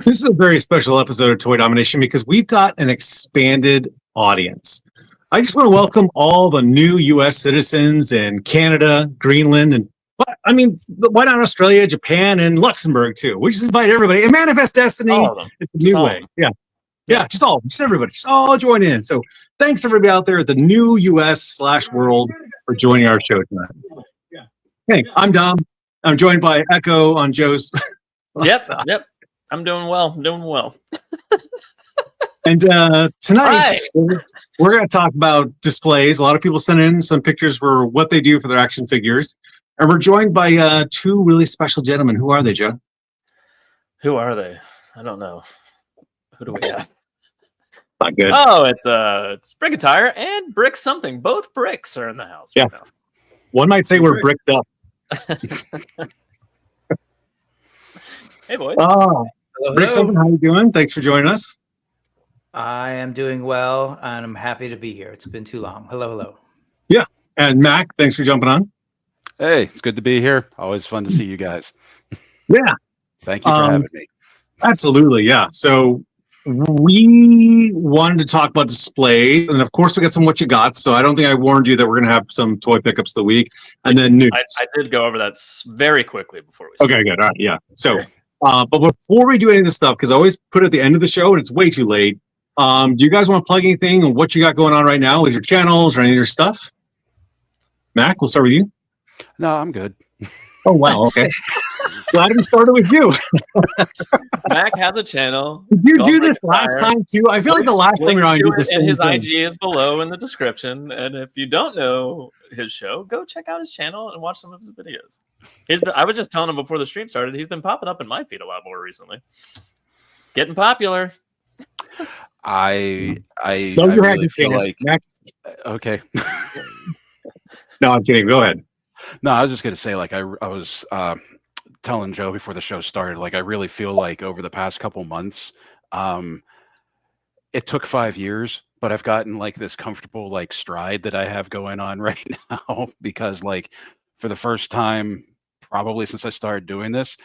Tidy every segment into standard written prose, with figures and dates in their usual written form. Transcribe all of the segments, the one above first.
This is a very special episode of Toy Domination because we've got an expanded audience. I just want to welcome all the new U.S. citizens in Canada, Greenland, and why not Australia, Japan, and Luxembourg too? We just invite everybody. And Manifest Destiny, it's a new way. Yeah, just everybody, just all join in. So thanks everybody out there at the new US/world for joining our show tonight. Hey, I'm Dom. I'm joined by Echo on Joe's. Yep. I'm doing well. And tonight, we're going to talk about displays. A lot of people sent in some pictures for what they do for their action figures. And we're joined by two really special gentlemen. Who are they, Joe? Who are they? I don't know. Who do we have? Not good. Oh, it's Brickintyre and Brick something. Both Bricks are in the house. Yeah. Right now. One might say we're bricked up. Hey, boys. Brick something, how you doing? Thanks for joining us. I am doing well, and I'm happy to be here. It's been too long. Hello. Yeah. And Mac, thanks for jumping on. Hey, it's good to be here. Always fun to see you guys. Yeah. Thank you for having me. Absolutely, yeah. So we wanted to talk about displays, and of course we got some what you got. So I don't think I warned you that we're going to have some toy pickups of the week, and then news. I did go over that very quickly before we started. Okay, good. All right, yeah. So, but before we do any of this stuff, because I always put it at the end of the show and it's way too late. Do you guys want to plug anything on what you got going on right now with your channels or any of your stuff? Mac, we'll start with you. No, I'm good. Oh wow, okay. Glad we started with you. Mac has a channel. Did you do this last time too? I feel like the last time you're on, you did the same and his thing. IG is below in the description. And if you don't know his show, go check out his channel and watch some of his videos. I was just telling him before the stream started, he's been popping up in my feed a lot more recently. Getting popular. I really feel like okay. No, I'm kidding. Go ahead. No, I was just gonna say, like, I was telling Joe before the show started, like, I really feel like over the past couple months, it took 5 years, but I've gotten like this comfortable like stride that I have going on right now because, like, for the first time probably since I started doing this,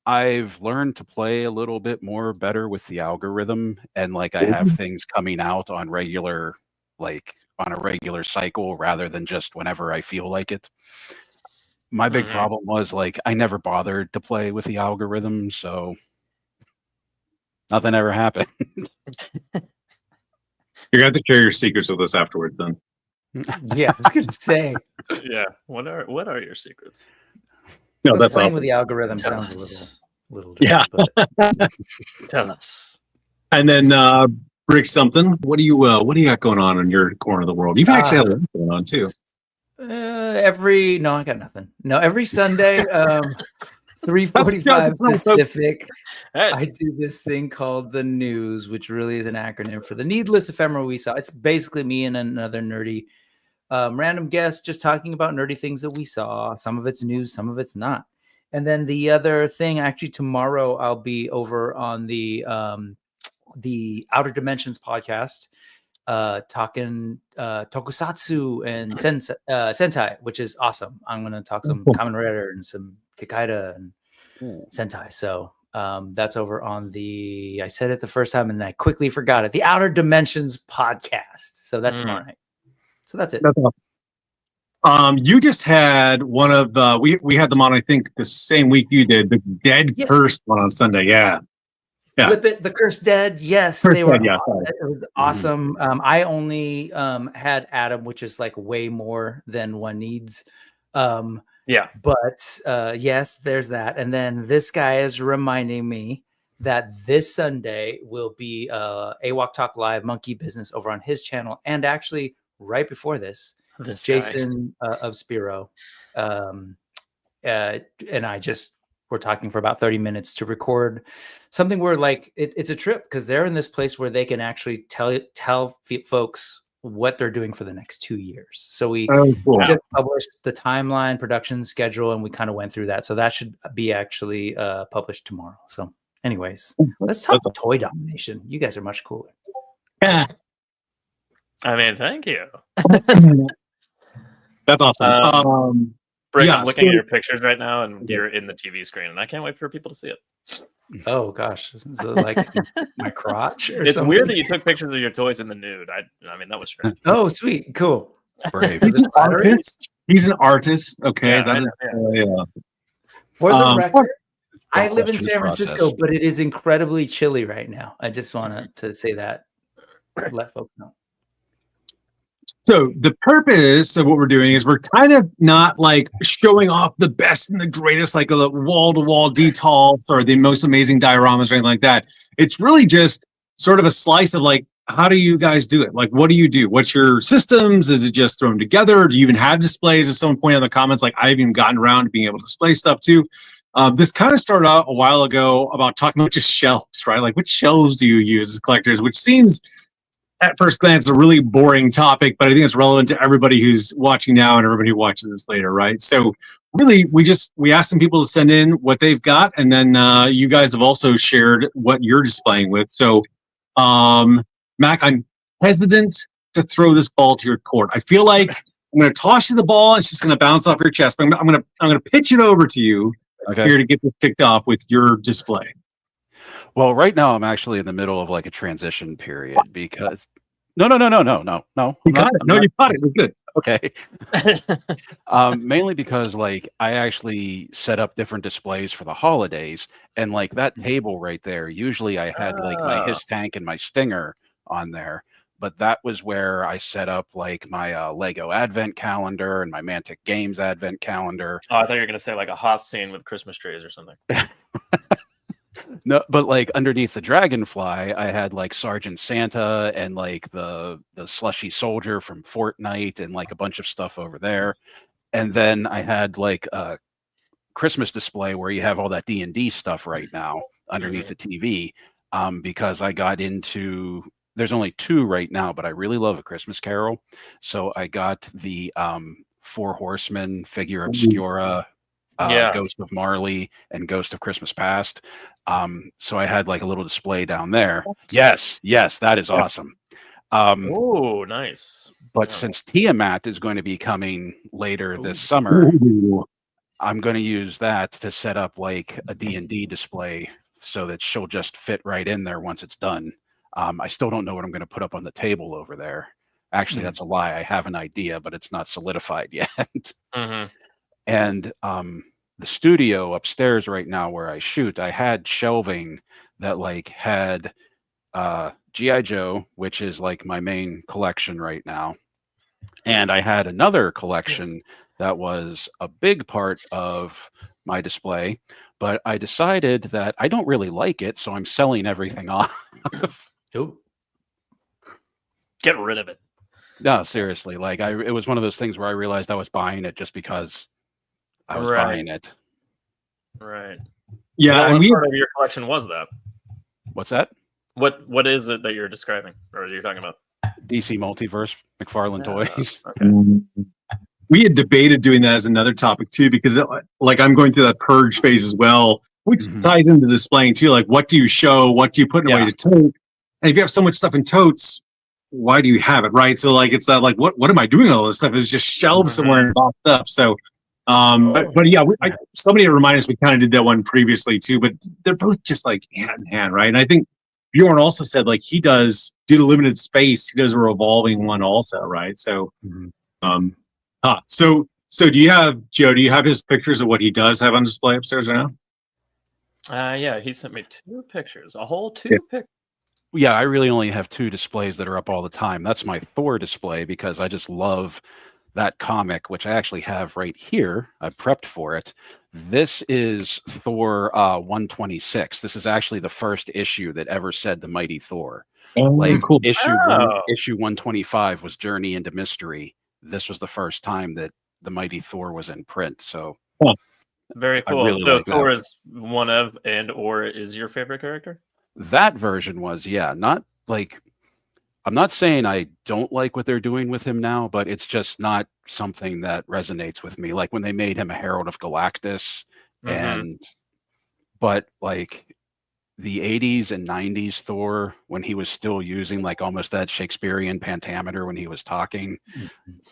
I've learned to play a little bit more better with the algorithm, and like I have things coming out on regular, like on a regular cycle rather than just whenever I feel like it. My big problem was, like, I never bothered to play with the algorithm, so nothing ever happened. You're gonna have to share your secrets with us afterwards, then. Yeah, I was gonna say. Yeah. What are your secrets? No, that's playing awesome. with the algorithm Tell sounds us. a little Yeah. but Tell us. And then Brick something. What do you got going on in your corner of the world? You've actually had a lot going on too. I got nothing. No, every Sunday, 3:45 Pacific, I do this thing called the news, which really is an acronym for the needless ephemeral we saw. It's basically me and another nerdy random guest just talking about nerdy things that we saw. Some of it's news, some of it's not. And then the other thing, actually, tomorrow I'll be over on the Outer Dimensions podcast, talking tokusatsu and sentai, which is awesome. I'm going to talk some Kamen Rider and some Kikaida and sentai. So that's over on I said it the first time and I quickly forgot it, the Outer Dimensions podcast. So that's tomorrow night. So that's it. That's awesome. You just had one of we had them on, I think, the same week you did, the Dead Cursed one on Sunday. Yeah. Flip It, the Cursed Dead. Yes, Cursed they were. Dead, yeah. It was awesome. I only had Adam, which is like way more than one needs. Yeah. But yes, there's that. And then this guy is reminding me that this Sunday will be AWOC Talk Live Monkey Business over on his channel. And actually, right before this Jason of Spiro and I just were talking for about 30 minutes to record something where, like, it's a trip because they're in this place where they can actually tell folks what they're doing for the next 2 years. So we just published the timeline, production schedule, and we kind of went through that. So that should be actually published tomorrow. So anyways, let's talk Toy Domination. You guys are much cooler. Yeah. I mean, thank you. That's awesome. Brick, I'm looking at your pictures right now, and you're in the TV screen, and I can't wait for people to see it. Oh gosh, so like my crotch. Or It's something? weird that you took pictures of your toys in the nude. I mean, that was strange. Oh, sweet, cool. Brave. He's an artist. He's an artist. Okay. Yeah, that I is, know, yeah. For the record, Don't I live in question his San Francisco, process. but it is incredibly chilly right now. I just wanted to say that, let folks know. So the purpose of what we're doing is we're kind of not like showing off the best and the greatest, like a wall-to-wall details or the most amazing dioramas or anything like that. It's really just sort of a slice of like, how do you guys do it? Like, what do you do? What's your systems? Is it just thrown together? Do you even have displays? As someone pointed out in the comments, like I've even gotten around to being able to display stuff too. This kind of started out a while ago about talking about just shelves, right? Like, which shelves do you use as collectors? Which seems at first glance a really boring topic, but I think it's relevant to everybody who's watching now and everybody who watches this later, right? So really, we asked some people to send in what they've got, and then you guys have also shared what you're displaying with. So, Mac, I'm hesitant to throw this ball to your court. I feel like I'm going to toss you the ball, and it's just going to bounce off your chest. But I'm going to pitch it over to you here to get this kicked off with your display. Well, right now I'm actually in the middle of like a transition period because no. You got it. You got it. We're good. Okay. Mainly because like I actually set up different displays for the holidays, and like that table right there, usually I had like my Hiss tank and my Stinger on there, but that was where I set up like my Lego Advent calendar and my Mantic Games Advent calendar. Oh, I thought you were gonna say like a Hoth scene with Christmas trees or something. No, but like underneath the Dragonfly, I had like Sergeant Santa and like the slushy soldier from Fortnite and like a bunch of stuff over there. And then I had like a Christmas display where you have all that D&D stuff right now underneath the TV. Because I got into, there's only 2 right now, but I really love A Christmas Carol. So I got the 4 Horsemen figure Obscura, Ghost of Marley and Ghost of Christmas Past. So I had like a little display down there. Yes, that is awesome. Oh, nice. But since Tiamat is going to be coming later this summer, I'm going to use that to set up like a D&D display so that she'll just fit right in there once it's done. I still don't know what I'm going to put up on the table over there. Actually, that's a lie. I have an idea, but it's not solidified yet. And the studio upstairs right now where I shoot, I had shelving that like had G.I. Joe, which is like my main collection right now. And I had another collection that was a big part of my display, but I decided that I don't really like it, so I'm selling everything off. Get rid of it. No, seriously. Like it was one of those things where I realized I was buying it just because I was buying it. Right. Yeah. What part of your collection was that? What's that? What is it that you're describing or you're talking about? DC Multiverse McFarlane toys. Okay. We had debated doing that as another topic too, because like I'm going through that purge phase as well, which ties into displaying too. Like, what do you show? What do you put in a way to tote? And if you have so much stuff in totes, why do you have it, right? So like, it's that like, what am I doing with all this stuff? It's just shelved somewhere and boxed up. So, but yeah, somebody reminded us we kind of did that one previously too, but they're both just like hand in hand, right? And I think Bjorn also said like he does, due to limited space, he does a revolving one also, right? So, so do you have, Joe, do you have his pictures of what he does have on display upstairs right now? Yeah, he sent me 2 pictures, a whole 2 pictures. Yeah, I really only have 2 displays that are up all the time. That's my Thor display because I just love that comic, which I actually have right here. I've prepped for it. This is Thor 126. This is actually the first issue that ever said the Mighty Thor. Cool. Issue 125 was Journey into Mystery. This was the first time that the Mighty Thor was in print. So very cool. Really so like Thor is one of or is your favorite character? That version was, not like, I'm not saying I don't like what they're doing with him now, but it's just not something that resonates with me. Like when they made him a Herald of Galactus but like the 80s and 90s Thor, when he was still using like almost that Shakespearean pentameter when he was talking,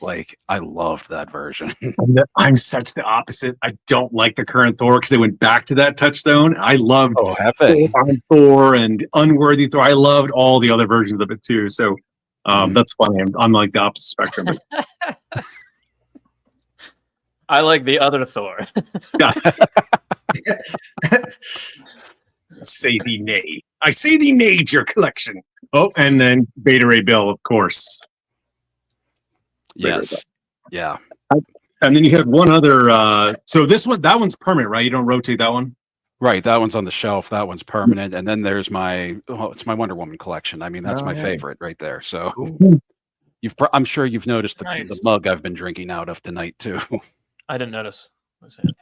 like I loved that version. I'm such the opposite. I don't like the current Thor because they went back to that touchstone. I loved have they? Thor and Unworthy Thor. I loved all the other versions of it too. So that's funny. I'm like the opposite spectrum. I like the other Thor. Say thee nay. I say thee nay to your collection. Oh, and then Beta Ray Bill, of course. Yes. Yeah. And then you had one other. So that one's permanent, right? You don't rotate that one? Right. That one's on the shelf. That one's permanent. And then there's it's my Wonder Woman collection. I mean, that's my favorite right there. So I'm sure you've noticed the mug I've been drinking out of tonight too. I didn't notice. I see it.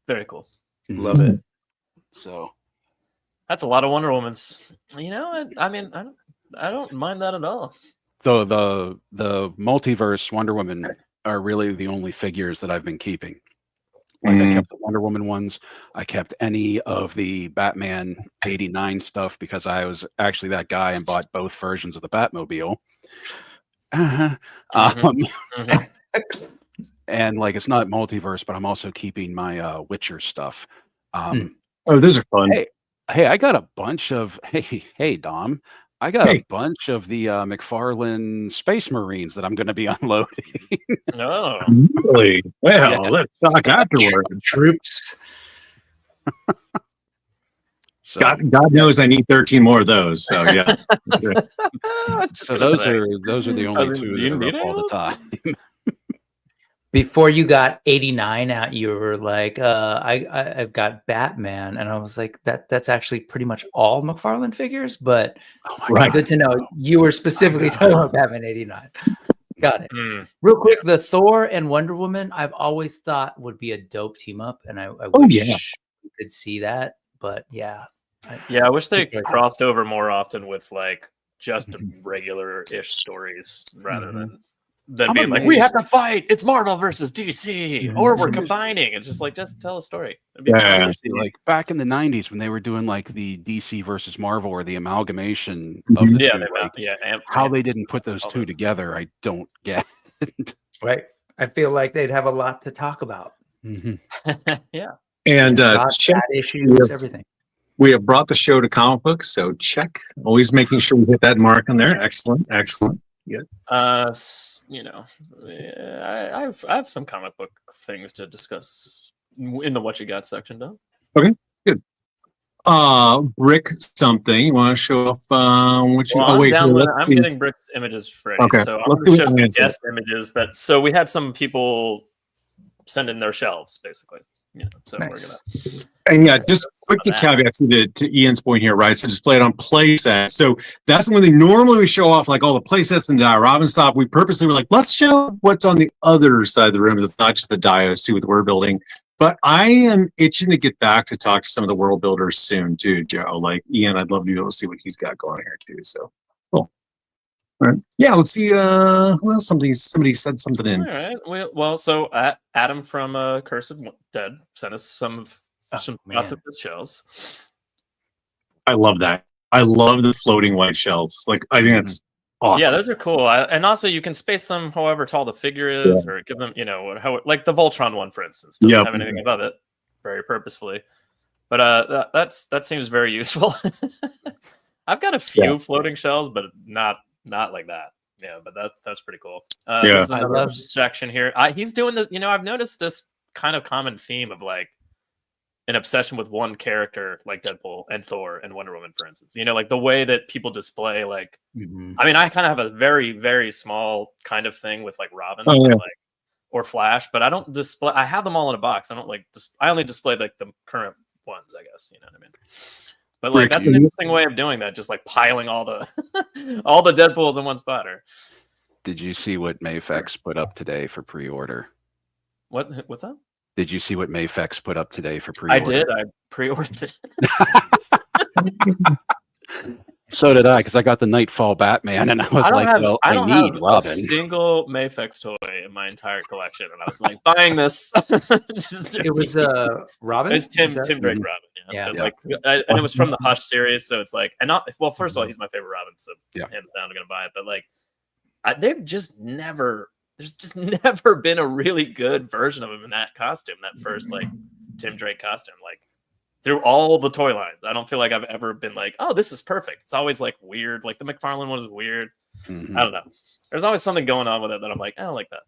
Very cool. Love it. So that's a lot of Wonder Womans. You know, I mean, I don't mind that at all. So the multiverse Wonder Woman are really the only figures that I've been keeping. Like I kept the Wonder Woman ones. I kept any of the Batman 89 stuff because I was actually that guy and bought both versions of the Batmobile. And like it's not multiverse, but I'm also keeping my Witcher stuff. Oh, those are fun. Hey, I got a bunch of hey Dom. I got a bunch of the McFarlane Space Marines that I'm going to be unloading. No, really? Well, let's talk afterward. Troops. So God knows I need 13 more of those. So yeah. So those are the only two that are up all the time. Before you got 89 out, you were like, I've got Batman. And I was like, that's actually pretty much all McFarlane figures. But good to know you were specifically talking about Batman 89. Got it. Real quick, the Thor and Wonder Woman, I've always thought would be a dope team up. And I wish we could see that. But yeah. I wish they crossed over more often with like just regular-ish stories rather than being like, we have to fight. It's Marvel versus DC, or we're combining. It's just like, just tell a story. Like back in the 90s when they were doing like the DC versus Marvel or the amalgamation of the two, how they didn't put those two together, I don't get. Right. I feel like they'd have a lot to talk about. Yeah. And chat issues, everything. We have brought the show to comic books, so check. Always making sure we hit that mark on there. Excellent. Yeah. You know, I have some comic book things to discuss in the What You Got section, though. Okay, good. Brick something. You want to show off what you? I'm getting Brick's images ready. Okay. So I'm going to show some guest images So we had some people send in their shelves, basically. Yeah, so nice. We're gonna. And yeah, just quick to caveat to Ian's point here, right? So display it on play sets. So that's when they normally we show off like all the play sets and Robin stuff. We purposely were like, let's show what's on the other side of the room. It's not just the dios too with word building. But I am itching to get back to talk to some of the world builders soon too, Joe. Like Ian, I'd love to be able to see what he's got going here too. So cool. All right. Yeah, let's see. Who else? Somebody said something in. All right. Well, so Adam from Curse of Dead sent us some lots of his shells. I love that. I love the floating white shelves. Like I think that's awesome. Yeah, those are cool. And also you can space them however tall the figure is, or give them, like the Voltron one, for instance, doesn't have anything above it, very purposefully. But that seems very useful. I've got a few floating shells, but not like that. Yeah, but that's pretty cool. This is another section here. He's doing this. I've noticed this kind of common theme of like an obsession with one character, like Deadpool and Thor and Wonder Woman, for instance. Like the way that people display, like, I mean, I kind of have a very, very small kind of thing with like Robin, or Flash, but I don't display. I have them all in a box. I don't like. I only display like the current ones, I guess. You know what I mean? But like that's an interesting way of doing that, just like piling all the all the Deadpools in one spot. Did you see what Mayfex put up today for pre-order? What's up? Did you see what Mayfex put up today for pre-order? I did. I pre-ordered it. So did I, because I got the Nightfall Batman, and I was I need Robin. A single Mayfex toy in my entire collection, and I was like, buying this. It was Robin. It's Tim Drake Robin. Yeah. Yeah. But, like, and it was from the Hush series, so it's like, and not well. First of all, he's my favorite Robin, so hands down, I'm gonna buy it. But like, they've just never. There's just never been a really good version of him in that costume, that first like Tim Drake costume. Like through all the toy lines, I don't feel like I've ever been like, oh, this is perfect. It's always like weird. Like the McFarlane one is weird. I don't know. There's always something going on with it that I'm like, I don't like that.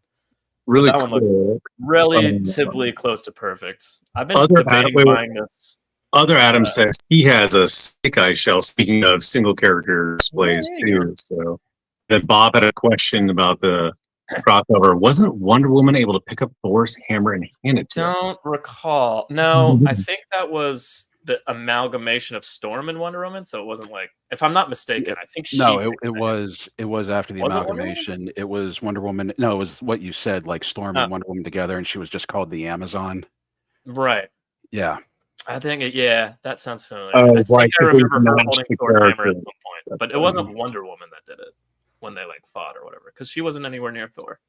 Really that one looks relatively close to perfect. I've been debating buying this. Other Adam says he has a Snake Eye shelf. Speaking of single character displays too, so that Bob had a question about the crossover. Wasn't Wonder Woman able to pick up Thor's hammer and hand it to him? Don't recall. No, I think that was the amalgamation of Storm and Wonder Woman. So it wasn't like, if I'm not mistaken, I think it was after the amalgamation. It was Wonder Woman. No, it was what you said, like Storm and Wonder Woman together, and she was just called the Amazon. Right. Yeah. I think that sounds familiar. Oh, I think I remember her holding Thor's hammer at some point, but it wasn't Wonder Woman that did it when they like fought or whatever, because she wasn't anywhere near Thor.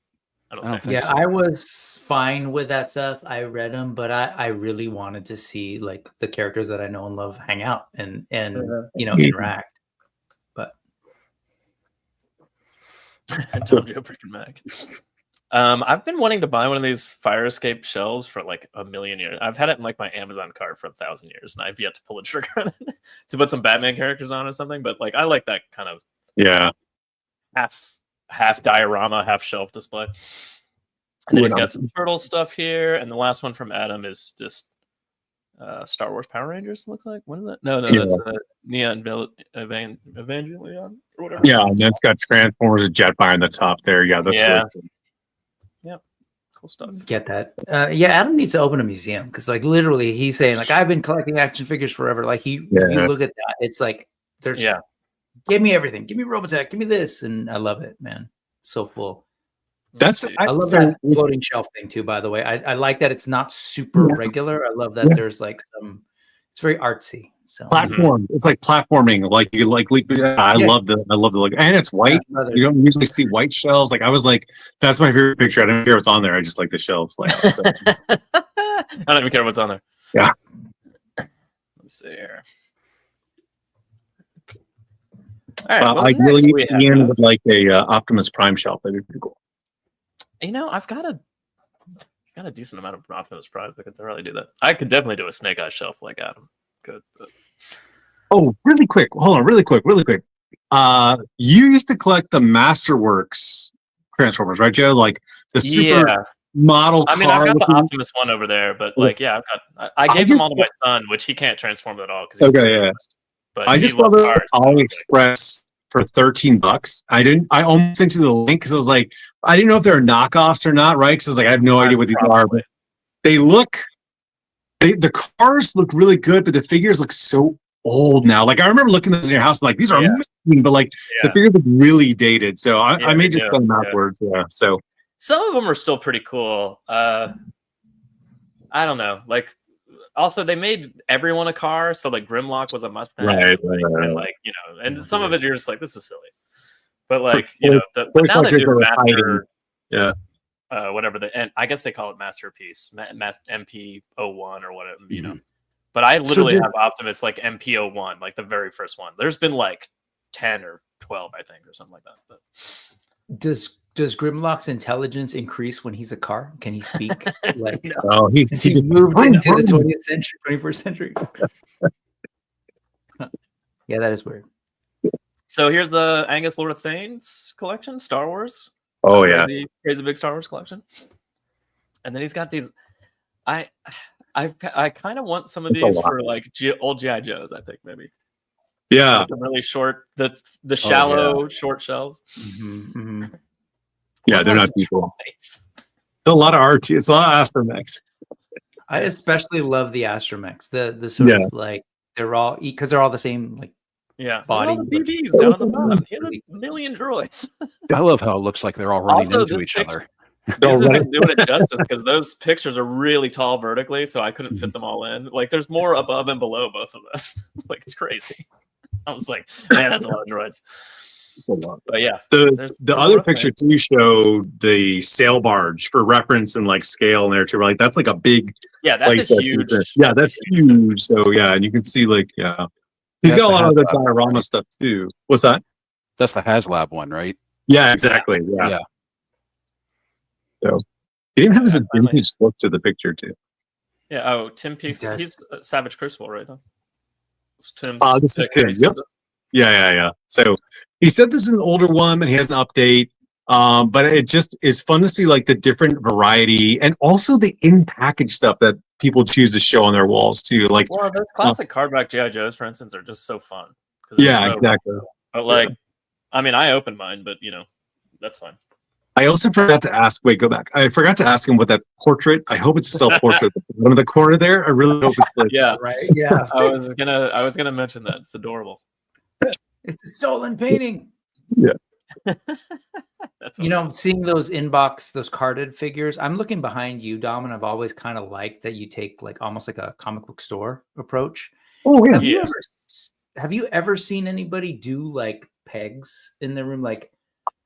I don't think. I was fine with that stuff. I read them, but I really wanted to see like the characters that I know and love hang out and interact. But Tom Joe Bricken Mac. I've been wanting to buy one of these fire escape shells for like a million years. I've had it in like my Amazon cart for 1,000 years, and I've yet to pull a trigger on it to put some Batman characters on or something. But like, I like that kind of half diorama, half shelf display. And then he's got some turtle stuff here, and the last one from Adam is just Star Wars Power Rangers. Looks like, what is that? No, that's Neon Evangelion or whatever. Yeah, and it's got Transformers and Jetfire on the top there. Yeah, that's really cool. Yep, cool stuff. Get that? Adam needs to open a museum because, like, literally, he's saying like, I've been collecting action figures forever. Like, if you look at that, it's like there's give me everything, give me Robotech, give me this, and I love it, man. So full. I love that floating shelf thing too. By the way, I like that it's not super regular. I love that there's like some. It's very artsy. So platform. It's like platforming. Like you like. I love the look, and it's white. You don't usually see white shelves. Like I was like, that's my favorite picture. I don't care what's on there. I just like the shelves. Like so. I don't even care what's on there. Yeah. Let's see here. All right. I really would like a Optimus Prime shelf. That'd be pretty cool. You know, I've got a decent amount of Optimus Prime. I could really do that. I could definitely do a Snake Eye shelf like Adam could. But... Oh, really quick. Hold on, really quick. You used to collect the Masterworks Transformers, right, Joe? Like the super model car. I mean, I've got the Optimus one over there, but like, I gave them all to my son, which he can't transform at all. But I just saw the AliExpress for $13. I almost sent you the link because I was like, I didn't know if they're knockoffs or not, right? Because I was like, I have no idea what these are, but they look. The cars look really good, but the figures look so old now. Like I remember looking at this in your house, and like these are amazing, but like the figures look really dated. So I may just send them afterwards. Yeah. So some of them are still pretty cool. I don't know, like. Also, they made everyone a car, so like Grimlock was a Mustang, right. And like and some of it you're just like, this is silly, but like but now they do Master, whatever and I guess they call it Masterpiece, MP01 or whatever, But I literally have Optimus like MP01, like the very first one. There's been like 10 or 12, I think, or something like that. But Does Grimlock's intelligence increase when he's a car? Can he speak? Like, he moved into the 20th century, 21st century. Yeah, that is weird. So here's the Angus Lord of Thanes collection, Star Wars. Oh crazy big Star Wars collection. And then he's got these. I kind of want some of these for like old GI Joes. I think maybe. Yeah, like the really short, the shallow, short shelves. Yeah, they're not people. It's a lot of RT. It's a lot of Astromechs. I especially love the Astromechs. The sort of like they're all because they're all the same like body. BBs down on the bottom. He has a million droids. I love how it looks like they're all running into each other. This isn't doing it justice because those pictures are really tall vertically, so I couldn't fit them all in. Like there's more above and below both of us. Like it's crazy. I was like, man, that's a lot of droids. But yeah, the other picture too showed the sail barge for reference and like scale in there too. Like that's like a big that's place a huge that's huge. So yeah, and you can see like he's got a lot of the diorama stuff too. What's that? That's the HasLab one, right? Yeah, exactly. Yeah. So he didn't have his vintage look to the picture too. Yeah. Oh, Tim Peaks. He's Savage Crucible, right? It's Tim's this is Tim. Yep. Yeah. So he said this is an older one and he has an update. But it just is fun to see like the different variety and also the in-package stuff that people choose to show on their walls too. Like, well, those classic cardback G.I. Joes, for instance, are just so fun. Exactly. But like, I mean, I opened mine, but that's fine. I also forgot to ask. Wait, go back. I forgot to ask him what that portrait. I hope it's a self-portrait. One of the corner there. I really hope it's like. Yeah. Right. Yeah. I was gonna mention that. It's adorable. It's a stolen painting. Yeah. That's seeing those inbox, those carded figures. I'm looking behind you, Dom, and I've always kind of liked that you take like almost like a comic book store approach. Oh yeah. Have you ever seen anybody do like pegs in the room? Like,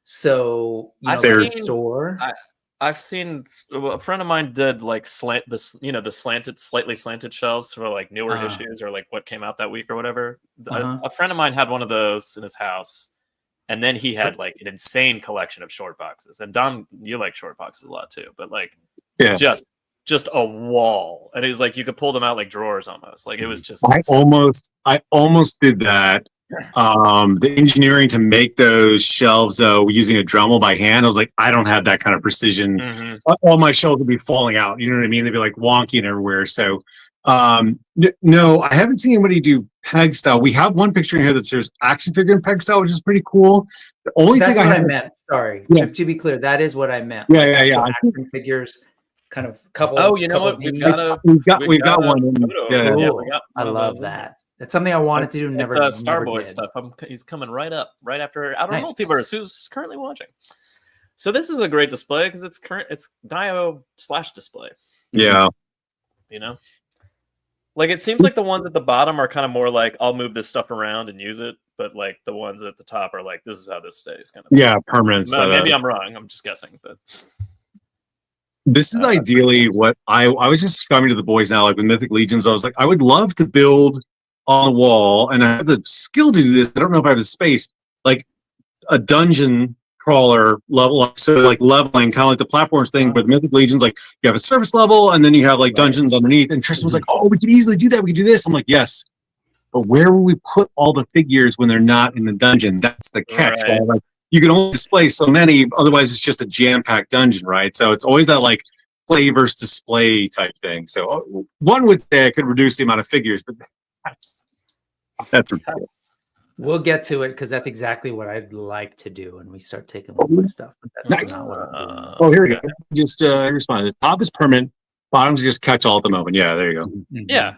so I've seen a friend of mine did like slightly slanted shelves for like newer issues or like what came out that week or whatever. A friend of mine had one of those in his house, and then he had like an insane collection of short boxes. And Dom, you like short boxes a lot too, but like just a wall. And he's like, you could pull them out like drawers almost. Like it was just. I almost did that. The engineering to make those shelves though using a Dremel by hand, I was like, I don't have that kind of precision. All my shelves would be falling out, you know what I mean? They'd be like wonky and everywhere. So no, I haven't seen anybody do peg style. We have one picture in here that says action figure in peg style, which is pretty cool. The only That's thing what I meant. Sorry, to be clear, that is what I meant. Yeah. Action figures, kind of couple. Oh, you know what? We've got one. I love that. That's something I wanted to do. Never. It's Starboy stuff. He's coming right after Outer Multiverse, who's currently watching. So this is a great display because it's Dio/display. Yeah. Like it seems like the ones at the bottom are kind of more like I'll move this stuff around and use it, but like the ones at the top are like this is how this stays kind of. Yeah, permanent. Maybe I'm wrong. I'm just guessing, but. This is ideally what I was just coming to the boys now, like with Mythic Legions. I was like, I would love to build on the wall, and I have the skill to do this. I don't know if I have the space, like a dungeon crawler level up. So like leveling, kind of like the platforms thing with Mythic Legions, like you have a surface level and then you have like dungeons underneath. And Tristan was like, oh, we could easily do that. We could do this. I'm like, yes. But where will we put all the figures when they're not in the dungeon? That's the catch. Right? Like, you can only display so many, otherwise it's just a jam-packed dungeon, right? So it's always that like play versus display type thing. So one would say I could reduce the amount of figures, but that's ridiculous. We'll get to it because that's exactly what I'd like to do when we start taking all my stuff. But that's not what I'm doing. Oh, here we go. Just respond. The top is permanent. Bottom's just catch all at the moment. Yeah, there you go. Yeah.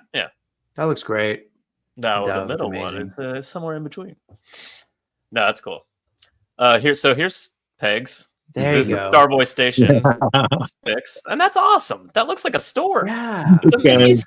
That looks great. No, the middle one is somewhere in between. No, that's cool. Here's pegs. There this you go. Is Starboy Station fix, and that's awesome. That looks like a store. Yeah, it's amazing.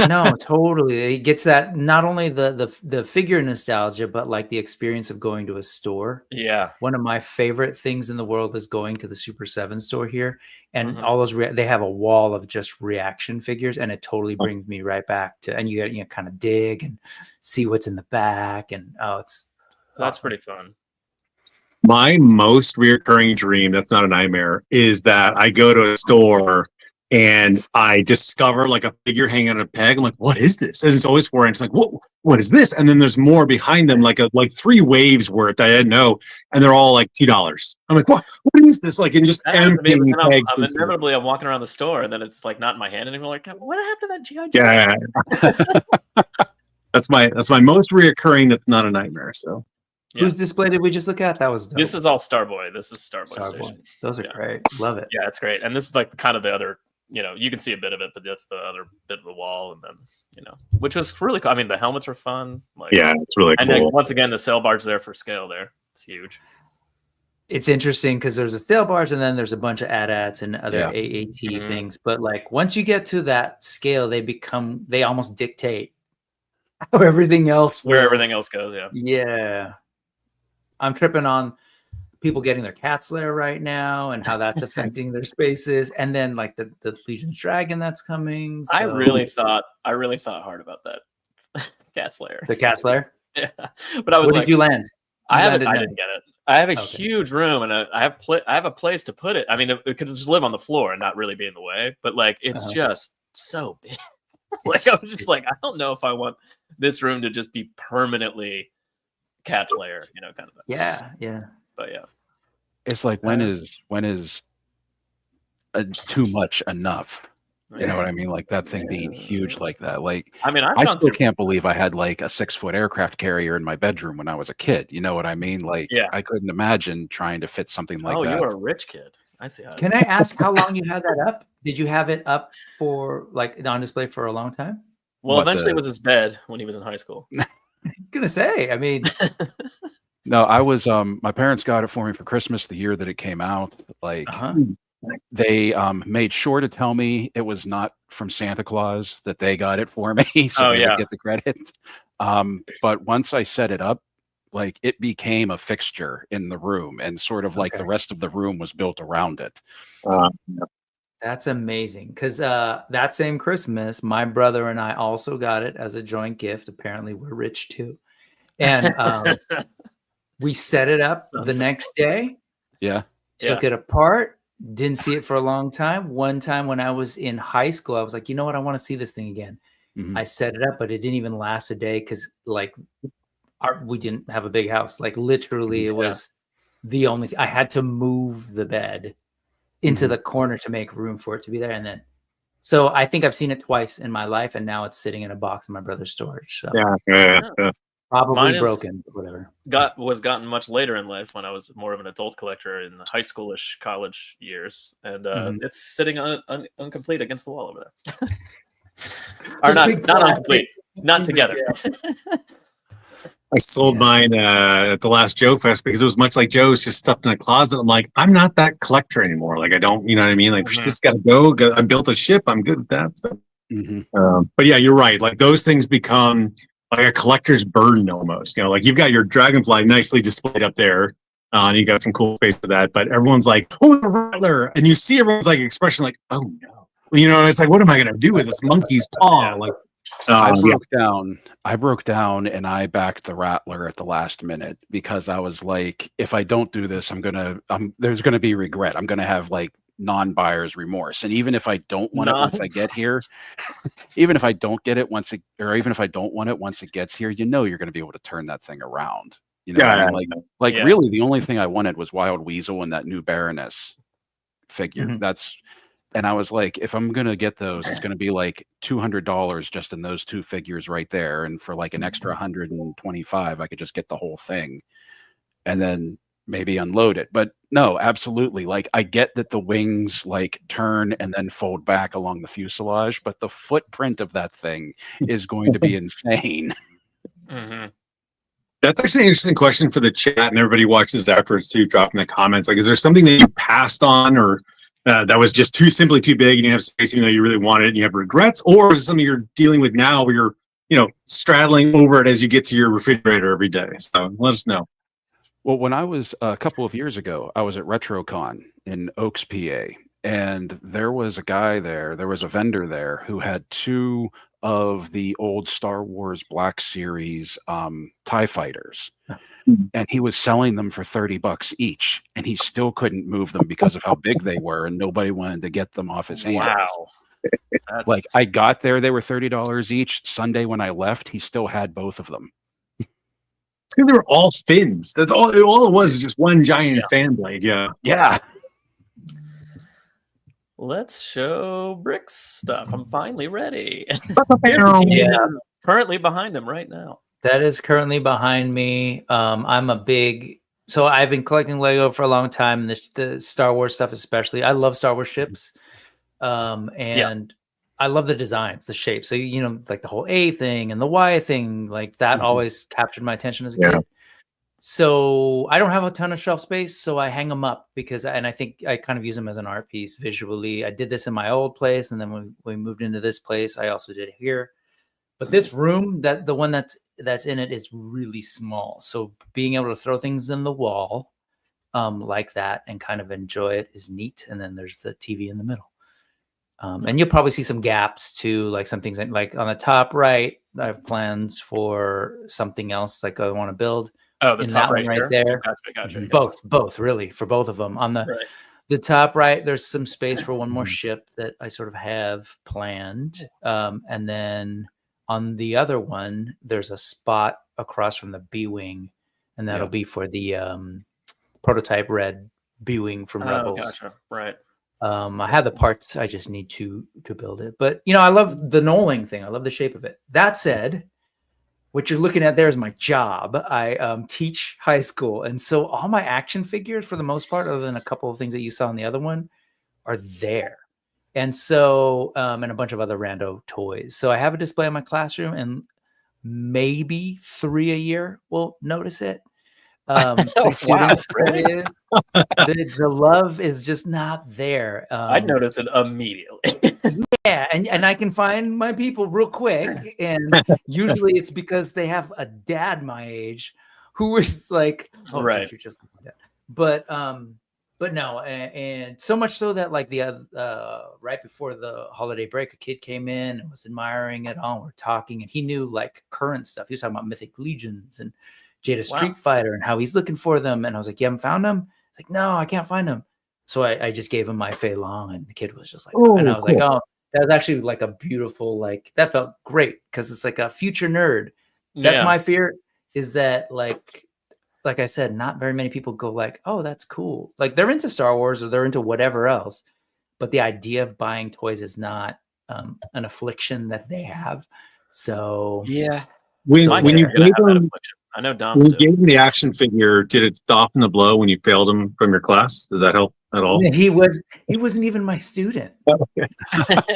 No, totally. It gets that not only the figure nostalgia, but like the experience of going to a store. Yeah, one of my favorite things in the world is going to the Super 7 store here, and all those they have a wall of just reaction figures, and it totally brings me right back to. And you kind of dig and see what's in the back, and that's awesome. Pretty fun. My most reoccurring dream, that's not a nightmare, is that I go to a store and I discover like a figure hanging on a peg. I'm like, what is this? And it's always four inches. Like, what is this? And then there's more behind them, like 3 waves worth that I didn't know. And they're all like $2. I'm like, what is this? Like, and just empty pegs. Inevitably, I'm walking around the store and then it's like not in my hand anymore. Like, what happened to that G.I. Joe? Yeah. That's my most reoccurring. That's not a nightmare. So. Yeah. Whose display did we just look at? That was dope. This is all Starboy. This is Starboy Station. Those are great. Love it. Yeah, it's great. And this is like kind of the other, you can see a bit of it, but that's the other bit of the wall. And then, which was really cool. I mean, the helmets are fun. Like, yeah, it's really cool. And then once again, the sail barge there for scale there. It's huge. It's interesting because there's a sail barge and then there's a bunch of AT-ATs and other AAT things. But like once you get to that scale, they almost dictate how everything else where everything else goes. Yeah. Yeah. I'm tripping on people getting their cat's lair right now and how that's affecting their spaces, and then like the Legion's Dragon that's coming. So. I really thought hard about that. Cat's lair. The cat's lair. Yeah, but I was Where like, did you land? I didn't get it. I have a Okay. huge room, and I have a place to put it. I mean, it could just live on the floor and not really be in the way, but like it's just so big. Like I was just like, I don't know if I want this room to just be permanently cat's lair, you know, kind of thing. Yeah. But yeah, it's like when is too much enough? You know what I mean? Like that thing being huge like that. Like, I mean, I still can't believe I had like a 6-foot aircraft carrier in my bedroom when I was a kid. You know what I mean? Like, I couldn't imagine trying to fit something like that. Oh, you were a rich kid. I see. Can I ask how long you had that up? Did you have it up for like on display for a long time? Well, eventually it was his bed when he was in high school. I'm gonna say, I mean, no, I was my parents got it for me for Christmas the year that it came out. Like they made sure to tell me it was not from Santa Claus, that they got it for me, so they would get the credit. But once I set it up, like it became a fixture in the room, and sort of like the rest of the room was built around it. That's amazing, because that same Christmas, my brother and I also got it as a joint gift. Apparently, we're rich too, and we set it up the next day. Took it apart. Didn't see it for a long time. One time when I was in high school, I was like, you know what? I want to see this thing again. I set it up, but it didn't even last a day because like we didn't have a big house. Like literally it was the only I had to move the bed into the corner to make room for it to be there. And then, so I think I've seen it twice in my life, and now it's sitting in a box in my brother's storage. So probably Mine broken, but whatever. Was gotten much later in life when I was more of an adult collector in the high schoolish college years, and it's sitting incomplete against the wall over there. Or not incomplete, not together. I sold mine at the last Joe Fest because it was much like Joe's, just stuffed in a closet. I'm like, I'm not that collector anymore. Like I don't, you know what I mean? Like this got to go. I built a ship. I'm good with that. So. But yeah, you're right. Like those things become like a collector's burden almost. You know, like you've got your Dragonfly nicely displayed up there, and you got some cool space for that. But everyone's like, "Oh, the Rattler," and you see everyone's like expression, like, "Oh no," you know. And it's like, what am I going to do with this monkey's paw? Like, I broke down, and I backed the Rattler at the last minute because I was like, if I don't do this, there's gonna be regret. I'm gonna have like non-buyer's remorse, and even if I don't want it once I get here, even if I don't get it once even if I don't want it once it gets here, you know you're going to be able to turn that thing around. You know, really the only thing I wanted was Wild Weasel and that new Baroness figure. And I was like, if I'm going to get those, it's going to be like $200 just in those two figures right there, and for like an extra 125, I could just get the whole thing and then maybe unload it. But no, absolutely. Like I get that the wings like turn and then fold back along the fuselage, but the footprint of that thing is going to be insane. That's actually an interesting question for the chat, and everybody watches afterwards too. Drop in the comments. Like, is there something that you passed on, or that was just simply too big, and you have space, even though you really wanted it, and you have regrets, or is it something you're dealing with now, where you're, you know, straddling over it as you get to your refrigerator every day? So let us know. Well, when I was a couple of years ago, I was at RetroCon in Oaks, PA, and there was a guy there. There was a vendor there who had two of the old Star Wars Black Series TIE fighters, and he was selling them for $30 each, and he still couldn't move them because of how big they were, and nobody wanted to get them off his hands. Wow. Like I got there, they were $30 each. Sunday when I left, he still had both of them. They were all fins. That's all it was, is just one giant fan blade. Yeah. Let's show Brick's stuff. I'm finally ready. Here's the team currently behind him right now. That is currently behind me. So I've been collecting Lego for a long time, the Star Wars stuff especially. I love Star Wars ships. And I love the designs, the shapes. So, you know, like the whole A thing and the Y thing, like that always captured my attention as a kid. So I don't have a ton of shelf space, so I hang them up and I think I kind of use them as an art piece visually. I did this in my old place, and then when we moved into this place, I also did it here. But this room, the one that's that's in it is really small. So being able to throw things in the wall like that and kind of enjoy it is neat. And then there's the TV in the middle. And you'll probably see some gaps too, like some things like on the top right, I have plans for something else like I want to build. Oh, the in top that one right there. Gotcha. Both really, for both of them. On the top right, there's some space for one more ship that I sort of have planned. And then on the other one, there's a spot across from the B-Wing, and that'll be for the prototype red B-Wing from Rebels. Gotcha. Right. I have the parts. I just need to build it. But, I love the knolling thing. I love the shape of it. That said, what you're looking at there is my job. I teach high school. And so all my action figures, for the most part, other than a couple of things that you saw in the other one, are there. And so, and a bunch of other rando toys. So I have a display in my classroom, and maybe 3 a year will notice it. Wow, really? The love is just not there. I'd notice it immediately. Yeah, and I can find my people real quick, and usually it's because they have a dad my age who was like, "Oh, right, you're just like my dad." But no, and so much so that like the right before the holiday break, a kid came in and was admiring it all. We're talking, and he knew like current stuff. He was talking about Mythic Legions and Jada Street Fighter and how he's looking for them. And I was like, "You haven't found them?" It's like, "No, I can't find them." So I just gave him my Fei Long, and the kid was just like, "Oh," and I was like, "Oh." That was actually like a beautiful, like that felt great because it's like a future nerd. That's my fear, is that like I said, not very many people go like, "Oh, that's cool." Like they're into Star Wars or they're into whatever else, but the idea of buying toys is not an affliction that they have. So when you gave them, I know Dom. When you gave him the action figure, did it soften the blow when you failed him from your class? Does that help at all? He wasn't even my student. Okay.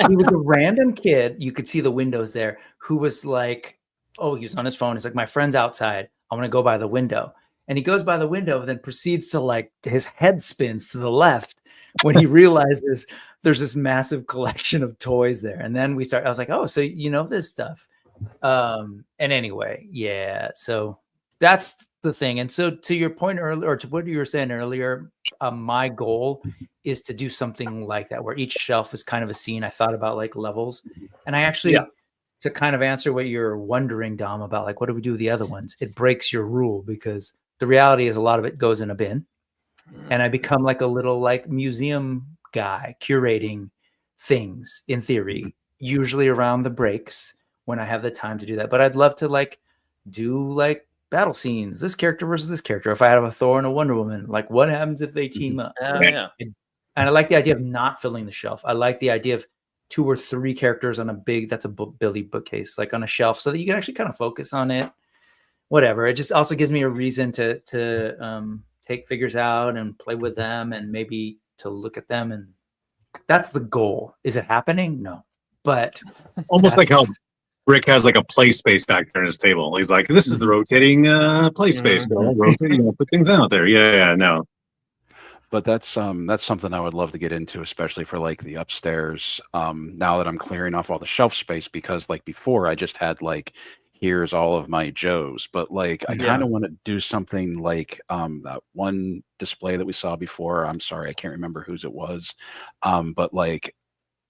He was a random kid. You could see the windows there. Who was like, oh, he was on his phone. He's like, "My friend's outside. I want to go by the window." And he goes by the window, then proceeds to like his head spins to the left when he realizes there's this massive collection of toys there. And then I was like, "Oh, so you know this stuff." And anyway, so that's the thing. And so to your point earlier, or to what you were saying earlier, my goal is to do something like that, where each shelf is kind of a scene. I thought about like levels, and I actually, to kind of answer what you're wondering, Dom, about like, what do we do with the other ones? It breaks your rule, because the reality is a lot of it goes in a bin, and I become like a little like museum guy curating things in theory, usually around the breaks when I have the time to do that. But I'd love to like do like battle scenes, this character versus this character. If I have a Thor and a Wonder Woman, like what happens if they team up? And I like the idea of not filling the shelf. I like the idea of 2 or 3 characters on that's a Billy bookcase, like on a shelf, so that you can actually kind of focus on it. Whatever. It just also gives me a reason to take figures out and play with them, and maybe to look at them. And that's the goal. Is it happening? No, but almost like how Rick has like a play space back there on his table. He's like, "This is the rotating play space. Rotating, put things out there." No. But that's something I would love to get into, especially for like the upstairs. Now that I'm clearing off all the shelf space, because like before I just had like, here's all of my Joes, but like I kind of want to do something like that one display that we saw before. I'm sorry, I can't remember whose it was, but like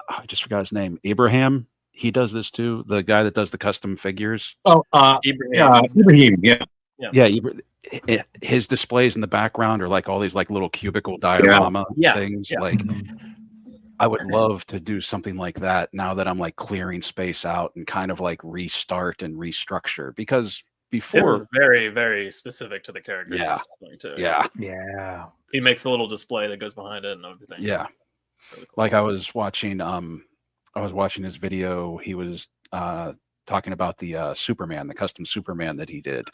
I just forgot his name. Abraham. He does this too. The guy that does the custom figures. Oh, Ibrahim. His displays in the background are like all these like little cubicle diorama things. Like I would love to do something like that now that I'm like clearing space out and kind of like restart and restructure, because before it's very, very specific to the characters. He makes the little display that goes behind it and everything. Really cool. Like I was watching his video. He was talking about the Superman, the custom Superman that he did.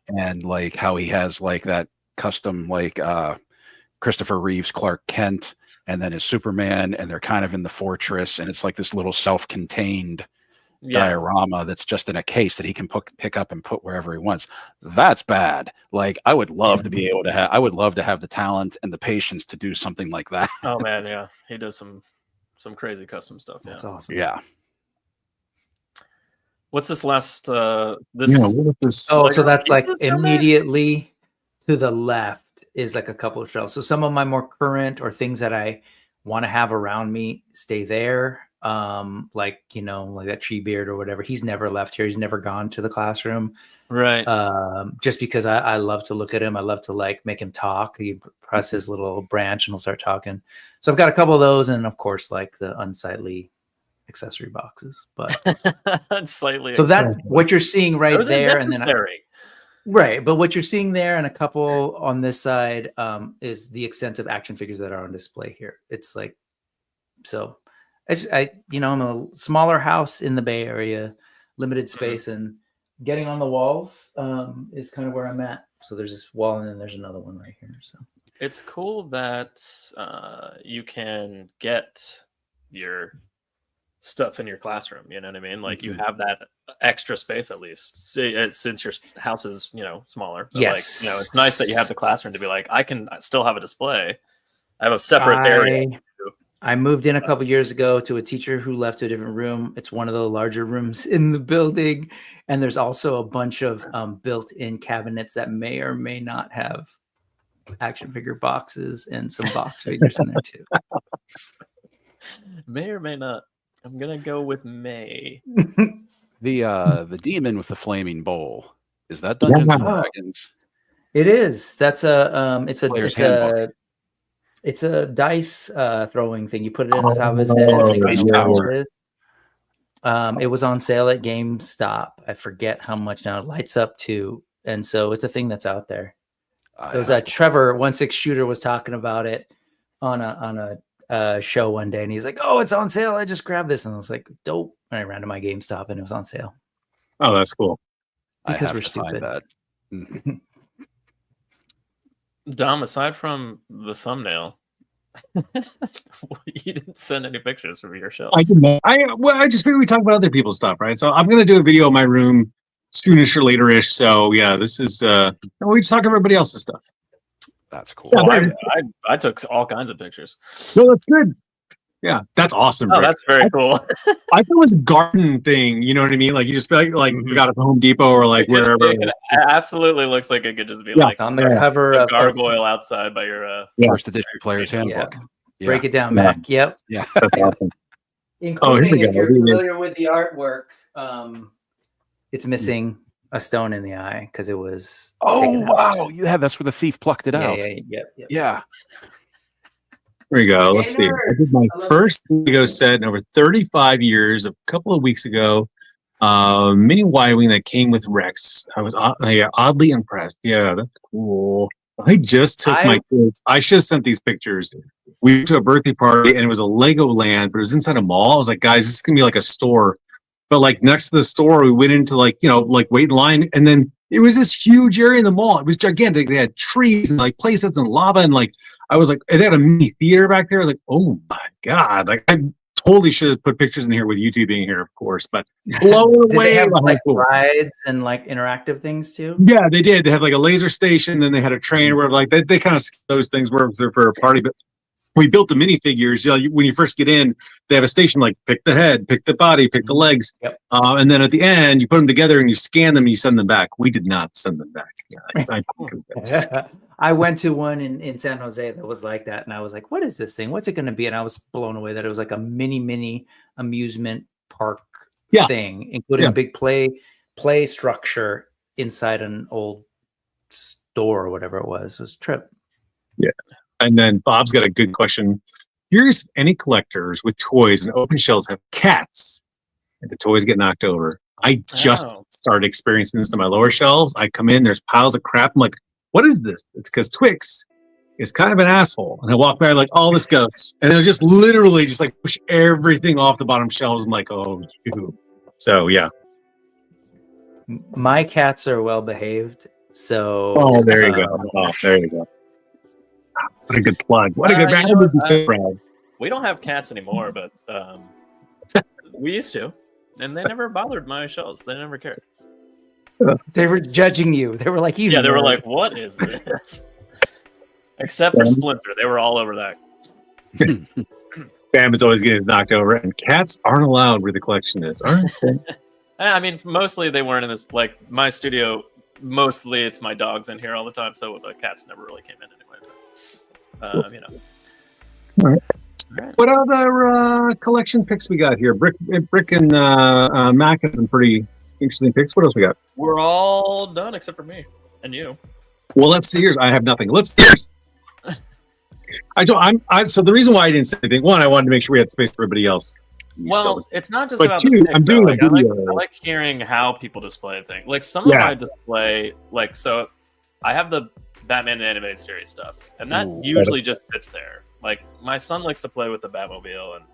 And like how he has like that custom like Christopher Reeves Clark Kent, and then his Superman, and they're kind of in the fortress, and it's like this little self-contained diorama that's just in a case that he can pick up and put wherever he wants. That's bad. Like I would love to be able to have the talent and the patience to do something like that. Oh man, he does some crazy custom stuff. That's awesome. Yeah. What's this last? This what is this? Oh, so that's like pieces down there? immediately to the left is like a couple of shelves. So some of my more current or things that I want to have around me stay there. Like like that Tree Beard or whatever. He's never left here. He's never gone to the classroom. right. Just because I love to look at him. I love to like make him talk. He press his little branch and he'll start talking. So I've got a couple of those, and of course, like the unsightly accessory boxes. But Slightly. so that's what you're seeing right Those are there, and then necessary. right. But what you're seeing there and a couple on this side is the extent of action figures that are on display here. It's like so. I'm a smaller house in the Bay Area, limited space, and getting on the walls is kind of where I'm at. So there's this wall, and then there's another one right here. So It's cool that you can get your stuff in your classroom. You know what I mean? Like you have that extra space at least, since your house is smaller. But yes, like, it's nice that you have the classroom to be like, I can still have a display. I have a separate area. I moved in a couple years ago to a teacher who left to a different room. It's one of the larger rooms in the building. And there's also a bunch of built-in cabinets that may or may not have action figure boxes and some box figures in there too. May or may not. I'm going to go with may. The demon with the flaming bowl. Is that Dungeons and Dragons? It is. That's it's a dice throwing thing. You put it in the top of his head. It was on sale at GameStop. I forget how much now. It lights up too, and so it's a thing that's out there. It was Trevor 1/6 Shooter was talking about it on a show one day, and he's like, "Oh, it's on sale! I just grabbed this," and I was like, "Dope!" And I ran to my GameStop, and it was on sale. Oh, that's cool. Because we're stupid. That. Dom, aside from the thumbnail, you didn't send any pictures from your shelves. I didn't. I just figured we talk about other people's stuff, right? So I'm going to do a video of my room soonish or later-ish. So yeah, this is we just talk about everybody else's stuff. That's cool. Yeah, I took all kinds of pictures. No, that's good. Yeah, that's awesome. Oh, that's very cool. I thought it was a garden thing. You know what I mean? Like you just like we got it from Home Depot or like wherever. It absolutely looks like it could just be like on the cover a of gargoyle outside by your first edition player's handbook. Yeah. Break it down, Mac. Yep. Yeah. That's awesome. Including if you're familiar with the artwork, it's missing a stone in the eye because it was. Oh wow! Yeah, that's where the thief plucked it out. Yeah. There you go. Let's see. I did my first Lego set in over 35 years. A couple of weeks ago, mini Y-wing that came with Rex. I was oddly impressed. Yeah, that's cool. I just took my kids. I should have sent these pictures. We went to a birthday party and it was a Lego land, but it was inside a mall. I was like, guys, this is gonna be like a store. But like next to the store, we went into like wait in line, and then it was this huge area in the mall. It was gigantic. They had trees and like playsets and lava, and like I was like, they had a mini theater back there. I was like, oh my god! Like I totally should have put pictures in here with YouTube being here, of course. But blown away. Did they have like rides and like interactive things too? Yeah, they did. They had like a laser station, then they had a train where like they kind of those things were there for a party, but. We built the minifigures. When you first get in, they have a station like pick the head, pick the body, pick the legs, and then at the end you put them together and you scan them and you send them back. We did not send them back. I went to one in San Jose that was like that, and I was like, "What is this thing? What's it going to be?" And I was blown away that it was like a mini amusement park thing, including a big play structure inside an old store or whatever it was. It was a trip. Yeah. And then Bob's got a good question. Curious if any collectors with toys and open shelves have cats and the toys get knocked over. I just started experiencing this on my lower shelves. I come in, there's piles of crap. I'm like, what is this? It's because Twix is kind of an asshole. And I walk by like, all this goes. And it'll just literally just like push everything off the bottom shelves. I'm like, oh, shoot. So, yeah. My cats are well behaved. So. Oh, there you go. Oh, there you go. What a good plug. What a good brand. We don't have cats anymore, but we used to. And they never bothered my shelves. They never cared. They were judging you. They were like, they were like, what is this? Except for Splinter. They were all over that. Bam is always getting knocked over. And cats aren't allowed where the collection is, aren't they? I mean, mostly they weren't in this. Like my studio, mostly it's my dogs in here all the time, so the cats never really came in anyway. But, you know. All right. What other collection picks we got here? Brick and Mac has some pretty interesting picks. What else we got? We're all done except for me and you. Well, let's see yours. I have nothing. Let's see yours. So the reason why I didn't say anything, one, I wanted to make sure we had space for everybody else. Well, it's not just but about two, the picks, I'm doing like, a video. I like hearing how people display things. Like some of my display, like so I have the Batman animated series stuff, and that usually just sits there. Like my son likes to play with the Batmobile and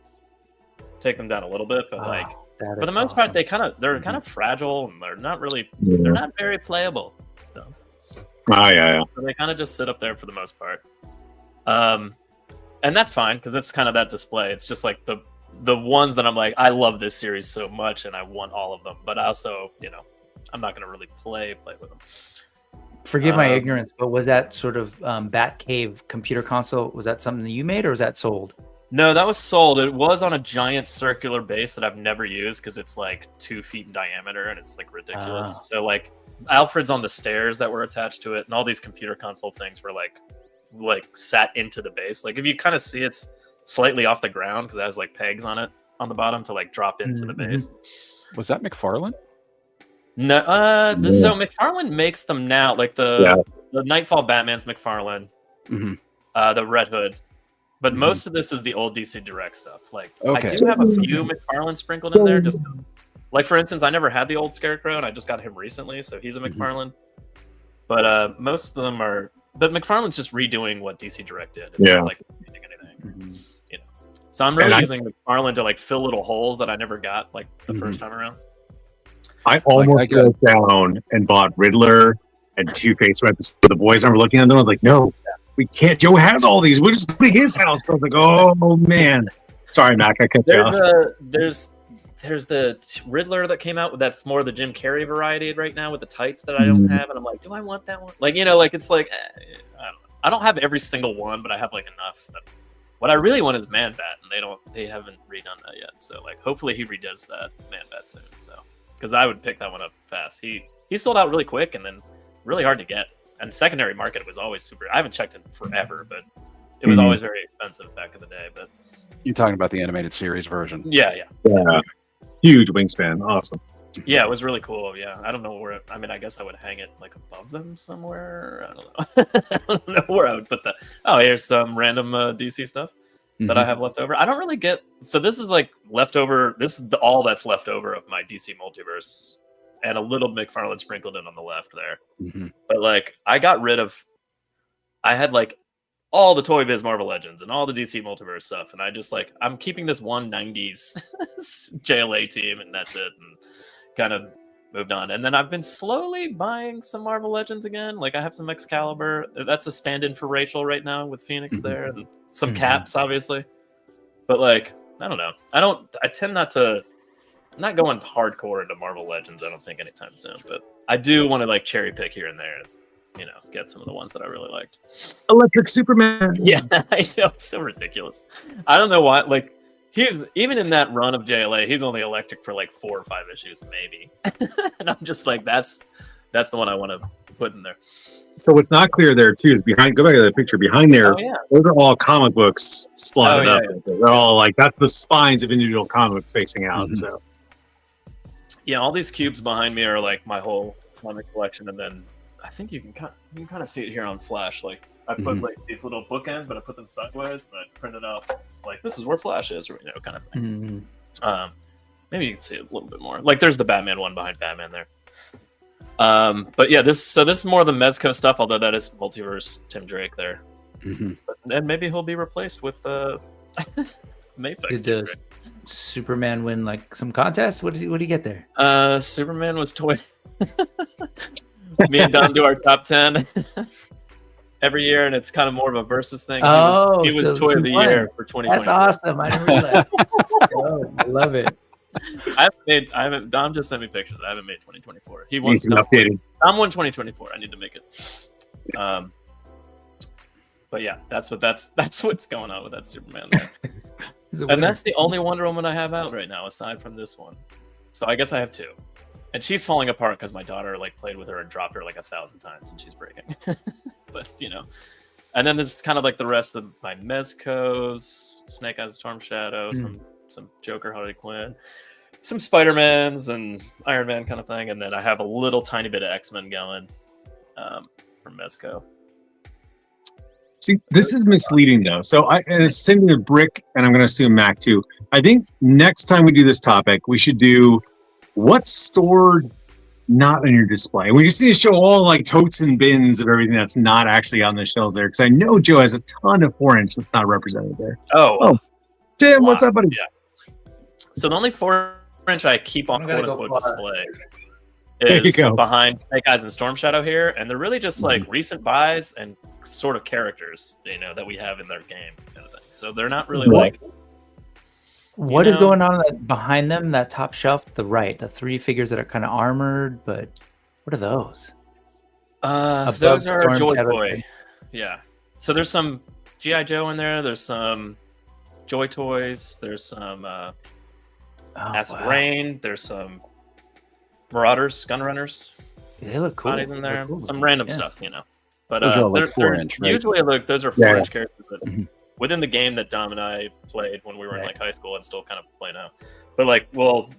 take them down a little bit, but like for the most part, they're kind of fragile and they're not really they're not very playable. So. So they kind of just sit up there for the most part, and that's fine because it's kind of that display. It's just like the ones that I'm like, I love this series so much and I want all of them, but also, you know, I'm not going to really play with them. Forgive my ignorance, but was that sort of Batcave computer console, was that something that you made or was that sold? No, that was sold. It was on a giant circular base that I've never used because it's like 2 feet in diameter and it's like ridiculous. So like Alfred's on the stairs that were attached to it, and all these computer console things were like sat into the base. Like if you kind of see it's slightly off the ground because it has like pegs on it on the bottom to like drop into the base. Was that McFarlane? No, so McFarlane makes them now. Like the Nightfall Batman's McFarlane, the Red Hood, but most of this is the old DC Direct stuff. Like I do have a few McFarlane sprinkled in there, just like for instance, I never had the old Scarecrow, and I just got him recently, so he's a McFarlane. But most of them are. But McFarlane's just redoing what DC Direct did. It's not like anything, you know. So I'm really using McFarlane to like fill little holes that I never got like the first time around. I almost went down and bought Riddler and Two-Face right beside the boys. I were looking at them. I was like, no, we can't. Joe has all these. We'll just go to his house. I was like, oh, man. Sorry, Mac. I cut you off. There's the Riddler that came out. That's more the Jim Carrey variety right now with the tights that I don't have. And I'm like, do I want that one? Like, you know, like it's like, I don't know. I don't have every single one, but I have like enough. What I really want is Man-Bat, and they haven't redone that yet. So like, hopefully he redoes that Man-Bat soon. So. Because I would pick that one up fast. He sold out really quick and then really hard to get. And secondary market was always super. I haven't checked it forever, but it was always very expensive back in the day. But you're talking about the animated series version. Yeah. Huge wingspan. Awesome. Yeah, it was really cool. Yeah, I don't know where. I mean, I guess I would hang it like above them somewhere. I don't know. I don't know where I would put that. Oh, here's some random DC stuff that I have left over. I don't really get. So this is like leftover. This is all that's left over of my DC multiverse, and a little McFarlane sprinkled in on the left there. But like, I got rid of. I had like all the Toy Biz Marvel Legends and all the DC multiverse stuff, and I just like I'm keeping this 190s JLA team, and that's it, and kind of moved on. And then I've been slowly buying some Marvel Legends again. Like I have some Excalibur. That's a stand-in for Rachel right now with Phoenix there, and some Caps, obviously. But like, I don't know. I tend not to. I'm not going hardcore into Marvel Legends. I don't think anytime soon. But I do want to like cherry pick here and there. You know, get some of the ones that I really liked. Electric Superman. Yeah, I know, it's so ridiculous. I don't know why. Like, he's even in that run of JLA, he's only electric for like 4 or 5 issues, maybe. And I'm just like, that's the one I want to put in there. So what's not clear there too is behind. Go back to the picture behind there. Those are all comic books slotted up. Yeah. They're all like that's the spines of individual comic books facing out. So yeah, all these cubes behind me are like my whole comic collection, and then. I think you can kind of see it here on Flash. Like I put like these little bookends, but I put them sideways, and I printed out like this is where Flash is, or, you know, kind of thing. Maybe you can see it a little bit more. Like there's the Batman one behind Batman there. But yeah, this is more the Mezco stuff, although that is multiverse Tim Drake there. And maybe he'll be replaced with Mayfix. Does Superman win like some contest? What do you get there? Superman was toy. Me and Don do our top 10 every year, and it's kind of more of a versus thing. Oh, he was Toy of the Year for 2020. That's awesome. I didn't realize. I love it. I haven't. Dom just sent me pictures. I haven't made 2024. He wants updated. I'm 2024. I need to make it. But yeah, that's what's going on with that Superman there. And that's the only Wonder Woman I have out right now, aside from this one. So I guess I have 2. And she's falling apart because my daughter like played with her and dropped her like 1,000 times, and she's breaking. But you know, and then there's kind of like the rest of my Mezcos, Snake Eyes, Storm Shadow, some Joker, Harley Quinn, some Spider-Mans and Iron Man kind of thing, and then I have a little tiny bit of X-Men going from Mezco. See, this is misleading though. So and it's same with Brick, and I'm going to assume Mac too. I think next time we do this topic, we should do what's stored not on your display. We just need to show all like totes and bins of everything that's not actually on the shelves there, because I know Joe has a ton of 4-inch that's not represented there. Oh, Tim, what's up, buddy? Yeah. So the only 4-inch I keep on quote unquote display There you is go. behind Snake Eyes and Storm Shadow here, and they're really just like recent buys and sort of characters, you know, that we have in their game kind of thing. So they're not really like. What is going on behind them? That top shelf, to the right, the 3 figures that are kind of armored, but what are those? Those are Storm Joy Shadow Toy. thing. Yeah. So there's some GI Joe in there. There's some Joy Toys. There's some Acid Rain. There's some Marauders, Gun Runners. They look cool. Bodies in there. Cool. Some random stuff, you know. But those are like 4-inch, right? Usually, look, those are 4-inch characters. But within the game that Dom and I played when we were in like high school and still kind of play now. But like, well,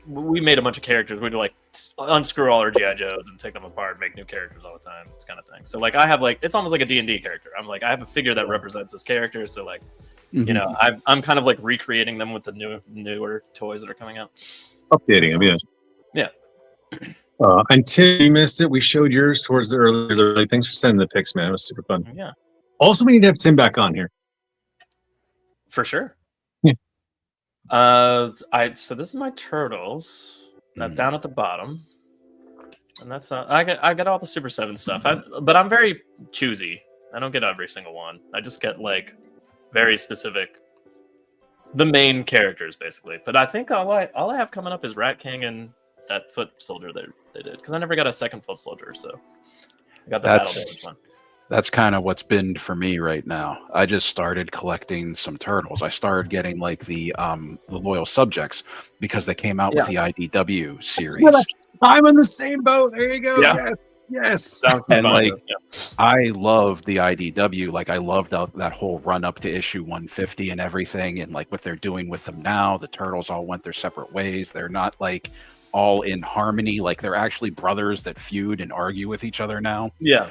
we made a bunch of characters. We'd like unscrew all our GI Joes and take them apart, make new characters all the time. This kind of thing. So like, I have like, it's almost like a D&D character. I'm like, I have a figure that represents this character. So like, you know, I'm kind of like recreating them with the newer toys that are coming out. Updating them, yeah. Yeah. Until you missed it, we showed yours towards the earlier. Thanks for sending the pics, man. It was super fun. Yeah. Also, we need to have Tim back on here. For sure. Yeah. So this is my turtles. Down at the bottom. And that's I got all the Super 7 stuff. But I'm very choosy. I don't get every single one. I just get like very specific, the main characters basically. But I think all I have coming up is Rat King and that foot soldier they did, because I never got a second foot soldier, so I got the battle damage one. That's kind of what's been for me right now. I just started collecting some turtles. I started getting like the loyal subjects because they came out with the IDW series. I'm in the same boat. There you go. Yeah. Yes. And like, I love the IDW. Like, I loved that whole run up to issue 150 and everything, and like what they're doing with them now. The turtles all went their separate ways. They're not like all in harmony. Like, they're actually brothers that feud and argue with each other now. Yeah.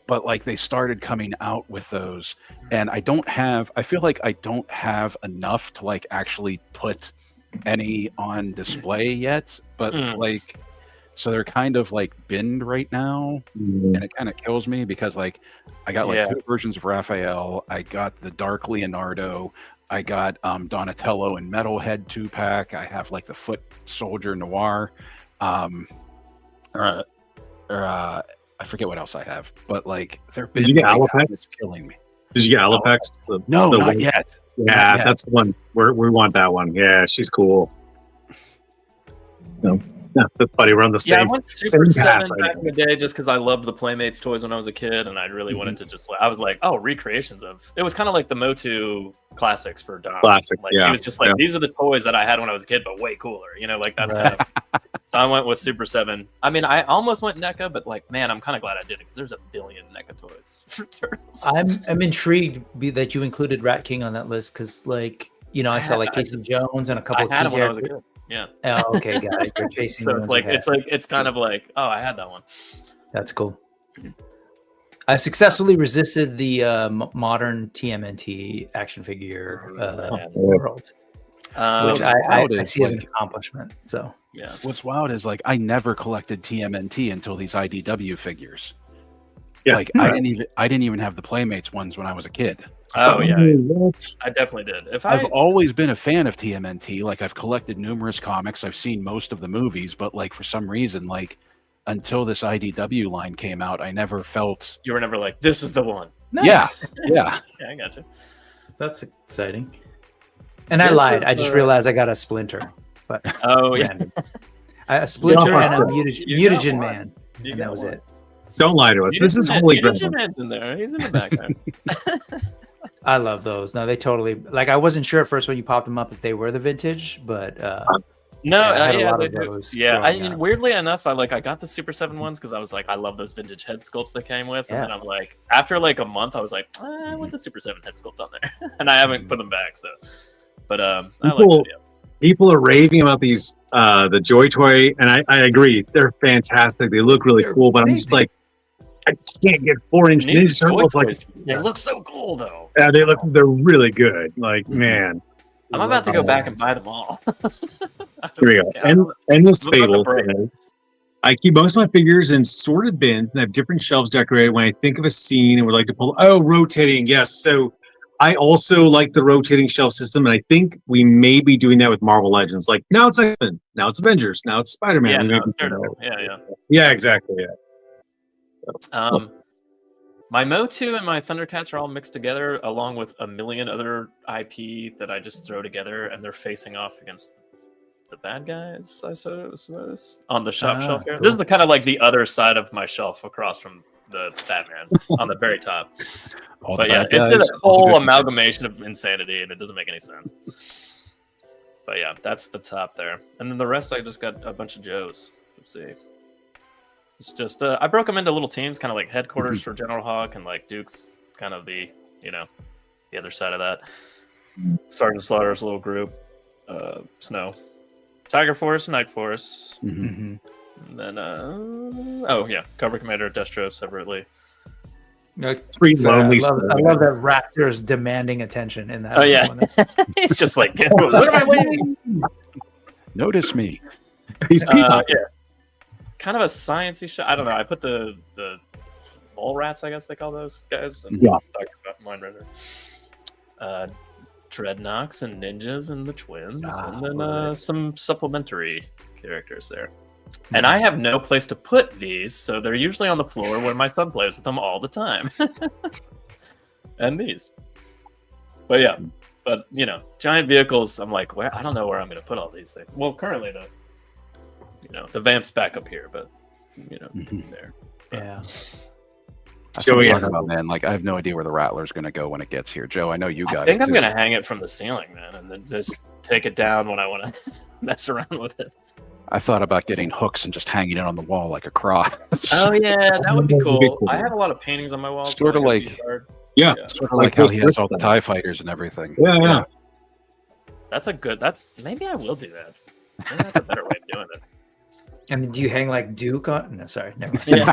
But like, they started coming out with those, and I feel like I don't have enough to like actually put any on display yet. But like, so they're kind of like binned right now, and it kind of kills me because like I got like 2 versions of Raphael. I got the Dark Leonardo. I got Donatello and Metalhead 2-pack. I have like the Foot Soldier Noir. I forget what else I have, but like they're been. Did you get Alopex? Killing me. Did you get Alopex? No, not yet. Yeah, that's the one. We want that one. Yeah, she's cool. No, buddy, we're on the same. Yeah, I went Super 7 right back in the day just because I loved the Playmates toys when I was a kid, and I really wanted to just. I was like, oh, recreations of. It was kind of like the Motu classics for Dom. Classics, like, yeah. It was just like these are the toys that I had when I was a kid, but way cooler. You know, like that's kind of. So I went with Super 7. I mean, I almost went NECA, but like, man, I'm kind of glad I did it because there's a billion NECA toys for turtles. I'm intrigued that you included Rat King on that list because, like, you know, I saw like Casey Jones and a couple. I had him when I was a kid. Yeah. Oh, okay, got it. You're chasing. So it's kind of like, oh, I had that one. That's cool. I've successfully resisted the modern TMNT action figure world, which I see as an accomplishment. So yeah, what's wild is like I never collected TMNT until these IDW figures. Yeah, like I didn't even have the Playmates ones when I was a kid. Oh yeah, I definitely did. I've always been a fan of TMNT. Like, I've collected numerous comics. I've seen most of the movies, but like for some reason, like until this IDW line came out, I never felt you were never like, this is the one. Nice. Yeah. Yeah, I got you. That's exciting. And I lied. I just realized I got a Splinter. But a Splinter and a Mutagen Man, and that was it. Don't lie to us. This is holy grail. Man's in there. He's in the background. I love those. No, they totally like. I wasn't sure at first when you popped them up if they were the vintage, but No, I had a yeah, lot they of do. those Yeah, growing up. weirdly enough, I got the Super 7 ones because I was like, I love those vintage head sculpts they came with, and then I'm like, after like a month, I was like, I want the Super 7 head sculpt on there, and I haven't put them back. So, but I like it. Yeah. People are raving about these the Joy Toy, and I agree, they're fantastic. They look really cool, but I'm just like, I can't get 4-inch New Ninja Toy Turtles. Like, Toys, they look so cool though. yeah, they're really good. Like, man. I'm about to go back and buy them all. Here we go. Endless Fables. I keep most of my figures in sorted bins and have different shelves decorated when I think of a scene and would like to pull. Oh, rotating. Yes. So I also like the rotating shelf system, and I think we may be doing that with Marvel Legends. Like, now it's X-Men, now it's Avengers, now it's Spider-Man. Yeah, We may no, be it's doing that. Daredevil. Yeah. Yeah, exactly. Yeah. My Motu and my Thundercats are all mixed together, along with a million other IP that I just throw together, and they're facing off against the bad guys, I suppose, on the shelf here. Cool. This is the kind of like the other side of my shelf across from the Batman on the very top. But yeah, it's a whole amalgamation of insanity, and it doesn't make any sense. But yeah, that's the top there. And then the rest, I just got a bunch of Joes. Let's see. It's just I broke them into little teams, kind of like headquarters for General Hawk, and like Duke's kind of the the other side of that. Sergeant Slaughter's little group, Snow, Tiger Force, Night Force, and then Cobra Commander, Destro separately. Three lonely. I love that Raptor's demanding attention in that. Oh yeah, he's just like, look at my wings. Notice me. He's kind of a sciencey shot. I don't know. I put the mole rats, I guess they call those guys. And talking about mine right there. Dreadnoks and ninjas and the twins, and then some supplementary characters there. And I have no place to put these, so they're usually on the floor where my son plays with them all the time. And these. But yeah, giant vehicles, I'm like, I don't know where I'm going to put all these things. Well, currently the vamp's back up here, but there. But, yeah. Joey, man, like I have no idea where the Rattler's going to go when it gets here. Joe, I know you got it. I think I'm going to hang it from the ceiling, man, and then just take it down when I want to mess around with it. I thought about getting hooks and just hanging it on the wall like a cross. Oh yeah, that would be cool. I have a lot of paintings on my walls. Sort of like, sort of like how he has all the TIE fighters and everything. Yeah. Maybe I will do that. Maybe that's a better way of doing it. And do you hang like Duke on? No, sorry, never mind. Yeah.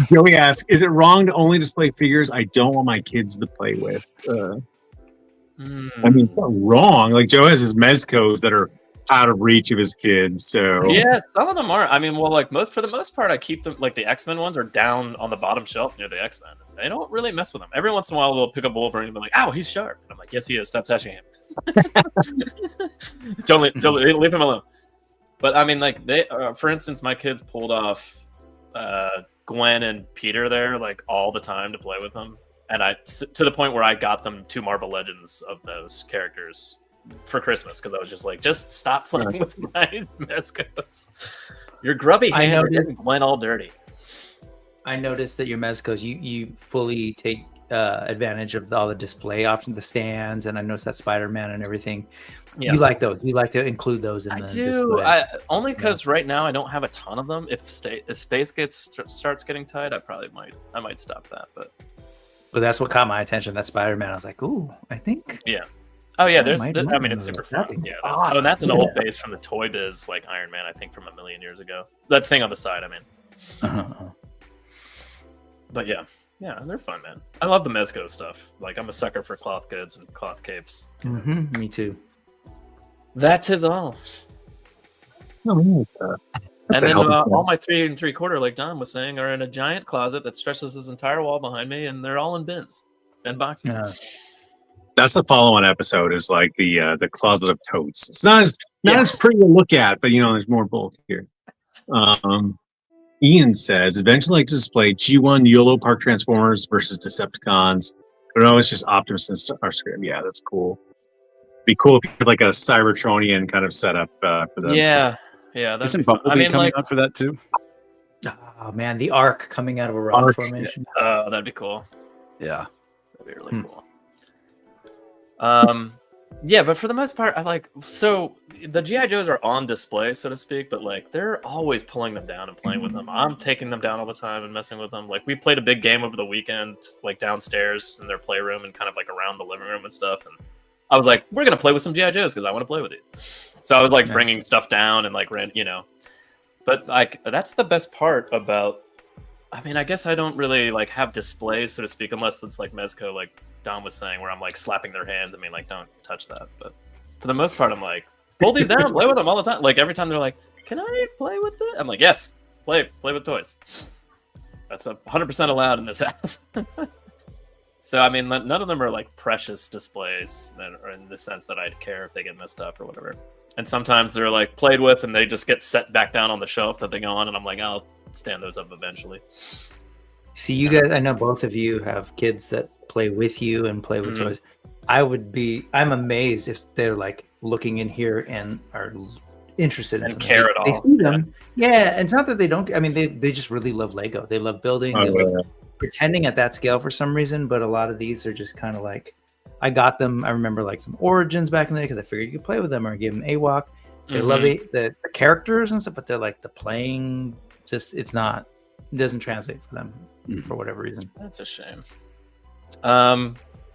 Joey asks, is it wrong to only display figures I don't want my kids to play with? I mean, it's not wrong. Like, Joe has his Mezcos that are out of reach of his kids. So yeah, some of them are. I mean, well, like for the most part, I keep them. Like the X-Men ones are down on the bottom shelf near the X-Men. They don't really mess with them. Every once in a while, they'll pick up Wolverine and be like, "Ow, he's sharp." And I'm like, "Yes, he is. Stop touching him. don't leave him alone." But I mean, like they, for instance, my kids pulled off Gwen and Peter there like all the time to play with them. And to the point where I got them 2 Marvel Legends of those characters for Christmas because I was just like, just stop playing with my Mezcos. Your grubby hands are getting Gwen all dirty. I noticed that your Mezcos, you fully take advantage of all the display options, the stands, and I noticed that Spider-Man and everything. Yeah. You like those? You like to include those in the display? Only because right now I don't have a ton of them. If space starts getting tight, I might stop that, but that's what caught my attention. That Spider-Man, I was like, "Ooh, I think." Yeah. Oh yeah. It's super fun. Yeah. Awesome. That's an old base from the Toy Biz, like Iron Man, I think from a million years ago. That thing on the side, I mean. But yeah, they're fun, man. I love the Mezco stuff. Like I'm a sucker for cloth goods and cloth capes. Me too. That is all. And then all my 3 3/4, like Don was saying, are in a giant closet that stretches this entire wall behind me, and they're all in bins and boxes. Yeah. That's the follow-on episode. Is like the closet of totes. It's not as pretty to look at, but there's more bulk here. Ian says, eventually like to display G1 YOLO Park Transformers versus Decepticons. But no, it's just Optimus and Starscream. Yeah, that's cool. Be cool if you had like a Cybertronian kind of setup for them. Yeah. Isn't Bumblebee coming out for that too? Oh man, the Arc coming out of a rock formation. Oh, that'd be cool. Yeah, that'd be really cool. Yeah, but for the most part, so the GI Joes are on display, so to speak, but like they're always pulling them down and playing with them. I'm taking them down all the time and messing with them. Like we played a big game over the weekend, like downstairs in their playroom and kind of like around the living room and stuff. And I was like, we're gonna play with some GI Joes because I want to play with these. So I was like bringing stuff down and like but like that's the best part about. I mean, I guess I don't really like have displays, so to speak, unless it's like Mezco, like Dom was saying, where I'm like slapping their hands. I mean, like, don't touch that. But for the most part, I'm like, pull these down, play with them all the time. Like every time they're like, can I play with it? I'm like, yes, play with toys. That's 100% allowed in this house. So I mean, none of them are like precious displays, or in the sense that I'd care if they get messed up or whatever. And sometimes they're like played with, and they just get set back down on the shelf that they go on, and I'm like, I'll stand those up eventually. See, you guys, I know both of you have kids that play with you and play with toys. I'm amazed if they're like looking in here and are interested in and something. care at all. They see them. Yeah, it's not that they don't. I mean, they just really love Lego. They love building. They love pretending at that scale for some reason. But a lot of these are just kind of like, I got them. I remember like some Origins back in the day because I figured you could play with them or give them AWOC. They love the characters and stuff, but they're like the playing. Just it doesn't translate for them for whatever reason. That's a shame.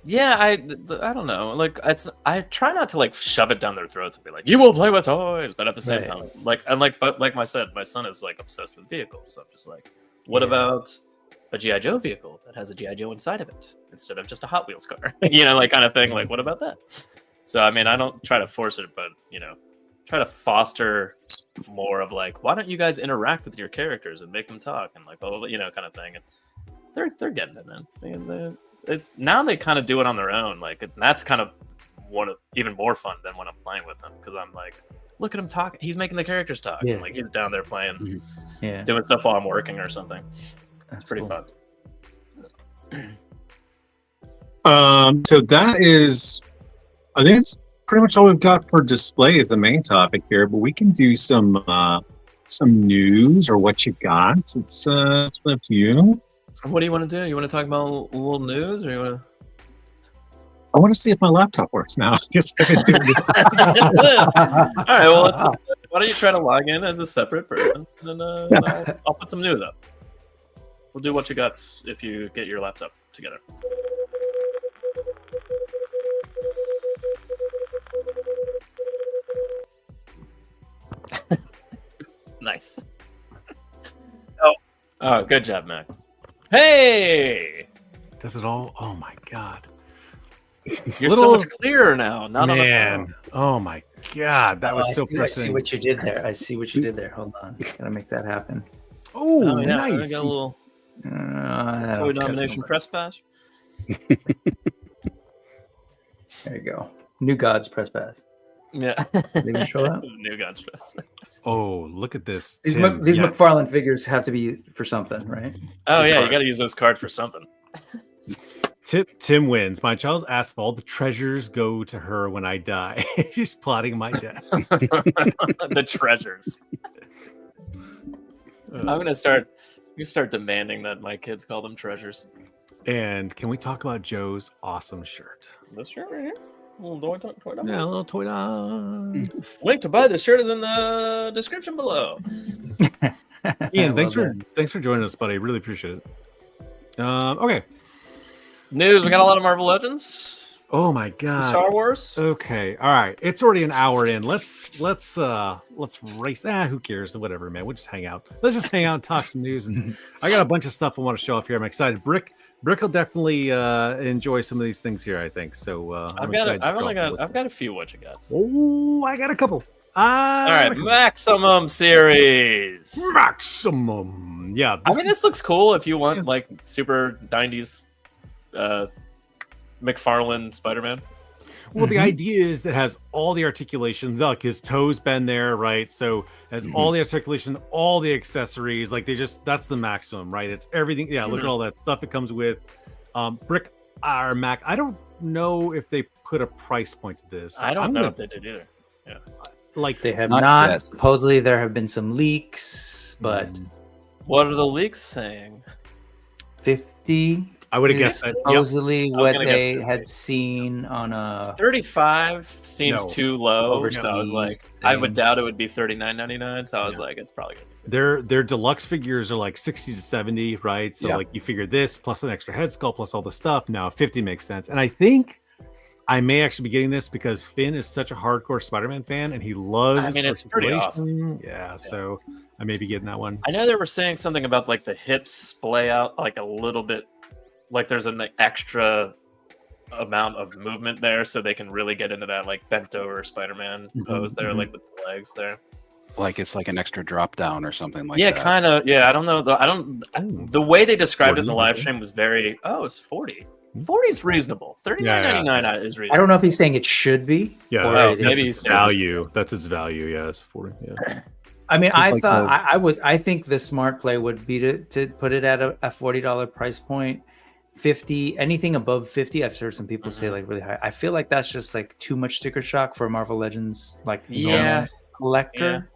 Yeah, I don't know. Like I try not to like shove it down their throats and be like, you will play with toys, but at the same time, like I said, my son is like obsessed with vehicles, so I'm just like, what about a GI Joe vehicle that has a GI Joe inside of it instead of just a Hot Wheels car? Like kind of thing. Like, what about that? So I mean, I don't try to force it, but try to foster more of like, why don't you guys interact with your characters and make them talk and like, kind of thing. And they're getting it, man. It's now they kind of do it on their own. Like, and that's kind of even more fun than when I'm playing with them, because I'm like, look at him talk. He's making the characters talk. Yeah. And like he's down there playing, doing stuff while I'm working or something. That's pretty fun. So that is, I think it's pretty much all we've got for display as the main topic here, but we can do some news or what you got. It's up to you. What do you want to do? You want to talk about a little news, or you want to? I want to see if my laptop works now. All right. Well, why don't you try to log in as a separate person, and then I'll put some news up. We'll do what you got if you get your laptop together. Nice. Oh, good job, Mac. Hey! Does it all? Oh my God! You're so much clearer now. Not man. On the phone. Oh my God! That was so I see what you did there. Hold on. Gotta make that happen. Oh, yeah. nice. I got a little Toy Domination press pass. There you go. New Gods press pass. Yeah. Did you show that? New Gods press pass. Oh, look at this. These McFarlane figures have to be for something, right? Oh, yeah. You got to use those cards for something. Tim wins. My child asked if all the treasures go to her when I die. She's plotting my death. The treasures. I'm gonna start demanding that my kids call them treasures. And can we talk about Joe's awesome shirt? This shirt right here. Little toy dog. Yeah, a little toy dog. Link to buy this shirt is in the description below. Ian, thanks for joining us, buddy. Really appreciate it. Okay. News. We got a lot of Marvel Legends. Oh my God. Star Wars. Okay. All right. It's already an hour in. Let's race. Who cares? Whatever, man. We'll just hang out. Let's just hang out and talk some news. And I got a bunch of stuff I want to show off here. I'm excited. Brick will definitely enjoy some of these things here, I think. So I've got a few what you got. Oh, I got a couple. All right, Maximum series. Maximum. Yeah. I mean, this looks cool if you want like super 90s McFarlane Spider-Man. Well, the idea is that it has all the articulation. Look, his toes bend there, right? So has all the articulation, all the accessories. Like that's the maximum, right? It's everything. Yeah, look at all that stuff it comes with. Brick or Mac. I don't know if they put a price point to this. I don't know if they did either. Yeah. Like they have not. Supposedly there have been some leaks, but what are the leaks saying? 50. I would have guessed that. Yep. Supposedly, what gonna guess they 50. had seen on a 35 seems No. too low, overseas so I was like, I would thing. doubt it would be $39.99. So I was like, it's probably gonna be 50. Their deluxe figures are like 60 to 70, right? So Yeah. like you figure this plus an extra head sculpt plus all the stuff. Now 50 makes sense. And I think I may actually be getting this because Finn is such a hardcore Spider-Man fan and he loves. I mean, it's pretty awesome. Yeah, so I may be getting that one. I know they were saying something about like the hips splay out like a little bit, like there's an extra amount of movement there, so they can really get into that like bent over Spider-Man pose there, like with the legs there. Like it's like an extra drop down or something like Yeah, that. kind of. Yeah, I don't know. The way they described it in the 40, live okay. stream was very. Oh, it's 40. 40 is reasonable. $39.99 is reasonable. I don't know if he's saying it should be. Yeah, or Oh, it is. maybe that's its he's- value. That's its value. Yes, 40. Yeah. I mean, It's I like thought I think the smart play would be to put it at a $40 price point. 50, anything above 50, I've heard some people say like really high. I feel like that's just like too much sticker shock for a Marvel Legends like Yeah. normal collector.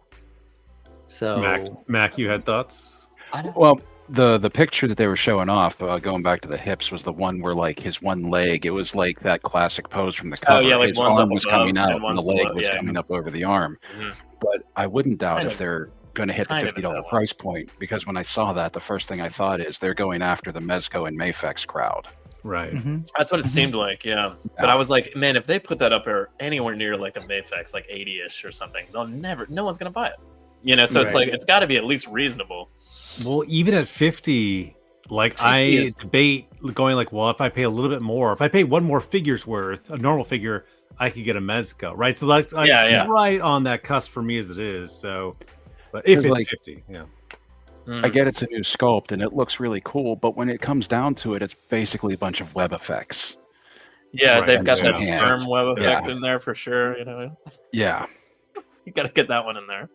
So Mac, you had thoughts? I don't. Well, the picture that they were showing off, going back to the hips, was the one where like his one leg. It was like that classic pose from the cover. yeah, like his one's arm up was above coming out, and and one's the leg below, was yeah. coming up over the arm. Mhm. But I wouldn't doubt Kind if of- they're going to hit the kind of $50 that one. price point, because when I saw that, the first thing I thought is they're going after the Mezco and Mafex crowd. Right. Mhm. That's what it seemed like, yeah. But I was like, man, if they put that up there anywhere near like a Mafex, like 80-ish or something, no one's gonna buy it. You know, so it's Right. like it's got to be at least reasonable. Well, even at 50, like 50 I is- debate going like, well, if I pay a little bit more, if I pay one more figure's worth, a normal figure, I could get a Mezco, right? So that's like, Yeah. right on that cusp for me as it is. So, but if Because, it's like, 50, yeah. I get it's a new sculpt and it looks really cool, but when it comes down to it, it's basically a bunch of web effects. Yeah, Right, they've got and that some sperm hands. web Yeah. effect in there for sure. You know, Yeah. you got to get that one in there.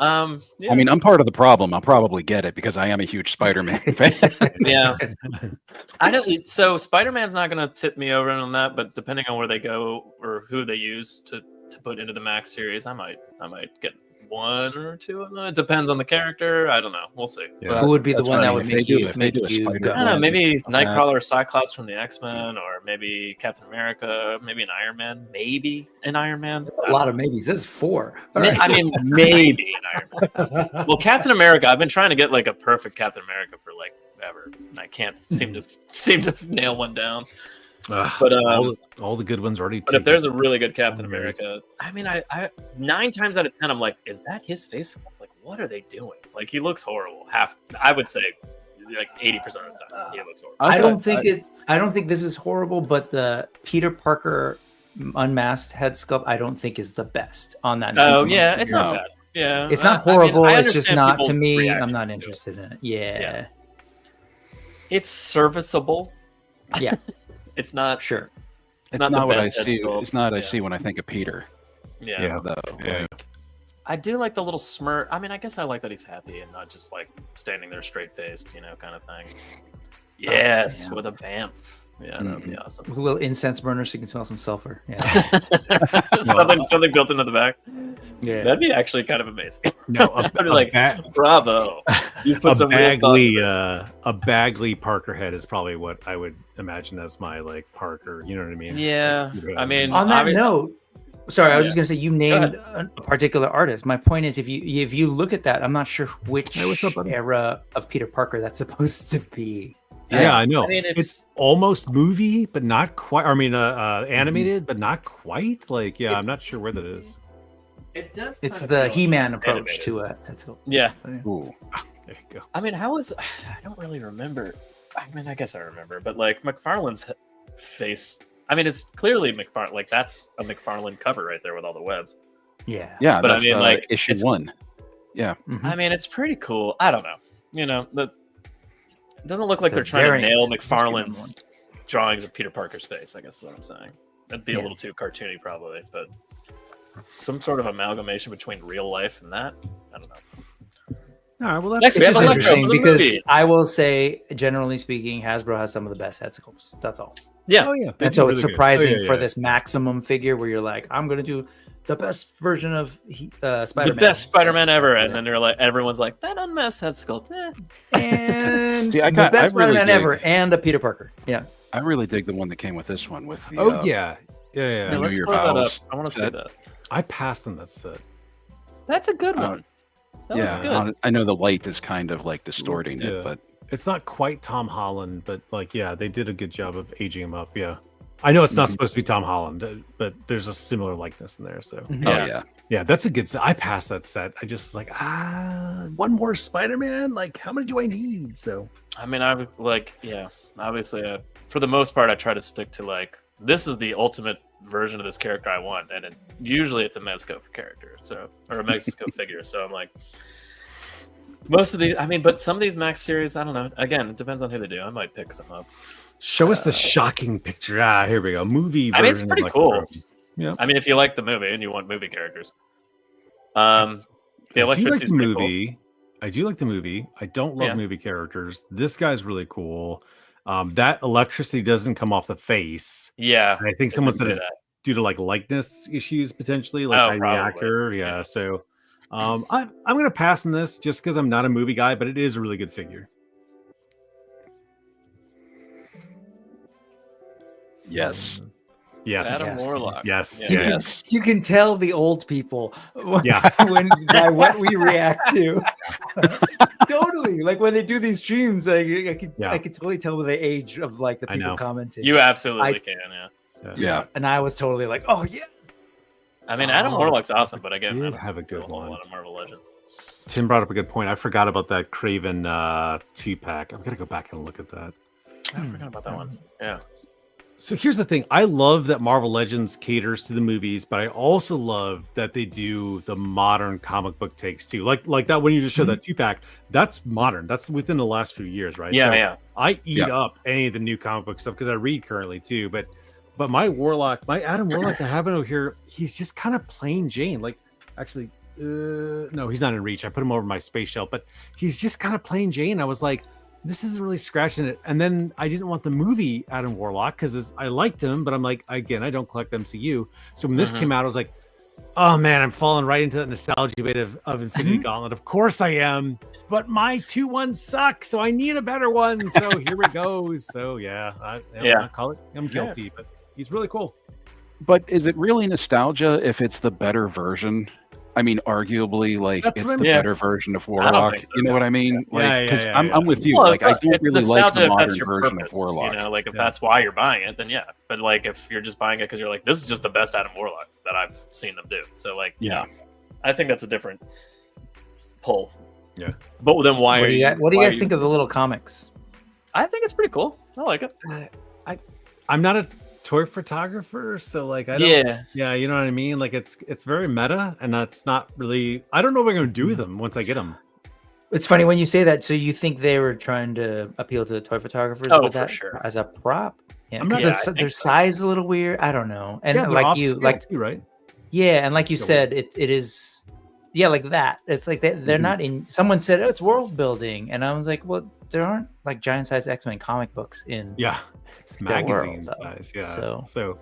Yeah. I mean, I'm part of the problem. I'll probably get it because I am a huge Spider-Man fan. Yeah. I don't. So Spider-Man's not going to tip me over on that, but depending on where they go or who they use to put into the Max series, I might get one or two of them. It depends on the character. I don't know. We'll see. Yeah. Who would be the That's one right. that would If they make do- you if they make do a you Spider- go? I don't know. Maybe Okay. Nightcrawler or Cyclops from the X-Men, or maybe Captain America, maybe an Iron Man, maybe an Iron Man. A lot of maybes. This is 4. All I right. mean, maybe an Iron Man. Well, Captain America. I've been trying to get like a perfect Captain America for like ever. I can't seem to nail one down. But all the good ones already. But if there's a really good Captain America, I mean, I 9 times out of 10, I'm like, is that his face? Like, what are they doing? Like, he looks horrible. I would say, like 80% of the time, he looks horrible. I don't think this is horrible, but the Peter Parker unmasked head sculpt I don't think is the best on that. Oh 19 yeah, figure. it's not bad. Yeah, It's not I mean, horrible. I it's just understand not to people's me. I'm reactions not to it. interested in it. Yeah, Yeah. It's serviceable. Yeah. It's not. Sure. It's It's not the not what I best head see. sculpts. It's not what I Yeah. see when I think of Peter. Yeah. Yeah. Though. Yeah. I do like the little smirk. I mean, I guess I like that he's happy and not just like standing there straight faced, kind of thing. Yes, yeah. with a bamf. Yeah, that would be awesome. With a little incense burner so you can smell some sulfur. Yeah. something built into the back. Yeah. That'd be actually kind of amazing. No, I'd be like, bravo. You a put some real thought into this. Bagley, a Bagley Parker head is probably what I would imagine as my like Parker. You know what I mean? Yeah, I mean, On that note, sorry, I was Yeah. just gonna say you named a particular artist. My point is, if you look at that, I'm not sure which Hey, what's up, buddy? era of Peter Parker that's supposed to be. Yeah, I know. I mean, it's almost movie, but not quite. I mean, animated, but not quite. Like, yeah, I'm not sure where that is. it does. It's kind of the feel He-Man approach animated. to it. That's all. Yeah, Ooh. There you go. I mean, I don't really remember. I mean, I guess I remember, but like McFarlane's face. I mean, it's clearly McFarlane. Like that's a McFarlane cover right there with all the webs. Yeah. Yeah, But I that's, mean, like, issue it's- 1. Yeah. Mhm. I mean, it's pretty cool. I don't know. It doesn't look like It's a they're trying to variant. nail Let's give them McFarlane's drawings of Peter Parker's face. I guess is what I'm saying. That'd be a Yeah. little too cartoony, probably, but some sort of amalgamation between real life and that. I don't know. All right, well, Next, that's we It's have just Electro interesting for the because movies. I will say, generally speaking, Hasbro has some of the best head sculpts. That's all. Yeah, Oh yeah, And so it's really good. surprising Oh, yeah, for yeah. this maximum figure where you're like, I'm gonna do the best version of Spider-Man. The best Spider-Man ever, and then they're like, everyone's like, that unmasked head sculpt, and See, the best really Spider-Man dig- ever, and a Peter Parker. Yeah. I really dig the one that came with this one with the, Oh yeah. Yeah, New let's Year pull that up. Vows I want to see set. that. I passed on that set. That's a good one. That looks good. I know the light is kind of like distorting Yeah. it, but It's not quite Tom Holland, but like, yeah, they did a good job of aging him up. Yeah. I know it's not supposed to be Tom Holland, but there's a similar likeness in there. So yeah, that's a good set. I passed that set. I just was like, one more Spider-Man? Like, how many do I need? So I mean, I would like, obviously, for the most part, I try to stick to like, this is the ultimate version of this character I want, and usually it's a Mezco character, so, or a Mezco figure. So I'm like, most of these, I mean, but some of these Max series, I don't know. Again, it depends on who they do. I might pick some up. show us the shocking picture. Here we go. Movie version. I mean, it's pretty of, like, cool. Yeah. I mean, if you like the movie and you want movie characters, the I do electricity like is the pretty cool. movie. I do like the movie. I don't love movie characters. This guy's really cool. That electricity doesn't come off the face. Yeah, And I think someone said say it's that. due to like likeness issues potentially, like by the probably. actor. Yeah. So I'm gonna pass on this just because I'm not a movie guy, but it is a really good figure. yes. Yes. Adam Yes. Warlock. Yes. Yeah. Yes. You can tell the old people Yeah. by what we react to. Totally. Like when they do these streams, I could totally tell the age of like the I people know. commenting. You absolutely I- can, Yeah. And I was totally like, oh yeah. I mean, Adam Warlock's awesome, but again, did I don't have a good know a one. lot of Marvel Legends. Tim brought up a good point. I forgot about that Craven 2-pack. I'm gonna go back and look at that. I forgot about that one. Yeah. So here's the thing. I love that Marvel Legends caters to the movies, but I also love that they do the modern comic book takes too. Like that when you just showed that 2-pack, that's modern. That's within the last few years, right? Yeah, So yeah. I eat up any of the new comic book stuff because I read currently too. But my Warlock, my Adam Warlock I have over here, he's just kind of plain Jane. Like actually, no, he's not in reach. I put him over my space shelf, but he's just kind of plain Jane. I was like, this isn't really scratching it. And then I didn't want the movie Adam Warlock because I liked him, but I'm like, again, I don't collect MCU. So when this came out, I was like, oh man, I'm falling right into that nostalgia bit of Infinity Gauntlet. Of course I am, but my 2-1 sucks, so I need a better one. So here we go. So I call it. I'm guilty, but he's really cool. But is it really nostalgia if it's the better version? I mean, arguably, like That's it's what the I'm better version of I don't Warlock. think so. You know what I mean? Like, because Yeah. I'm with you. Well, like, I don't it's really like nostalgia the if modern that's your version purpose, of Warlock. You know, like if that's why you're buying it, then yeah. But like if you're just buying it because you're like, this is just the best Adam Warlock that I've seen them do. So like, Yeah. I think that's a different pull. Yeah. But then why? What do you guys think of the little comics? I think it's pretty cool. I like it. I'm not a toy photographer, so like I don't. You know what I mean. Like it's very meta, and that's not really. I don't know what I'm gonna do with them once I get them. It's funny when you say that. So you think they were trying to appeal to toy photographers Oh, with for that sure. as a prop? Yeah, I'm not- because I think their so. size is a little weird. I don't know. And they're like off you, scale like too, right? yeah, and like you Yeah, said, it is. Yeah, like that. It's like they're not in. Someone said, "Oh, it's world building," and I was like, "Well, there aren't like giant size X-Men comic books in." Yeah, it's their magazine world, though. size. Yeah. So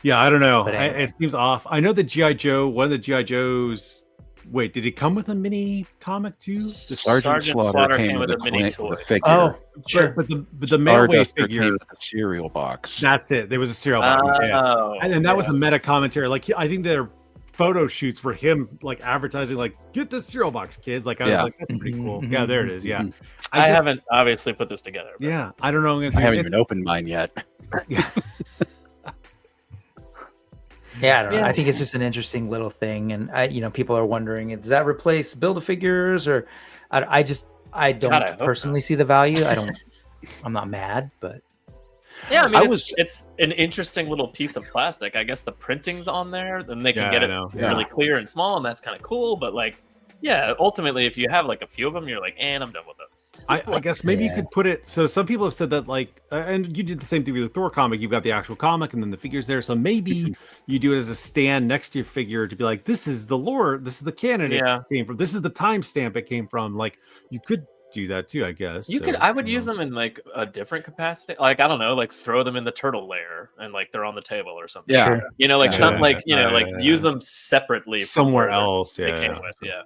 Yeah, I don't know. But anyway. It seems off. I know the GI Joe. One of the GI Joes. Wait, did it come with a mini comic too? Sergeant Slaughter came with a mini toy. toy. Figure. oh, sure. But the Mailway Starduster figure. came with a cereal box. That's it. There was a cereal box. Yeah. Oh, And that was a meta commentary. Like I think their photo shoots were him like advertising, like get this cereal box, kids. Like I was like, that's pretty cool. Yeah, there it is. Yeah, I haven't obviously put this together. But Yeah, I don't know. I haven't even opened mine yet. Yeah, I don't know. Yeah. I think it's just an interesting little thing, and people are wondering, does that replace Build-A-Figures, or I don't God, I hope personally see the value. I'm not mad, but yeah, I mean, I it's an interesting little piece of plastic. I guess the printing's on there, then they can Yeah, get I it know. really clear and small, and that's kind of cool. But like, yeah, ultimately, if you have like a few of them, you're like, and I'm done with those. I guess maybe you could put it. So some people have said that, like, and you did the same thing with the Thor comic. You've got the actual comic and then the figures there. So maybe you do it as a stand next to your figure to be like, this is the lore. This is the canon it came from. This is the timestamp it came from. Like, you could do that too, I guess. You could. I would use them in like a different capacity. Like I don't know, like throw them in the turtle lair and like they're on the table or something. Yeah. Sure. You know, like Yeah. like use them separately from somewhere where else. they Yeah. came with. Yeah.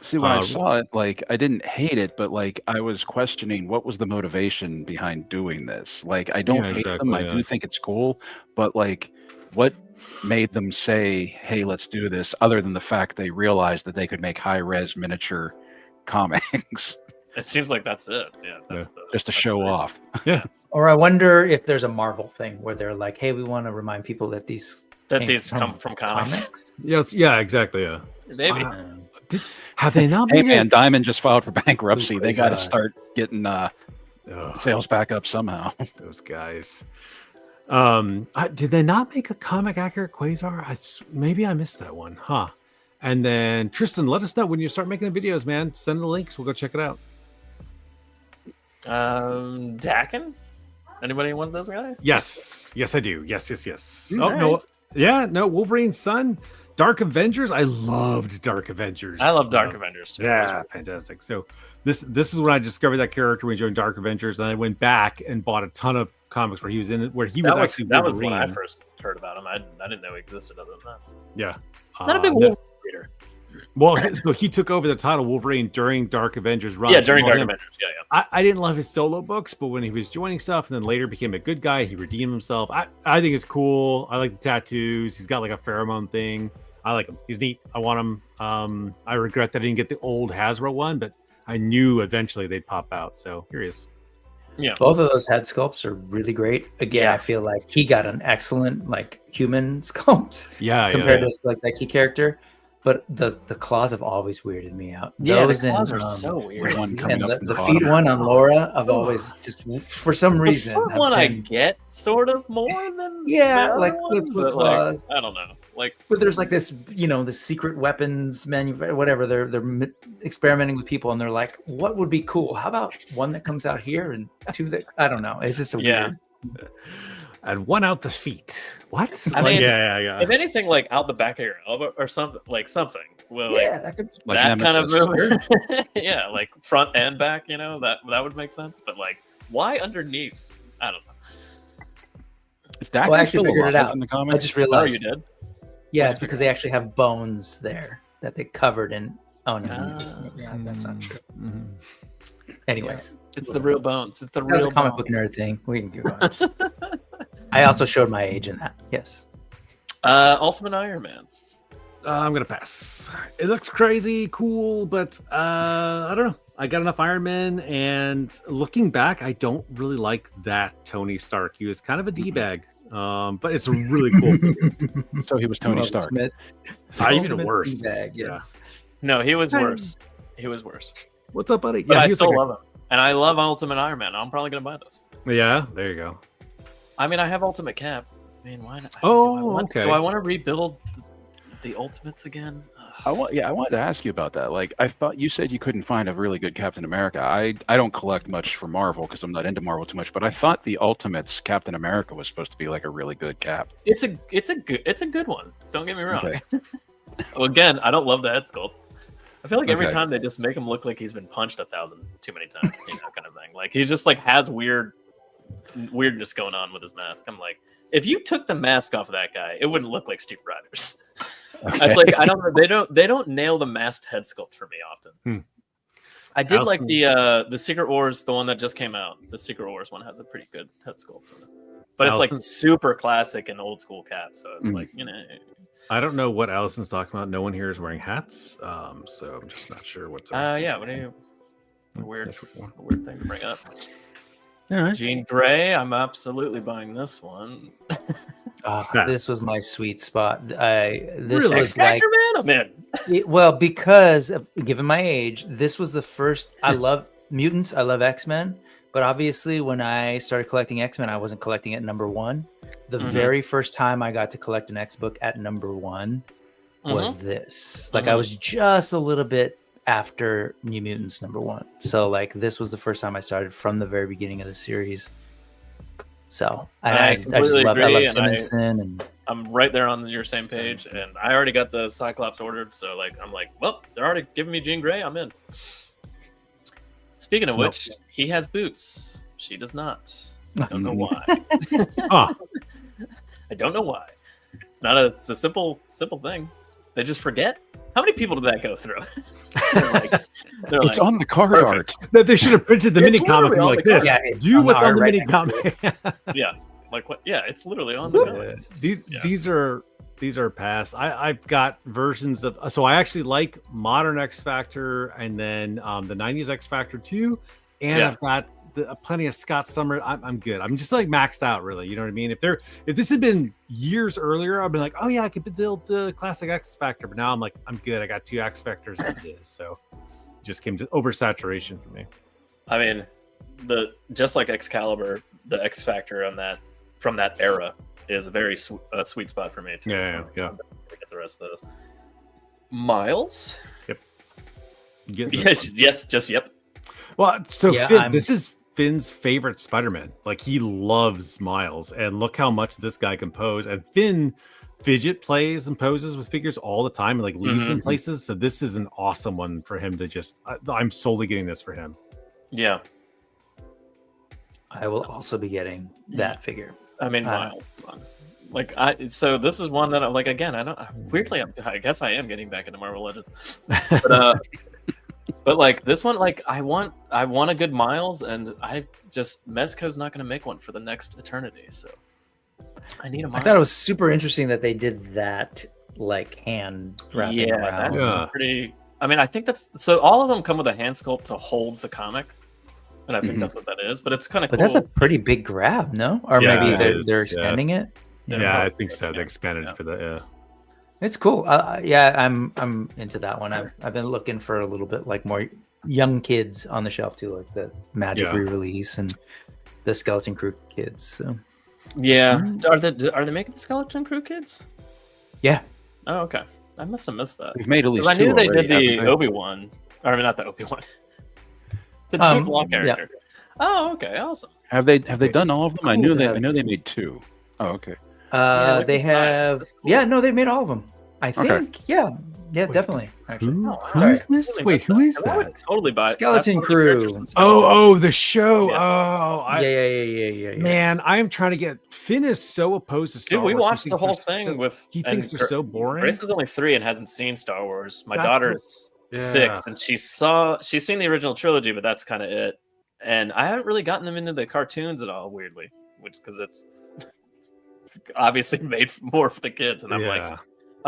See, when I saw it, like I didn't hate it, but like I was questioning what was the motivation behind doing this. Like I don't hate them. I do think it's cool, but like what made them say, "Hey, let's do this," other than the fact they realized that they could make high-res miniature comics. It seems like that's it. Yeah. Just to show off. Yeah. Or I wonder if there's a Marvel thing where they're like, "Hey, we want to remind people that these come from comics." Yes. Yeah. Exactly. Yeah. Maybe. Have they not? Hey man, Diamond just filed for bankruptcy. They got to God. start getting sales back up somehow. Those guys. Did they not make a comic accurate Quasar? Maybe I missed that one, huh? And then Tristan, let us know when you start making the videos, man. Send the links. We'll go check it out. Dakin? Anybody want those guys? Yes, I do. Yes. Ooh, Oh nice. no, yeah, no. Wolverine's son, Dark Avengers. I loved Dark Avengers. I love Dark Avengers too. Yeah, fantastic. So this is when I discovered that character when joined Dark Avengers, and I went back and bought a ton of comics where he was in it, where he was actually that was when I Wolverine. first heard about him. I didn't know he existed other than that. Yeah, Not a big Wolverine reader. Well, so he took over the title Wolverine during Dark Avengers run. Yeah, during Dark Avengers. Yeah. I didn't love his solo books, but when he was joining stuff and then later became a good guy, he redeemed himself. I think it's cool. I like the tattoos. He's got like a pheromone thing. I like him. He's neat. I want him. I regret that I didn't get the old Hasbro one, but I knew eventually they'd pop out. So here he is. Yeah. Both of those head sculpts are really great. Again, Yeah. I feel like he got an excellent like human sculpt compared to like that key character. But the claws have always weirded me out. Yeah, Those the claws and, are so weird. One coming and up from the bottom. feet one on Laura, I've always just for some reason. The front have one I been- get sort of more than Yeah, the other like ones, the but, claws. I don't know. Like But there's like this, the secret weapons whatever. They're experimenting with people, and they're like, "What would be cool? How about one that comes out here and two that I don't know." It's just a weird. And one out the feet. What? I mean, yeah. if anything, like out the back of your elbow or something, Well, Yeah, that could. Like that kind of Nemesis. movement. Yeah, like front and back. That would make sense. But like, why underneath? I don't know. Is Dak Well, I still actually figured it alive out. in the I comics? just Oh, realized. you did? Yeah, What'd it's you because they actually have bones there that they covered in. Oh no, Ah. that's not true. Mhm. Anyways, It's the real bones. It's the that was real a comic bones. book nerd thing. We can go on. I also showed my age in that. Yes. Ultimate Iron Man. I'm gonna pass. It looks crazy, cool, but I don't know. I got enough Iron Man, and looking back, I don't really like that Tony Stark. He was kind of a d-bag, but it's really cool. So he was Tony Well, Stark. Smith. Even Ultimate worse. D-bag, Yeah. yes. No, he was worse. He was worse. What's up, buddy? But I he was still like love him, and I love Ultimate Iron Man. I'm probably gonna buy this. Yeah, there you go. I mean, I have Ultimate Cap. I mean, why not? Okay. Do I want to rebuild the Ultimates again? I wanted to ask you about that. Like, I thought you said you couldn't find a really good Captain America. I don't collect much for Marvel because I'm not into Marvel too much. But I thought the Ultimates Captain America was supposed to be like a really good cap. It's a good one. Don't get me wrong. Okay. Well, again, I don't love the head sculpt. I feel like every Okay. time they just make him look like he's been punched 1,000 too many times, kind of thing. Like he just like has weirdness going on with his mask. I'm like, if you took the mask off of that guy, it wouldn't look like Steve Rogers. Okay. It's like I don't know. They don't nail the masked head sculpt for me often. I did like the Secret Wars, the one that just came out. The Secret Wars one has a pretty good head sculpt in it. But it's like super classic and old school cap, so it's like, I don't know what Allison's talking about. No one here is wearing hats, so I'm just not sure what to. yeah, what are you? A weird thing to bring up. All right. Jean Grey, I'm absolutely buying this one. This was my sweet spot. This Really? was X-Factor Man, I'm in. well, because given my age, this was the first. I love mutants. I love X-Men. But obviously, when I started collecting X-Men, I wasn't collecting at number one. The very first time I got to collect an X book at number one was this. Like I was just a little bit after New Mutants number one. So like this was the first time I started from the very beginning of the series. So I just love I love Simonson and I'm right there on your same page, and I already got the Cyclops ordered, so like I'm like, well, they're already giving me Jean Grey, I'm in. Speaking of Nope. which, he has boots. She does not. I don't know why. Oh, I don't know why. It's a simple thing. They just forget. How many people did that go through? they're It's like, on the card perfect. art. that they should have printed the It's mini comic and be literally on like the this. cover. Yeah, it's Do on the what's on art the right mini comic. Yeah, like what? Yeah, it's literally on the cover. These are past. I've got versions of. So I actually like modern X Factor and then the '90s X Factor too, and Yeah. I've got plenty of Scott Summer. I'm good. I'm just like maxed out, really. You know what I mean? If this had been years earlier, I'd be like, oh yeah, I could build the classic X Factor. But now I'm like, I'm good. I got 2 X Factors as it is. So it just came to oversaturation for me. I mean, just like Excalibur, the X Factor on that from that era is a very sweet spot for me too. Yeah, so yeah. I'm gonna get the rest of those. Miles. Getting this one. Yes, just yep. Well, so Yeah, Finn, this is Finn's favorite Spider-Man. Like, he loves Miles, and look how much this guy can pose. And Finn fidget plays and poses with figures all the time and like leaves in places. So this is an awesome one for him to just. I'm solely getting this for him. Yeah. I will also be getting that figure. I mean, Miles. Come on. Like so this is one that I'm like, again, weirdly, I guess I am getting back into Marvel Legends, but like this one, like I want a good Miles, and Mezco's not going to make one for the next eternity, so I need a Miles. I thought it was super interesting that they did that, like hand wrapping around. That's pretty. I mean, I think that's so. All of them come with a hand sculpt to hold the comic, and I think that's what that is. But it's kind of. But cool. that's a pretty big grab, no? Or Yeah, maybe it is, they're extending it. Yeah, I think so. They expanded for that. Yeah. It's cool. Yeah, I'm into that one. I've been looking for a little bit like more young kids on the shelf too, like the Magic re-release and the Skeleton Crew kids. So yeah, are they making the Skeleton Crew kids? Yeah. Oh, okay. I must have missed that. We've made at least I knew two they already, did the haven't they? Obi-Wan. Or I mean, not the Obi-Wan. The Jude Law character. Oh, okay, awesome. Have they done all of them? I cool knew to they have- I know they made 2. Oh, okay. look they inside. have That's cool. yeah, no, they made all of them. I Okay. think yeah, definitely. Actually, Who's this? Really Wait, missed who that. is I would that? totally buy it. Skeleton That's one of the characters Crew. from Skeleton. Oh, the show. Yeah. Oh, yeah. man, I am trying to get. Finn is so opposed to Star Dude, we Wars. He watched the thinks whole they're thing so- with. He thinks they're so boring. Grayson's only 3 and hasn't seen Star Wars. My That's daughter's Yeah. 6, and she's seen the original trilogy, but that's kind of it. And I haven't really gotten them into the cartoons at all, weirdly, which because it's obviously made more for the kids. And I'm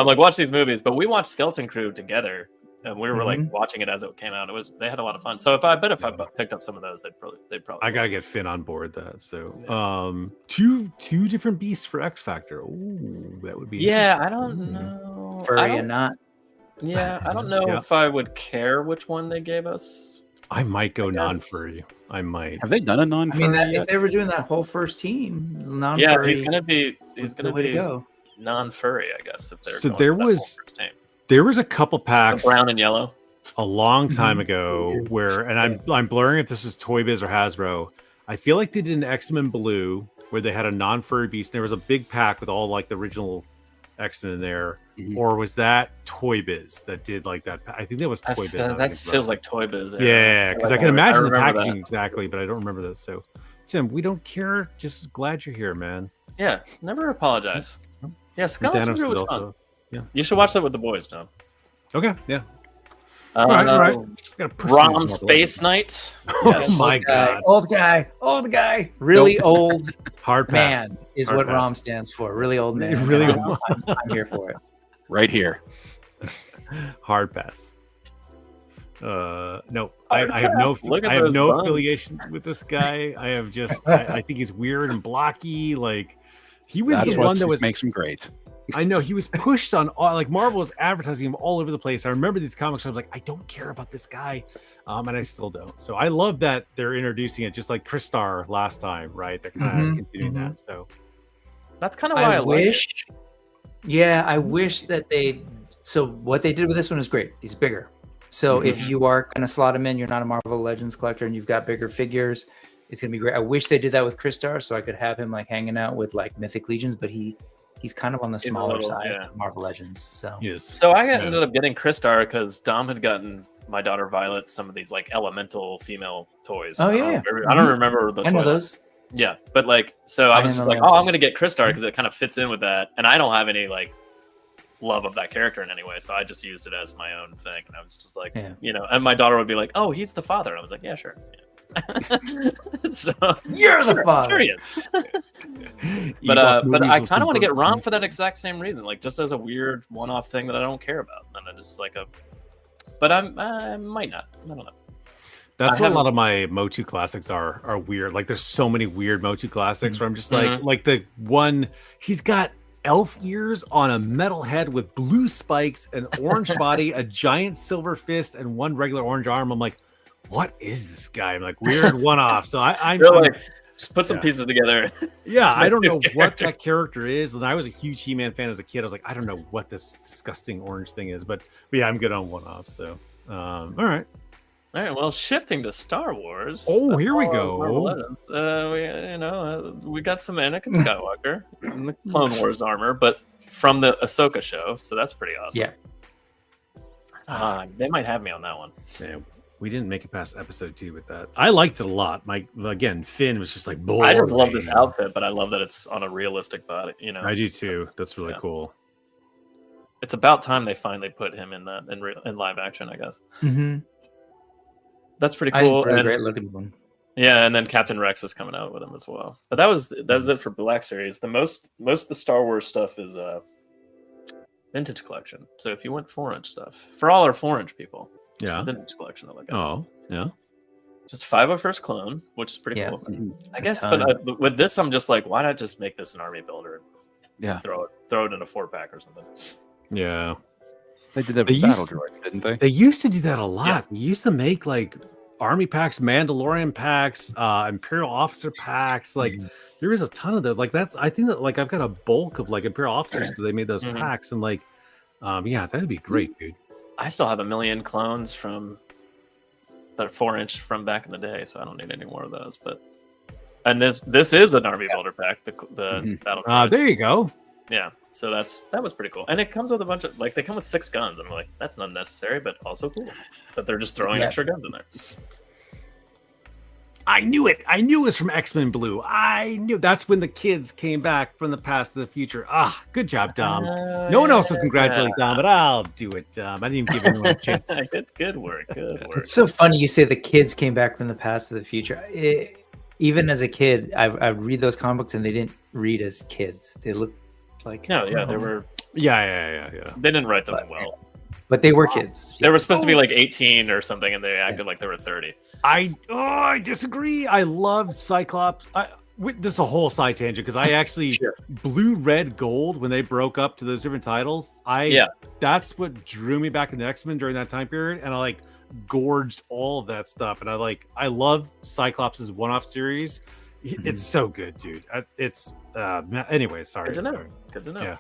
like, watch these movies. But we watched Skeleton Crew together, and we were like watching it as it came out. They had a lot of fun. So if I picked up some of those, they'd probably. I gotta get Finn on board that. So, two different beasts for X Factor. Ooh, that would be. Yeah, I don't know. Furry and not. Yeah, I don't know if I would care which one they gave us. I might go non-furry. I might. Have they done a I non-furry mean, yet? if they were doing that whole first team, Yeah, non-furry, he's gonna be the way to go. non-furry, I guess. If they're So going there with that whole was- first team. There was a couple The packs brown and yellow. a long time ago where, and I'm blurring if this was Toy Biz or Hasbro. I feel like they did an X-Men Blue where they had a non-furry beast. And there was a big pack with all like the original X-Men in there. Or was that Toy Biz that did like that? I think that was Toy Biz. That feels like Toy Biz. Yeah, because I can imagine the remember packaging that. exactly, but I don't remember those. So, Tim, we don't care. Just glad you're here, man. Yeah, never apologize. Yeah, Skeleton Thanos Crew did was also. fun. Yeah. You should watch that with the boys, John. Okay, yeah. All right. Gotta push these Rom models. Space Knight. Oh my god. Old guy, really old Hard pass. man is Hard what pass. ROM stands for. Really old man. Really I'm, old. I'm here for it. Right here. Hard pass. No, I have no. Look at I have those no buns. affiliation with this guy. I have just. I think he's weird and blocky. Like he was That's the what one that was. makes him great. I know he was pushed on all. Like Marvel was advertising him all over the place. I remember these comics. I was like, I don't care about this guy, and I still don't. So I love that they're introducing it, just like Crystar last time, right? They're kind of continuing that. So That's kind of why I like it. wish. Yeah, I wish that they. So what they did with this one is great. He's bigger. So if you are going to slot him in, you're not a Marvel Legends collector, and you've got bigger figures, it's going to be great. I wish they did that with Crystar, so I could have him like hanging out with like Mythic Legions, but he's kind of on the He's a smaller little- side yeah. of Marvel Legends. So yes. So I ended up getting Crystar because Dom had gotten my daughter Violet some of these like elemental female toys. Oh, I yeah. don't remember the I know toy those. Yeah, but like, so I I was know just the like, ones oh, too. I'm gonna get Crystar because it kind of fits in with that, and I don't have any like love of that character in any way, so I just used it as my own thing, and I was just like, you know, and my daughter would be like, oh, he's the father. I was like, yeah, sure. Yeah. So You're the father. Sure he is. But I kind of want to get Rom for that exact same reason, like just as a weird one-off thing that I don't care about, and I just like but I might not. I don't know. That's what a lot of my Motu classics are weird. Like there's so many weird Motu classics where I'm just like the one he's got elf ears on a metal head with blue spikes, an orange body, a giant silver fist, and one regular orange arm. I'm like, what is this guy? I'm like, weird one-off. So I'm like, just put some pieces together. Yeah, I don't know what that character is. And I was a huge He-Man fan as a kid. I was like, I don't know what this disgusting orange thing is, but yeah, I'm good on one-off. So all right. All right, well, shifting to Star Wars. Oh, here we go. We got some Anakin Skywalker in the Clone Wars armor, but from the Ahsoka show, so that's pretty awesome. Yeah. They might have me on that one. Yeah, we didn't make it past episode 2 with that. I liked it a lot. Again, Finn was just like, boy. I just love this outfit, but I love that it's on a realistic body. You know, I do too. That's really cool. It's about time they finally put him in that in live action, I guess. Mm-hmm. That's pretty cool. And great looking one. Yeah, and then Captain Rex is coming out with him as well. But that was it for Black Series. The most of the Star Wars stuff is vintage collection. So if you want 4-inch stuff, for all our 4-inch people, it's a vintage collection that look at. Oh, yeah. Just 501st clone, which is pretty cool. I guess, but with this, I'm just like, why not just make this an army builder? Yeah, throw it in a 4-pack or something. Yeah. They did that with Battle Droids, didn't they? They used to do that a lot. Yeah. They used to make like army packs, Mandalorian packs, Imperial officer packs. Like there is a ton of those. Like that's, I think that like I've got a bulk of like Imperial officers because they made those packs, and like, yeah, that'd be great, dude. I still have 1 million clones from that 4-inch from back in the day, so I don't need any more of those. But and this is an army builder pack, the Battle Droids. There you go. Yeah. So that was pretty cool, and it comes with a bunch of they come with 6 guns, and I'm like, that's not necessary, but also cool that they're just throwing extra guns in there. I knew it. I knew it was from X-Men Blue. I knew that's when the kids came back from the past to the future. Good job, Dom. No one else will congratulate Dom, but I'll do it, Dom. I didn't even give anyone a chance. Good work. It's so funny you say the kids came back from the past to the future. Even as a kid, I read those comic books, and they didn't read as kids. They looked like they were yeah. They didn't write them well, but they were kids. They were supposed to be like 18 or something, and they acted like they were 30. I disagree. I loved Cyclops. This is a whole side tangent because I actually blue, red, gold when they broke up to those different titles. That's what drew me back into X-Men during that time period, and I like gorged all of that stuff. And I love Cyclops' one-off series. It's so good, dude. It's anyway, sorry. Good to know. Yeah.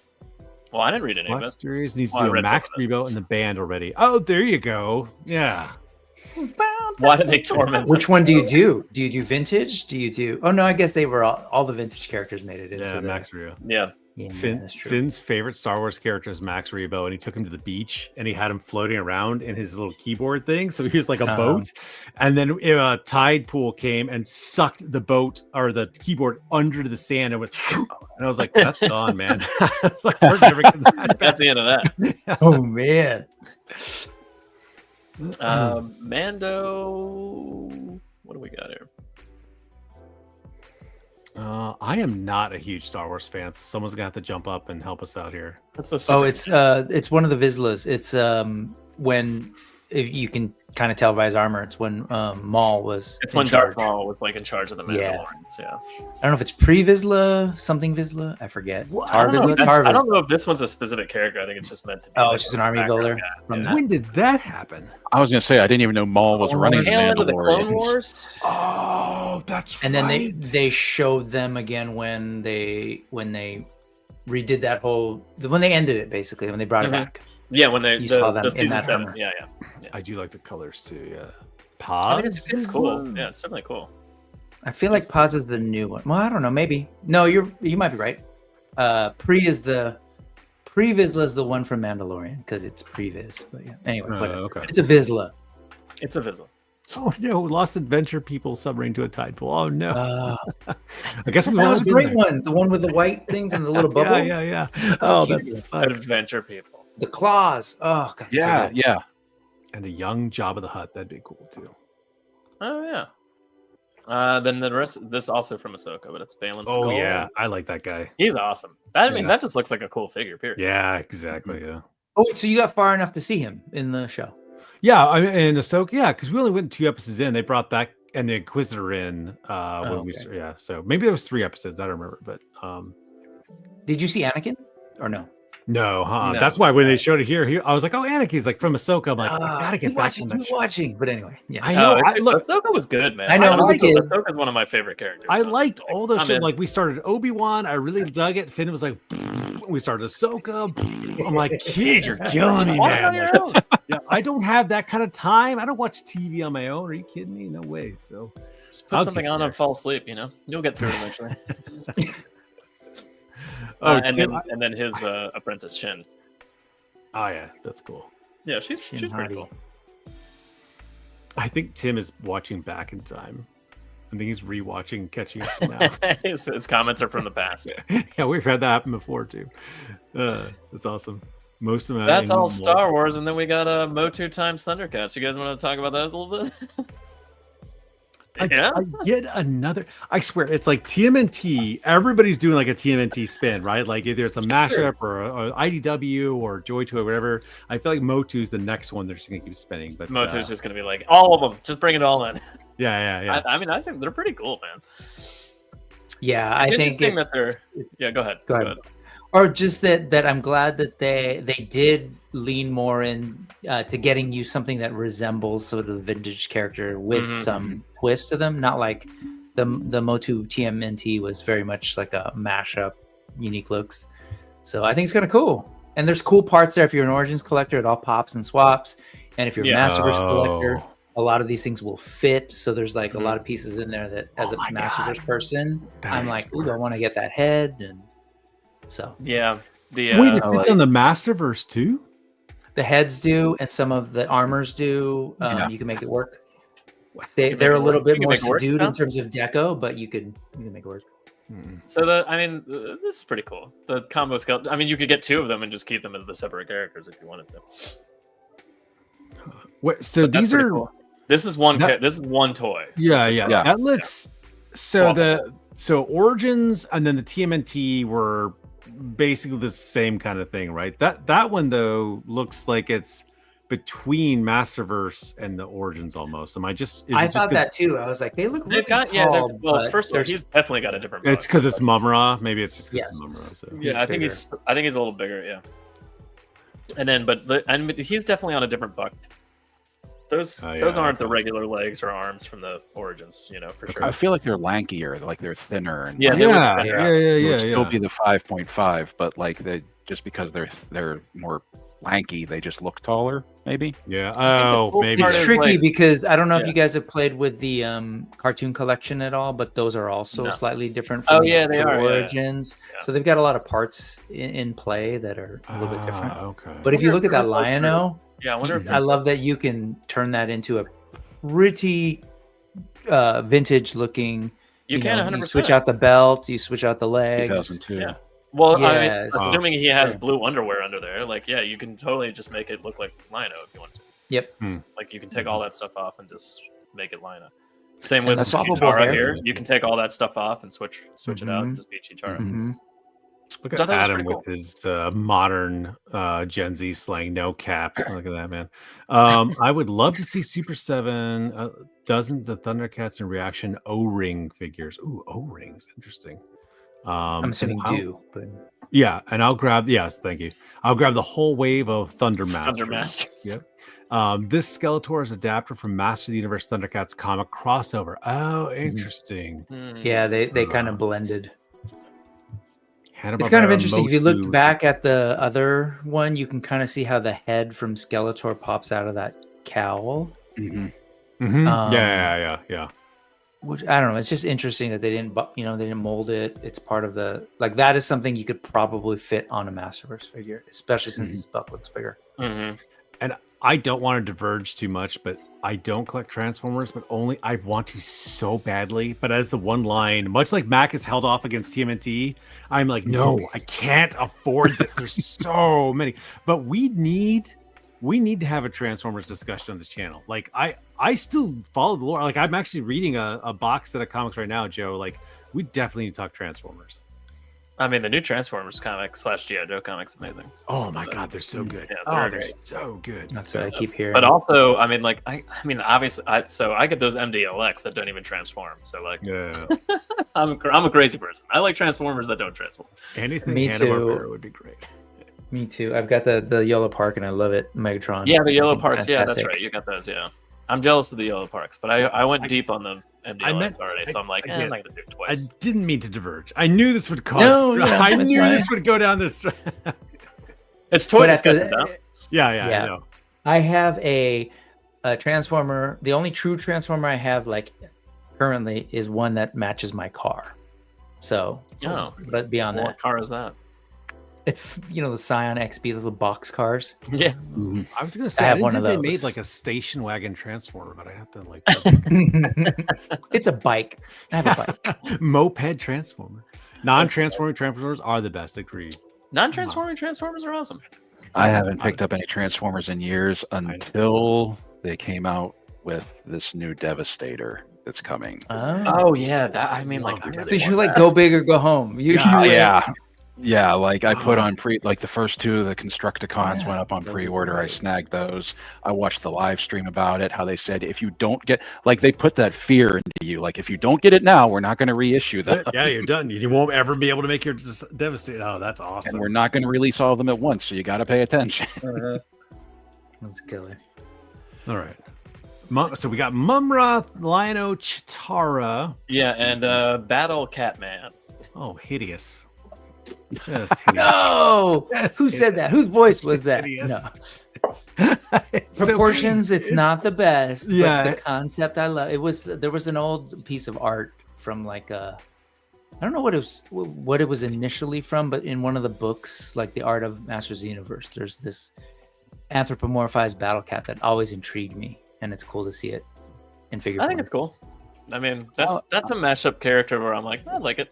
Well, I didn't read any of it. Series needs to do a max rebuild in the band already. Oh, there you go. Yeah. Why do they torment? Which one do you do? Do you do vintage? Do you do? Oh no, I guess they were all the vintage characters made it into Max Rebo. Yeah. Finn's favorite Star Wars character is Max Rebo, and he took him to the beach and he had him floating around in his little keyboard thing. So he was like a boat, and then a tide pool came and sucked the boat or the keyboard under the sand and went. And I was like, "That's gone, man." Like, that's the end of that. Oh man. Mando. What do we got here? I am not a huge Star Wars fan, so someone's gonna have to jump up and help us out here. What's the it's one of the Vizslas. It's when if you can kind of tell by his armor, it's when Maul was. It's when Darth Maul was like in charge of the Mandalorians. Yeah. I don't know if it's pre-Vizsla, something Vizsla. I forget. Tar Vizsla. I don't know if this one's a specific character. I think it's just meant to be. Oh, it's just an army builder. When did that happen? I was gonna say I didn't even know Maul was running the Mandalorians. The Clone Wars. Oh, that's right. And then they showed them again when they redid that whole when they ended it basically when they brought it back. Yeah, when they saw them the season 7. Armor. Yeah. I do like the colors too. Yeah, I mean, it's cool. Yeah, it's definitely cool. I feel like Paz is the new one. Well, I don't know. Maybe no. You might be right. Pre-Vizsla is the one from Mandalorian because it's pre-Viz. But yeah. Anyway, okay. It's a Vizsla. It's a Vizsla. Oh no! Lost Adventure people submarine to a tide pool. Oh no! I guess we that all was a been great there. one. The one with the white things and the little bubble. Yeah. Oh, cute. that sucks. Adventure people. The claws. Oh, God. Yeah, So good. yeah. And a young Jabba the Hutt. That'd be cool too. Oh yeah. Then the rest. This also from Ahsoka, but it's Balin Oh Skull. yeah, I like that guy. He's awesome. I mean, Yeah. that just looks like a cool figure. Period. Yeah, exactly. Yeah. Oh, wait, so you got far enough to see him in the show? Yeah, I mean, and Ahsoka, yeah, because we only went 2 episodes in. They brought that and the Inquisitor in when we, okay. yeah. So maybe it was 3 episodes. I don't remember, but Did you see Anakin or no? no, huh? No. That's why when they showed it here, I was like, oh, Anakin's like from Ahsoka. I'm like, I gotta get keep back watching, on that keep show. watching. But anyway, yeah. I know. Look, Ahsoka was good, man. I know, Honestly, as a kid. Ahsoka's one of my favorite characters. I so liked I'm all those I'm shows. in. Like we started Obi-Wan. I really dug it. Finn was like, we started Ahsoka. I'm like, kid, you're killing me, Watch it on man. your own. Yeah, I don't have that kind of time. I don't watch TV on my own. Are you kidding me? No way. So Just put I'll something get on there. and fall asleep. You know, you'll get through it eventually. Oh, and Tim, then his apprentice Shin. oh yeah, that's cool. Yeah, she's pretty Hottie. cool. I think Tim is watching back in time. I think he's rewatching, catching up now. his comments are from the past. Yeah, we've had that happen before too. That's awesome. Most of them. That's all Star Wars, and then we got Motu times Thundercats. You guys want to talk about those a little bit? Yeah. I get another. I swear, it's like TMNT. Everybody's doing like a TMNT spin, right? Like either it's a mashup or a IDW or Joy Toy, whatever. I feel like Motu's the next one they're just gonna keep spinning. But Motu's just gonna be like all of them. Just bring it all in. yeah. I mean, I think they're pretty cool, man. Yeah, I It's think interesting it's, that they're. Yeah, go ahead. Go ahead. Or just that I'm glad that they did lean more in to getting you something that resembles sort of the vintage character with Mhm. some twist to them. Not like the Motu TMNT was very much like a mashup, unique looks. So I think it's kind of cool. And there's cool parts there. If you're an Origins collector, it all pops and swaps. And if you're a Yeah. Masterverse collector, Oh. a lot of these things will fit. So there's like Mhm. a lot of pieces in there that as Oh a my Masterverse God. person, I'm That's like, ooh, I want to get that head. And so Yeah. The Wait, it I fits like- on the Masterverse too? the heads do, and some of the armors do. Yeah. You can make it work. You can They're make a it little work. bit You can more make it work, subdued huh? in terms of deco, but you can make it work. So this is pretty cool. The combo skill. I mean, you could get 2 of them and just keep them as the separate characters if you wanted to. Wait, so But that's these pretty are cool. This is one. That- This is one toy. yeah. Yeah. That looks so Swappable. so Origins and then the TMNT were basically the same kind of thing, right? That one though looks like it's between Masterverse and the Origins almost. Am I just? Is I it just thought 'cause that too. I was like, they look really They've got tall, well, but first of all, there's- he's definitely got a different. It's buck. because it's Mumra. Maybe it's just because Yes. it's Mumra. So. Yeah, I think bigger. he's a little bigger. Yeah. And then, but he's definitely on a different buck. Those Oh, those yeah, aren't the okay. regular legs or arms from the Origins, for sure. I feel like they're lankier, like they're thinner. And Yeah, like, they look Yeah, better. it yeah. would still be the 5.5, but like they just because they're more lanky, they just look taller. Maybe. Yeah. the Oh, cool maybe. part It's is, tricky like- because I don't know if Yeah. you guys have played with the cartoon collection at all, but those are also No. slightly different Oh, from the yeah, they actual are, yeah. Origins. Yeah. So they've got a lot of parts in play that are a little bit different. Okay. But if you wonder look if at that they're closer. Lion-O, Yeah, I wonder if I love that you can turn that into a pretty vintage looking. you can know, 100%. You switch out the belt, you switch out the legs. 2002. Yeah. Well, I mean, Yes. assuming he has Sure. blue underwear under there, like, yeah, you can totally just make it look like Lino if you want to. Yep. Like, you can take all that stuff off and just make it Lino. Same with the swappable Chitara hair. here. You can take all that stuff off and switch it out and Mhm. just be Chitara. Mhm. Look Which I at thought was Adam pretty with his modern Gen Z slang, no cap. Look at that, man. I would love to see Super 7. Doesn't the Thundercats in reaction O-ring figures? Ooh, O-rings. Interesting. I'm assuming I'll- do, but Yeah, and I'll grab, yes, thank you. I'll grab the whole wave of Thunder Masters. Thunder Masters. Yep. This Skeletor is adapted from Master of the Universe Thundercats comic crossover. Oh, interesting. yeah, they kind of blended. It's kind of Hanna-Barbera interesting. If you look Motu. back at the other one, you can kind of see how the head from Skeletor pops out of that cowl. Mm-hmm. Mhm. Yeah. Which I don't know. It's just interesting that they didn't mold it. It's part of the that is something you could probably fit on a Masterverse figure, especially since its buck looks bigger. Mm-hmm. I don't want to diverge too much, but I don't collect Transformers, but only I want to so badly. But as the one line, much like Mac is held off against TMNT, I'm like, no, I can't afford this. There's so many. But we need to have a Transformers discussion on this channel. Like I still follow the lore. Like I'm actually reading a box set of comics right now, Joe. Like we definitely need to talk Transformers. I mean, the new Transformers comic / G.I. Joe comic's amazing. Oh my god, they're so good. Yeah, they're so good. That's what I keep hearing. But also, I mean, like, I mean, obviously, I get those MDLX that don't even transform. So, like, Yeah. I'm a crazy person. I like Transformers that don't transform. Anything Me Hanna-Barbera too. would be great. Me too. I've got the yellow park and I love it. Megatron. Yeah, the yellow parks. Yeah, that's Fantastic. right. You got those. Yeah, I'm jealous of the yellow parks, but I went deep on the MDLX meant- already, so I'm like, I I'm not gonna do it I twice. didn't mean to diverge. I knew this would cause. No, yeah, I that's knew fine. this would go down this. It's toy But at the- discussion, though. yeah, Yeah. I know. I have a Transformer. The only true Transformer I have, like, currently is one that matches my car. So, Oh. but beyond What that, car is that? it's the Scion XB, those little box cars. Yeah. I was gonna say I I have didn't one think of they made those. like a station wagon transformer, but I have to like It's a bike. I have a bike. moped transformer. Non-transforming transformers are the best. Agreed. Non-transforming Transformers are awesome. I haven't picked up any Transformers in years until they came out with this new Devastator that's coming. Oh yeah, that I mean, like, I really Because you want like that. go big or go home. Yeah, like I put on like the first two of the Constructicons went up on those are pre-order. I great. snagged those. I watched the live stream about it, how they said if you don't get, like, they put that fear into you, like if you don't get it now, we're not going to reissue them. Yeah, you're done. You won't ever be able to make your Devastator. Oh, that's And awesome. we're not going to release all of them at once, so you got to pay attention. That's killer. All right. So we got Mumra, Lion-O, Chitara. Yeah, and Battle Catman. Oh, hideous. Just hideous. No! Yes, Who said that? Whose voice was that? hideous. No. It's so- Proportions, it's not the best. Yeah. But the concept I love. There was an old piece of art from like I don't know what it was initially from, but in one of the books, like the Art of Masters of the Universe, there's this anthropomorphized battle cat that always intrigued me, and it's cool to see it in figure I form. think it's cool. I mean, that's a mashup character where I'm like, I like it.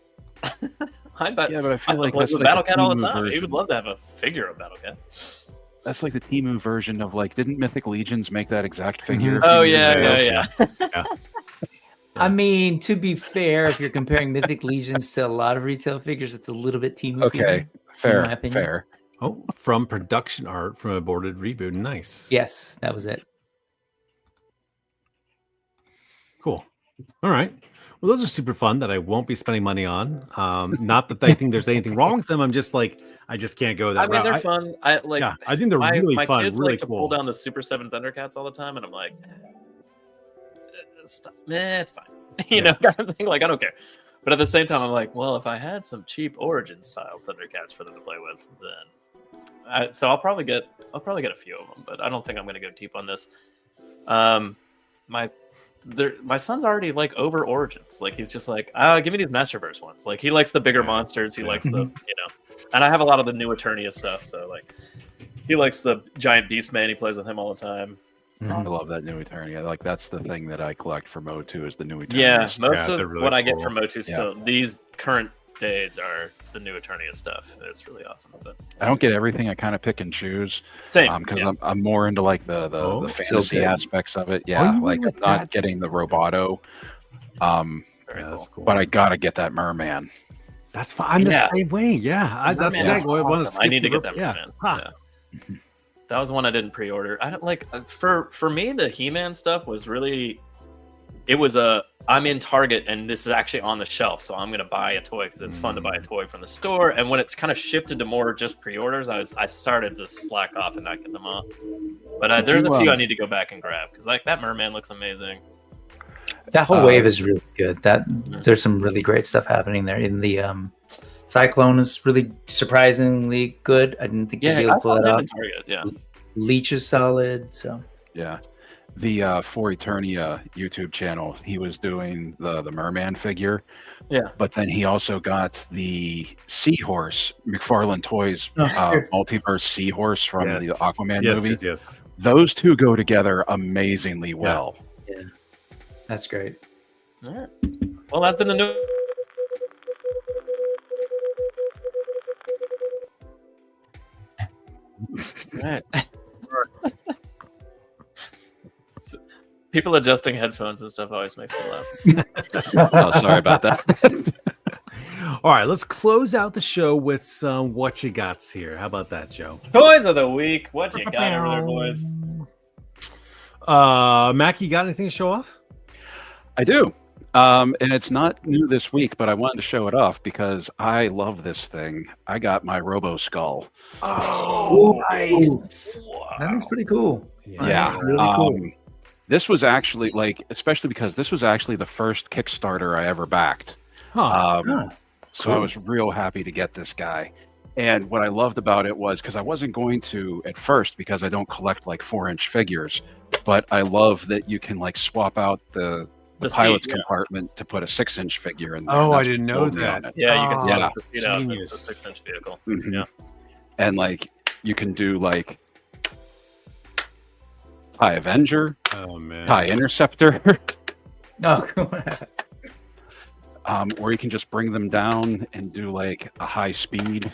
I bet. Yeah, but I feel like play that's with like Battle a Cat all the Temu time. He version. would love to have a figure of Battle Cat. That's like the Temu version of, like, didn't Mythic Legions make that exact figure? Mhm. a few Oh years ago? yeah. I mean, to be fair, if you're comparing Mythic Legions to a lot of retail figures, it's a little bit Temu. Okay, feeling, in my opinion. fair. Oh, from production art from aborted reboot. Nice. Yes, that was it. Cool. All right. Well, those are super fun that I won't be spending money on. Not that I think there's anything wrong with them. I'm just like, I just can't go that I mean, route. they're fun. I like. Yeah, I think they're my really my fun, kids really like to cool. pull down the Super 7 Thundercats all the time, and I'm like, stop. It's fine. You know, kind of thing. Like, I don't care. But at the same time, I'm like, well, if I had some cheap Origin style Thundercats for them to play with, then so I'll probably get a few of them, but I don't think I'm going to go deep on this. My son's already like over Origins. Like, he's just like, give me these Masterverse ones. Like, he likes the bigger monsters. He likes the, and I have a lot of the new Eternia stuff. So like, he likes the giant beast man. He plays with him all the time. I love that new Eternia. Like, that's the thing that I collect for Mo 2 is the new Eternia. Yeah, most they're of really what I get cool. from Motu still these current days are the new Eternia stuff. It's really awesome. But I don't get everything. I kind of pick and choose same, because I'm more into like the Oh, fantasy good. aspects of it. Yeah, you like went I'm with not that. getting the Roboto, very Yeah, that's cool. cool. but I gotta get that Merman. That's fine. I'm the Yeah. same way. Yeah, that's Merman is exactly what I want to awesome. I need to get that Yeah. Merman. Huh. Yeah. That was one I didn't pre-order. I don't like for me the He-Man stuff was really it was I'm in Target and this is actually on the shelf, so I'm gonna buy a toy because it's fun to buy a toy from the store. And when it's kind of shifted to more just pre-orders, I started to slack off and not get them all. But there's a few I need to go back and grab because like that Merman looks amazing. That whole wave is really good. There's some really great stuff happening there. In the Cyclone is really surprisingly good. I didn't think you'd be able I to saw pull it him off. in Target. Yeah, Leech is solid. So Yeah, the For Eternia YouTube channel, he was doing the Merman figure. Yeah. But then he also got the Seahorse, McFarlane Toys multiverse Seahorse from the Aquaman movie. Yes. Those two go together amazingly well. Yeah. That's great. All right. Well, that's been the new. All right. People adjusting headphones and stuff always makes me laugh. Oh, sorry about that. All right, let's close out the show with some what you gots here. How about that, Joe? Toys of the week. What you got over there, boys? Mac, you got anything to show off? I do. And it's not new this week, but I wanted to show it off because I love this thing. I got my Robo Skull. Oh, nice. Wow. That looks pretty cool. Yeah. Really cool. This was actually especially because this was actually the first Kickstarter I ever backed. So I was real happy to get this guy. And what I loved about it was because I wasn't going to at first because I don't collect like 4-inch figures, but I love that you can like swap out the pilot's compartment to put a 6-inch figure in there. Oh, I didn't know that. Yeah, you can swap Yeah. the seat out. Genius. It's a 6-inch vehicle. Mhm. Yeah. And like you can do like TIE Avenger, Oh man. TIE Interceptor, Oh, cool. or you can just bring them down and do like a high speed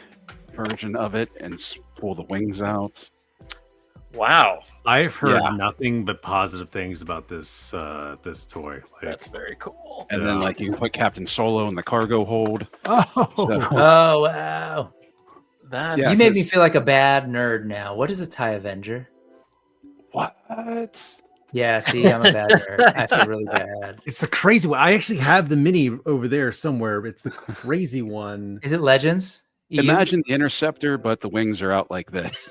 version of it and pull the wings out. Wow. I've heard Yeah. nothing but positive things about this this toy. Like, That's very cool. And then like you can put Captain Solo in the cargo hold. oh, So- Oh, wow. That's Yeah, You it made me says- feel like a bad nerd now. What is a TIE Avenger? What? Yeah, see, I'm a bad nerd. I feel really bad. it's the crazy one. I actually have the mini over there somewhere. It's the crazy one. Is it Legends? EU? Imagine the Interceptor, but the wings are out like this.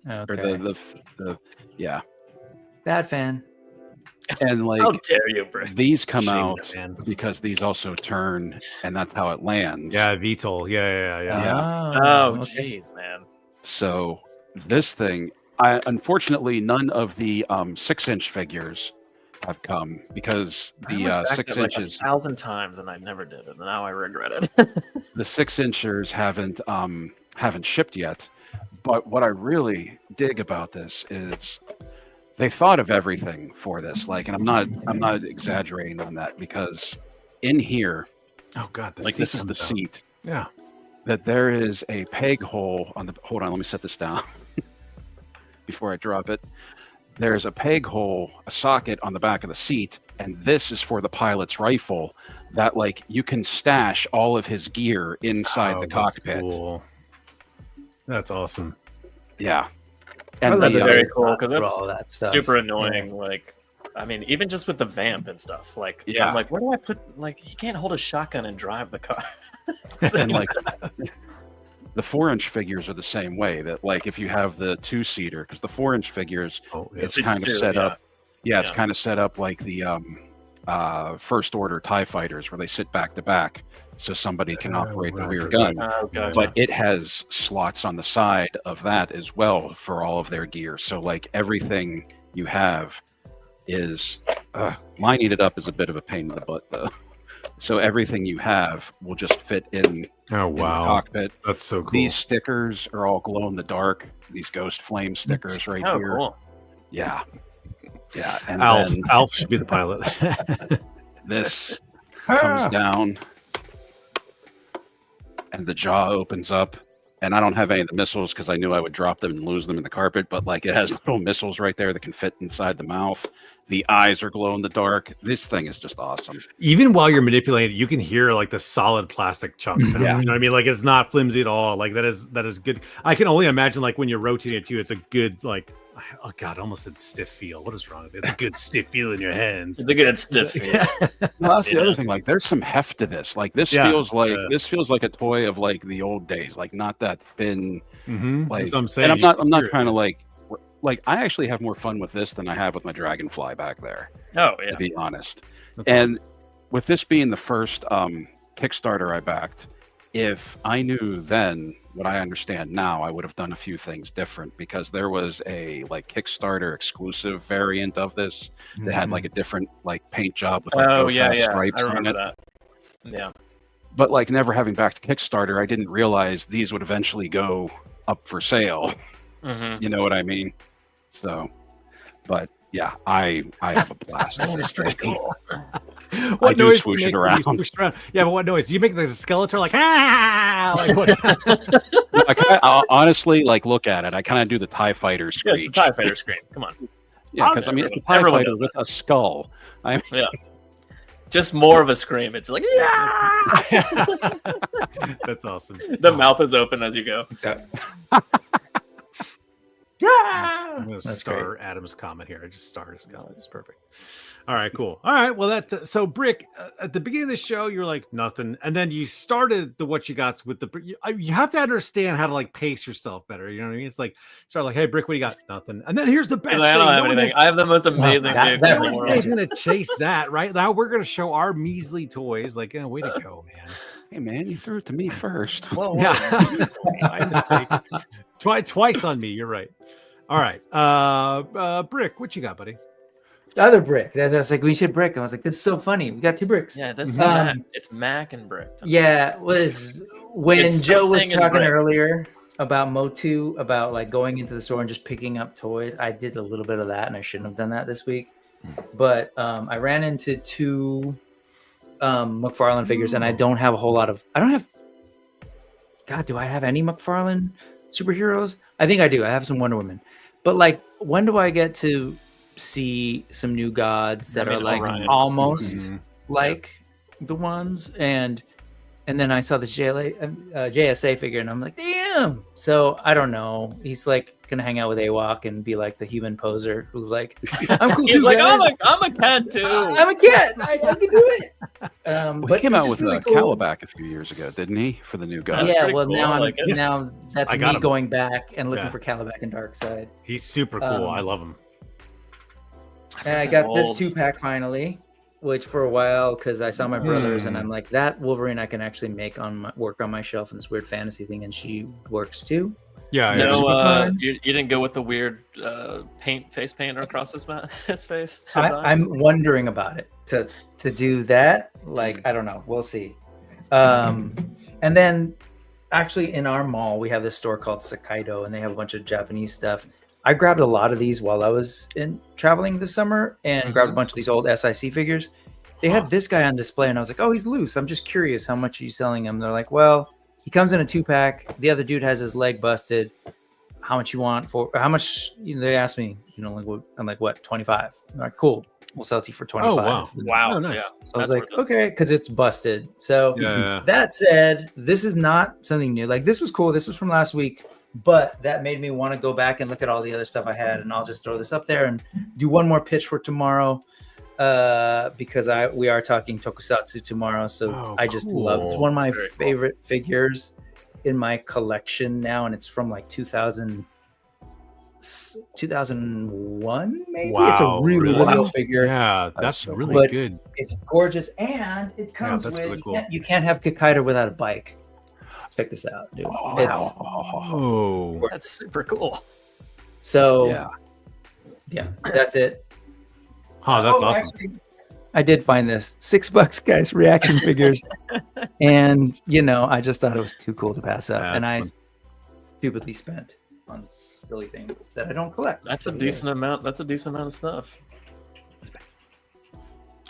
Or Okay. the yeah. Bad fan. And How like dare you, Brick? these come Shame out man. because these also turn, and that's how it lands. Yeah, VTOL. Yeah. Yeah. Oh, okay. jeez, man. So this thing, unfortunately, none of the 6-inch figures have come because I the almost backed 6 it like inches, 1,000 times and I never did it, and now I regret it. the 6-inchers haven't shipped yet. But what I really dig about this is they thought of everything for this. Like, and I'm not exaggerating on that because in here, Oh god, the like seat this is the comes out. seat. Yeah. That there is a peg hole on the. Hold on, let me set this down before I drop it. There's a peg hole, a socket on the back of the seat, and this is for the pilot's rifle. That like you can stash all of his gear inside the that's cockpit. cool. That's awesome. Yeah, And That's the, very cool because for that's all that stuff. super annoying. Like, I mean, even just with the vamp and stuff. Like, Yeah. I'm like, where do I put? Like, he can't hold a shotgun and drive the car. and like the 4-inch figures are the same way. That like if you have the 2-seater, because the 4-inch figures, Oh, yeah. it's Seats kind of too, set yeah. up. Yeah, it's Yeah. kind of set up like the First Order TIE fighters, where they sit back to back, so somebody can Oh, operate the right, rear right, gun. Oh, gotcha. But it has slots on the side of that as well for all of their gear. So like everything you have is lining it up is a bit of a pain in the butt though. So everything you have will just fit in Oh in the wow, cockpit. that's so cool. These stickers are all glow in the dark. These ghost flame stickers right oh, here. cool. Yeah. Yeah. And Alf, then Alf should be the pilot. this comes down and the jaw opens up. And I don't have any of the missiles because I knew I would drop them and lose them in the carpet. But like it has little missiles right there that can fit inside the mouth. The eyes are glow in the dark. This thing is just awesome. Even while you're manipulating it, you can hear like the solid plastic chunks. Yeah. You know what I mean? Like it's not flimsy at all. Like that is good. I can only imagine like when you're rotating it too, it's a good like oh god, almost said stiff feel. What is wrong with it? It's a good stiff feel in your hands. It's a good stiff. Yeah. Well, that's the Yeah. other thing. Like, there's some heft to this. Like, this Yeah, feels like yeah. this feels like a toy of like the old days. Like, not that thin. Mhm. Like, That's what I'm saying. and You I'm can not hear it. trying to like. I actually have more fun with this than I have with my Dragonfly back there. Oh, yeah. To be honest. That's And with this being the first Kickstarter I backed, if I knew then what I understand now, I would have done a few things different, because there was a like Kickstarter exclusive variant of this that had like a different like paint job with like go fast stripes I on remember it. that. Yeah. But like never having backed Kickstarter, I didn't realize these would eventually go up for sale. Mm-hmm. You know what I mean? So, but yeah, I have a blast. That's pretty cool. I do swoosh it around. Yeah, but what noise? Do you make the Skeletor like like what? Honestly, like look at it. I kind of do the TIE Fighter screech. Yes, the TIE Fighter scream. Come on. Yeah, because I mean, it's a TIE Fighter with a skull. Yeah. Just more of a scream. It's like, yeah. That's awesome. The mouth is open as you go. Yeah. I'm going to star Adam's comment here. I just starred his comment. It's perfect. All right, cool. All right, well, so Brick, at the beginning of the show, you're like nothing, and then you started the what you got with you have to understand how to like pace yourself better. You know what I mean? It's like start like, hey, Brick, what do you got? Nothing, and then here's the best thing. I don't have anything. I have the most amazing vehicle. Everyone's going to chase that right now. We're going to show our measly toys. Like, yeah, way to go, man. Hey, man, you threw it to me first. Whoa. Yeah, my mistake. Twice on me. You're right. All right, Brick, what you got, buddy? The other Brick. I was like, we should Brick. I was like, this is so funny. We got two Bricks. Yeah, this is Mac. It's Mac and Brick. Yeah, when Joe was talking earlier about Motu, about like going into the store and just picking up toys, I did a little bit of that, and I shouldn't have done that this week. But I ran into two McFarlane figures, and I don't have a whole lot of. God, do I have any McFarlane superheroes? I think I do. I have some Wonder Woman, but like, when do I get to see some new gods that are like Orion. Almost like the ones, and then I saw this JSA figure, and I'm like, damn. So I don't know. He's like gonna hang out with AWOC and be like the human poser who's like, I'm cool. He's too, like, guys. I'm a cat too. I'm a cat. I can do it. But he came out with really cool. Calabac a few years ago, didn't he? For the new gods. Yeah. Well, cool. now like now that's me going back and looking for Calabac and Darkseid. He's super cool. I love him. And I got this 2-pack finally, which for a while, because I saw my brothers, and I'm like, that Wolverine I can actually make work on my shelf in this weird fantasy thing, and she works too. Yeah. No, you didn't go with the weird face paint across his face. I'm wondering about it to do that. Like, I don't know. We'll see. And then actually in our mall, we have this store called Sakaido, and they have a bunch of Japanese stuff. I grabbed a lot of these while I was traveling this summer, and grabbed a bunch of these old SIC figures. They had this guy on display, and I was like, oh, he's loose. I'm just curious, how much are you selling him? They're like, well, he comes in a 2-pack. The other dude has his leg busted. How much you want for? How much? They asked me. I'm like, what? 25. I'm like, cool. We'll sell it to you for 25. Oh wow! Oh, nice. Yeah. So I was like, okay, because it's busted. So that said, this is not something new. Like, this was cool. This was from last week. But that made me want to go back and look at all the other stuff I had, and I'll just throw this up there and do one more pitch for tomorrow, because we are talking tokusatsu tomorrow. So I just love it. It's one of my favorite figures in my collection now, and it's from like 2001 maybe. Wow, it's a really cool figure. Yeah, that's really good. It's gorgeous, and it comes with really cool. you can't have Kikaider without a bike. Check this out, dude. That's super cool. So yeah, that's it. Oh, that's awesome. Actually, I did find this $6, guys, reaction figures, and I just thought it was too cool to pass up, and I stupidly spent on silly things that I don't collect. That's a decent amount. That's a decent amount of stuff.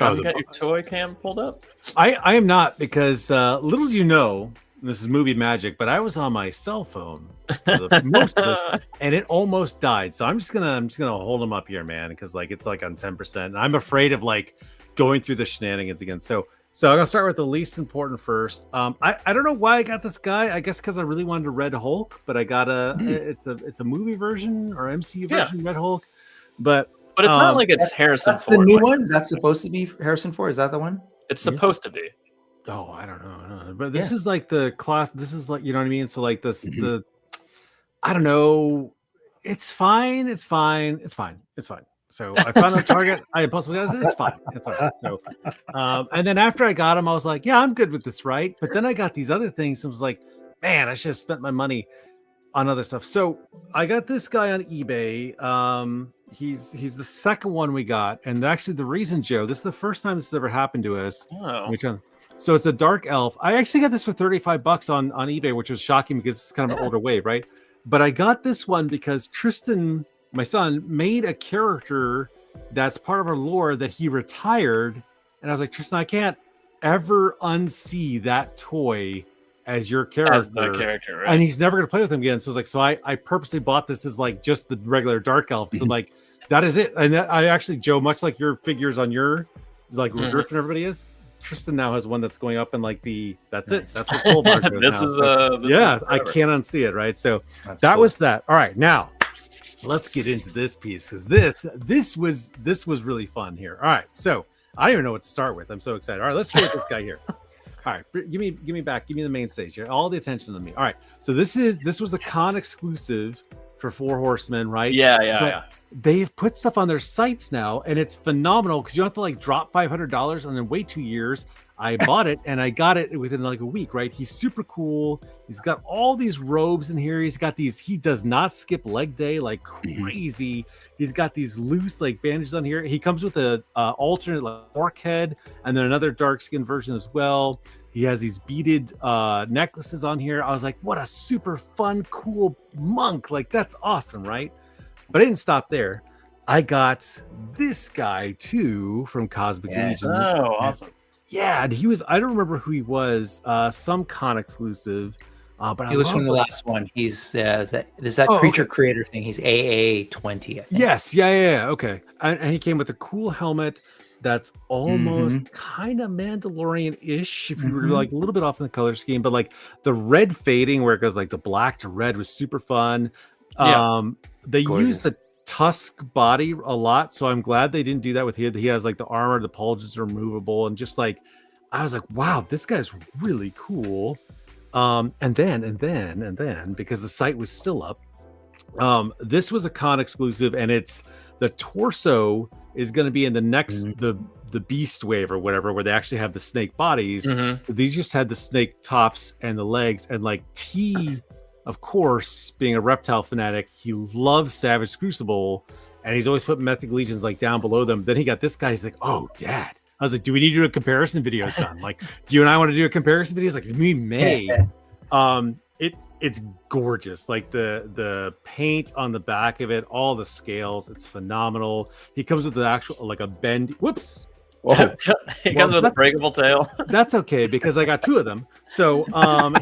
Oh, you got your toy cam pulled up? I am not, because little do you know, this is movie magic, but I was on my cell phone for most of it, and it almost died. So I'm just gonna hold them up here, man, because like it's like on 10%, and I'm afraid of like going through the shenanigans again. So I'm gonna start with the least important first. I don't know why I got this guy. I guess because I really wanted a Red Hulk, but I got it's a movie version or MCU version Red Hulk, but it's not like it's Harrison Ford. The new one that's supposed to be Harrison Ford. Is that the one? It's supposed to be. Oh, I don't know. But this is like the class. This is like, you know what I mean? So like I don't know. It's fine. So I found a Target. I impulsively got it's fine. It's all right. So, and then after I got him, I was like, yeah, I'm good with this, right? But then I got these other things. And was like, man, I should have spent my money on other stuff. So I got this guy on eBay. He's the second one we got, and actually the reason, Joe, this is the first time this has ever happened to us. Oh. So it's a dark elf. I actually got this for $35 on eBay, which was shocking because it's kind of an older wave, right? But I got this one because Tristan, my son, made a character that's part of our lore that he retired, and I was like, Tristan, I can't ever unsee that toy as your character. As the character, right? And he's never gonna play with him again. So it's like, I purposely bought this as like just the regular dark elf. So like that is it. And I actually, Joe, much like your figures on your like where Griff and everybody is, Tristan now has one that's going up in like that's it. That's what full bar goes This now. is So, yeah, I can't unsee it, right? So That's that cool. was that. All right, now let's get into this piece because this was really fun here. All right, so I don't even know what to start with. I'm so excited. All right, let's go with this guy here. All right, give me the main stage here. All the attention on me. All right, so this was a con exclusive for Four Horsemen, right? Yeah. They've put stuff on their sites now, and it's phenomenal because you don't have to like drop $500 and then wait 2 years. I bought it and I got it within like a week, right? He's super cool. He's got all these robes in here. He's got these, he does not skip leg day like crazy. He's got these loose like bandages on here. He comes with a alternate like orc head and then another dark skin version as well. He has these beaded necklaces on here. I was like, what a super fun, cool monk. Like, that's awesome, right? But I didn't stop there. I got this guy too from Cosmic Legions. Oh, awesome. Yeah, and he was, I don't remember who he was, some con exclusive. But He was from the last one. He's there's that creature creator thing. He's AA20. I think. Yes, yeah. Okay, and he came with a cool helmet that's almost kind of Mandalorian-ish if you were like a little bit off in the color scheme, but like the red fading where it goes like the black to red was super fun. They used the tusk body a lot, so I'm glad they didn't do that with him. He has like the armor, the pauldrons are removable, and just like I was like, wow, this guy's really cool. And then because the site was still up, this was a con exclusive, and it's the torso is going to be in the next the beast wave or whatever, where they actually have the snake bodies. These just had the snake tops and the legs, and like T, of course, being a reptile fanatic, he loves Savage Crucible, and he's always put Mythic Legions like down below them. Then he got this guy. He's like, oh, Dad. I was like, do we need to do a comparison video, son? Like, do you and I want to do a comparison video? He's like, we may. It's gorgeous. Like the paint on the back of it, all the scales, it's phenomenal. He comes with the actual like a bend. Whoops. He comes with a breakable tail. That's okay because I got two of them. So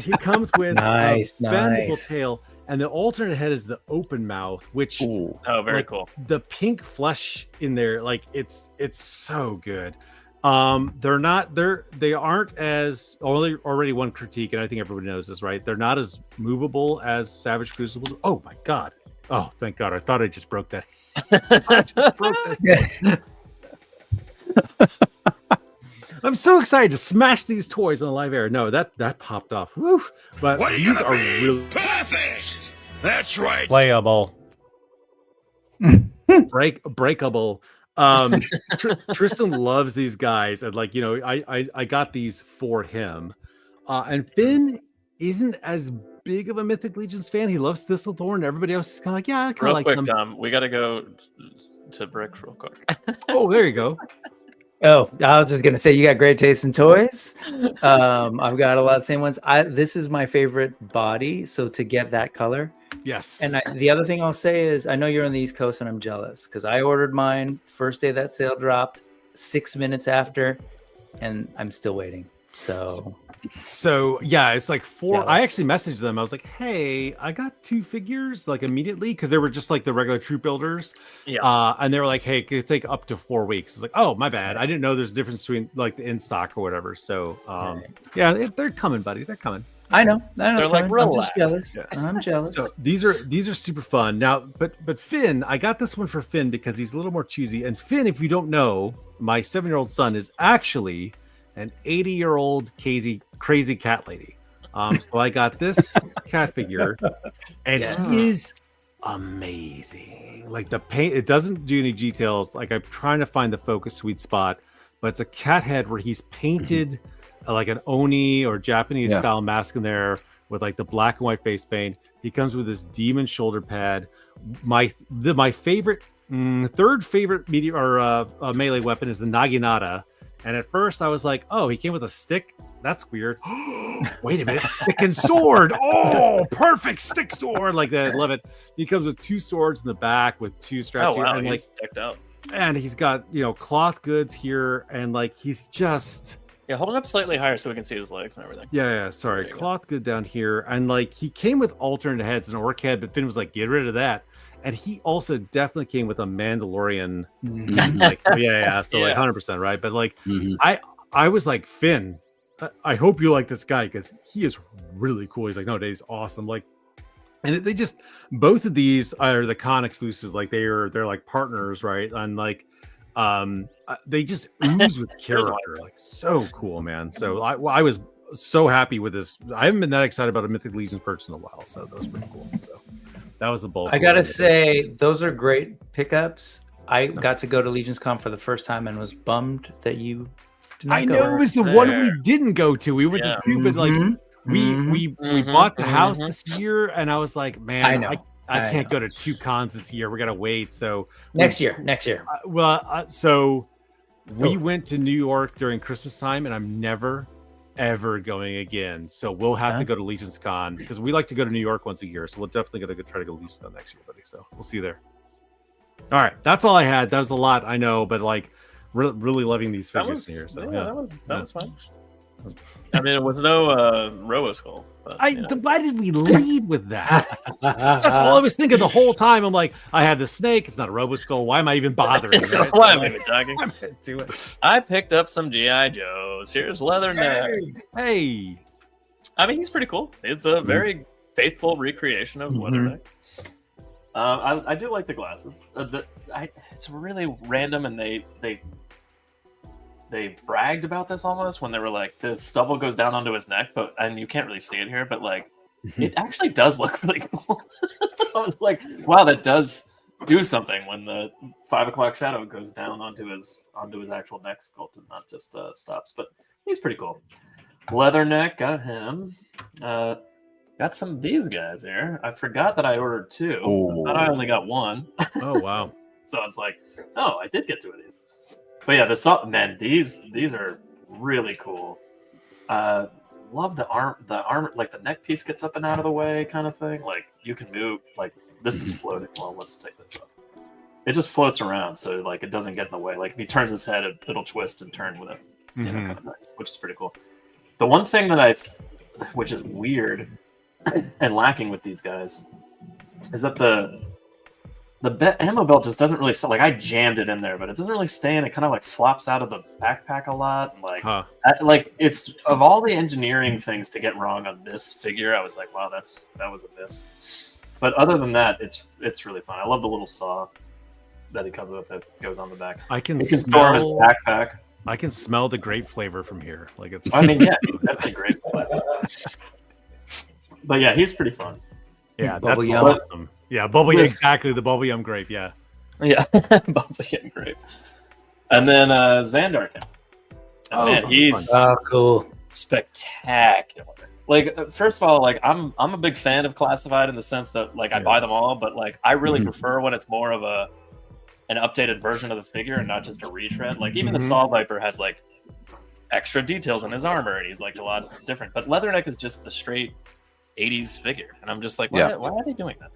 he comes with a bendable tail, and the alternate head is the open mouth, which very cool. The pink flesh in there, like it's so good. They aren't as already one critique, and I think everybody knows this, right? They're not as movable as Savage Crucible. Oh my god. Oh, thank God. I thought I just broke that. I'm so excited to smash these toys on the live air. No, that popped off. Woo. But these are really perfect. That's right. Playable. Breakable. Tristan loves these guys, and like, you know, I got these for him. And Finn isn't as big of a Mythic Legions fan. He loves Thistlethorn. Everybody else is kind of like, yeah, I kind of like quick, them. Tom, we gotta go to Brick real quick. Oh, there you go. Oh, I was just gonna say you got great taste in toys. I've got a lot of the same ones. This is my favorite body, so to get that color. Yes. And the other thing I'll say is I know you're on the East Coast and I'm jealous because I ordered mine first day that sale dropped, 6 minutes after, and I'm still waiting. So yeah, it's like four. Jealous. I actually messaged them. I was like, hey, I got 2 figures like immediately because they were just like the regular troop builders. Yeah. And they were like, hey, it could take up to 4 weeks. It's like, oh, my bad. I didn't know there's a difference between like the in stock or whatever. So yeah, they're coming, buddy. They're coming. I know. They're like, I'm just relax. jealous. Yeah. I'm jealous. So these are super fun. Now, but Finn, I got this one for Finn because he's a little more choosy. And Finn, if you don't know, my 7-year-old son is actually an 80-year-old crazy cat lady. So I got this cat figure, and he is amazing. Like the paint, it doesn't do any details. Like I'm trying to find the focus sweet spot, but it's a cat head where he's painted like an Oni or Japanese style mask in there with like the black and white face paint. He comes with this demon shoulder pad. My favorite, third favorite melee weapon is the Naginata. And at first I was like, oh, he came with a stick. That's weird. Wait a minute, stick and sword. Oh, perfect stick sword. Like that, love it. He comes with 2 swords in the back with 2 straps here, and he's decked out. And he's got cloth goods here, and like he's just hold it up slightly higher so we can see his legs and everything. Yeah. Sorry, cloth good down here, and like he came with alternate heads and orc head, but Finn was like, get rid of that. And he also definitely came with a Mandalorian, like so like 100%, right? But like I was like, Finn, I hope you like this guy because he is really cool. He's like, no, he's awesome. Like, and they just both of these are the con exclusives. Like they're like partners, right? And like they just ooze with character. Like so cool, man. So I was so happy with this. I haven't been that excited about a Mythic Legions purchase in a while, so that was pretty cool. So that was the bulk. I gotta say, those are great pickups. I got to go to Legions Con for the first time and was bummed that you did not go. I know it was the one we didn't go to. We went to 2, but like we bought the house this year, and I was like, man, I can't go to 2 cons this year. We gotta wait. So next year. So we went to New York during Christmas time, and I'm never ever going again. So we'll have to go to Legions Con because we like to go to New York once a year. So we'll definitely try to go to Legions Con next year, buddy. So we'll see you there. All right, that's all I had. That was a lot, I know, but like really loving these figures here. So that was fun. I mean, it was no Robo Skull. But, why did we lead with that? That's all I was thinking the whole time. I'm like, I had the snake. It's not a Robo Skull. Why am I even bothering? Right? Why am I even talking? I'm gonna do it. I picked up some GI Joes. Here's Leatherneck. Hey. I mean, he's pretty cool. It's a very faithful recreation of Leatherneck. I do like the glasses. It's really random, and they bragged about this almost when they were like, the stubble goes down onto his neck, and you can't really see it here, but like it actually does look really cool. I was like, wow, that does do something when the 5 o'clock shadow goes down onto his actual neck sculpt and not just stops. But he's pretty cool. Leatherneck, got him. Got some of these guys here. I forgot that I ordered 2. I thought I only got 1. Oh wow. So I was like, oh, I did get 2 of these. But yeah, these are really cool. Love the armor, like the neck piece gets up and out of the way kind of thing. Like you can move, like this is floating. Well, let's take this up. It just floats around, so like it doesn't get in the way. Like if he turns his head, it'll twist and turn with it, kind of thing, which is pretty cool. The one thing that which is weird and lacking with these guys, is that the ammo belt just doesn't really like I jammed it in there, but it doesn't really stay in. It kind of like flops out of the backpack a lot. And like it's of all the engineering things to get wrong on this figure, I was like, wow, that was a miss. But other than that, it's really fun. I love the little saw that he comes with that goes on the back. I can store his backpack. I can smell the grape flavor from here. Like it's. I mean, yeah, definitely grape flavor. But yeah, he's pretty fun. Yeah, that's awesome. Yeah, bubble exactly the bubble yum grape. Yeah, bubble yum grape. And then Xandarkin. Man, he's cool, spectacular. Like first of all, like I'm a big fan of Classified in the sense that like I buy them all, but like I really prefer when it's more of an updated version of the figure and not just a retread. Like even the Saw Viper has like extra details in his armor, and he's like a lot different. But Leatherneck is just the straight 80s figure, and I'm just like, why are they doing that?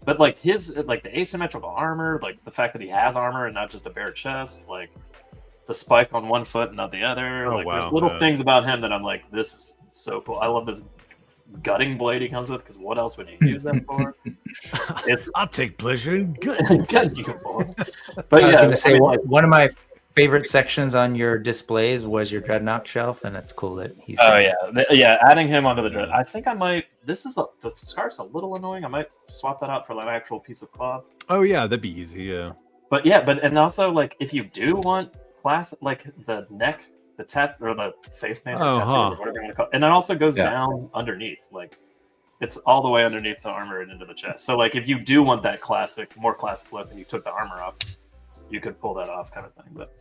But like the asymmetrical armor, like the fact that he has armor and not just a bare chest, like the spike on one foot and not the other. There's little things about him that I'm like, this is so cool. I love this gutting blade he comes with, because what else would you use that for? I'll take pleasure in gutting you for. But I was going to say, one of my favorite sections on your displays was your Dreadnought shelf, and it's cool that he's. Oh yeah, adding him onto the Dread. I think I might. The scarf's a little annoying. I might swap that out for an actual piece of cloth. Oh yeah, that'd be easy. Yeah. But also like if you do want classic, like the neck, the or the face paint, or whatever you want to call it, and it also goes down underneath. Like it's all the way underneath the armor and into the chest. So like if you do want that more classic look, and you took the armor off, you could pull that off, kind of thing. But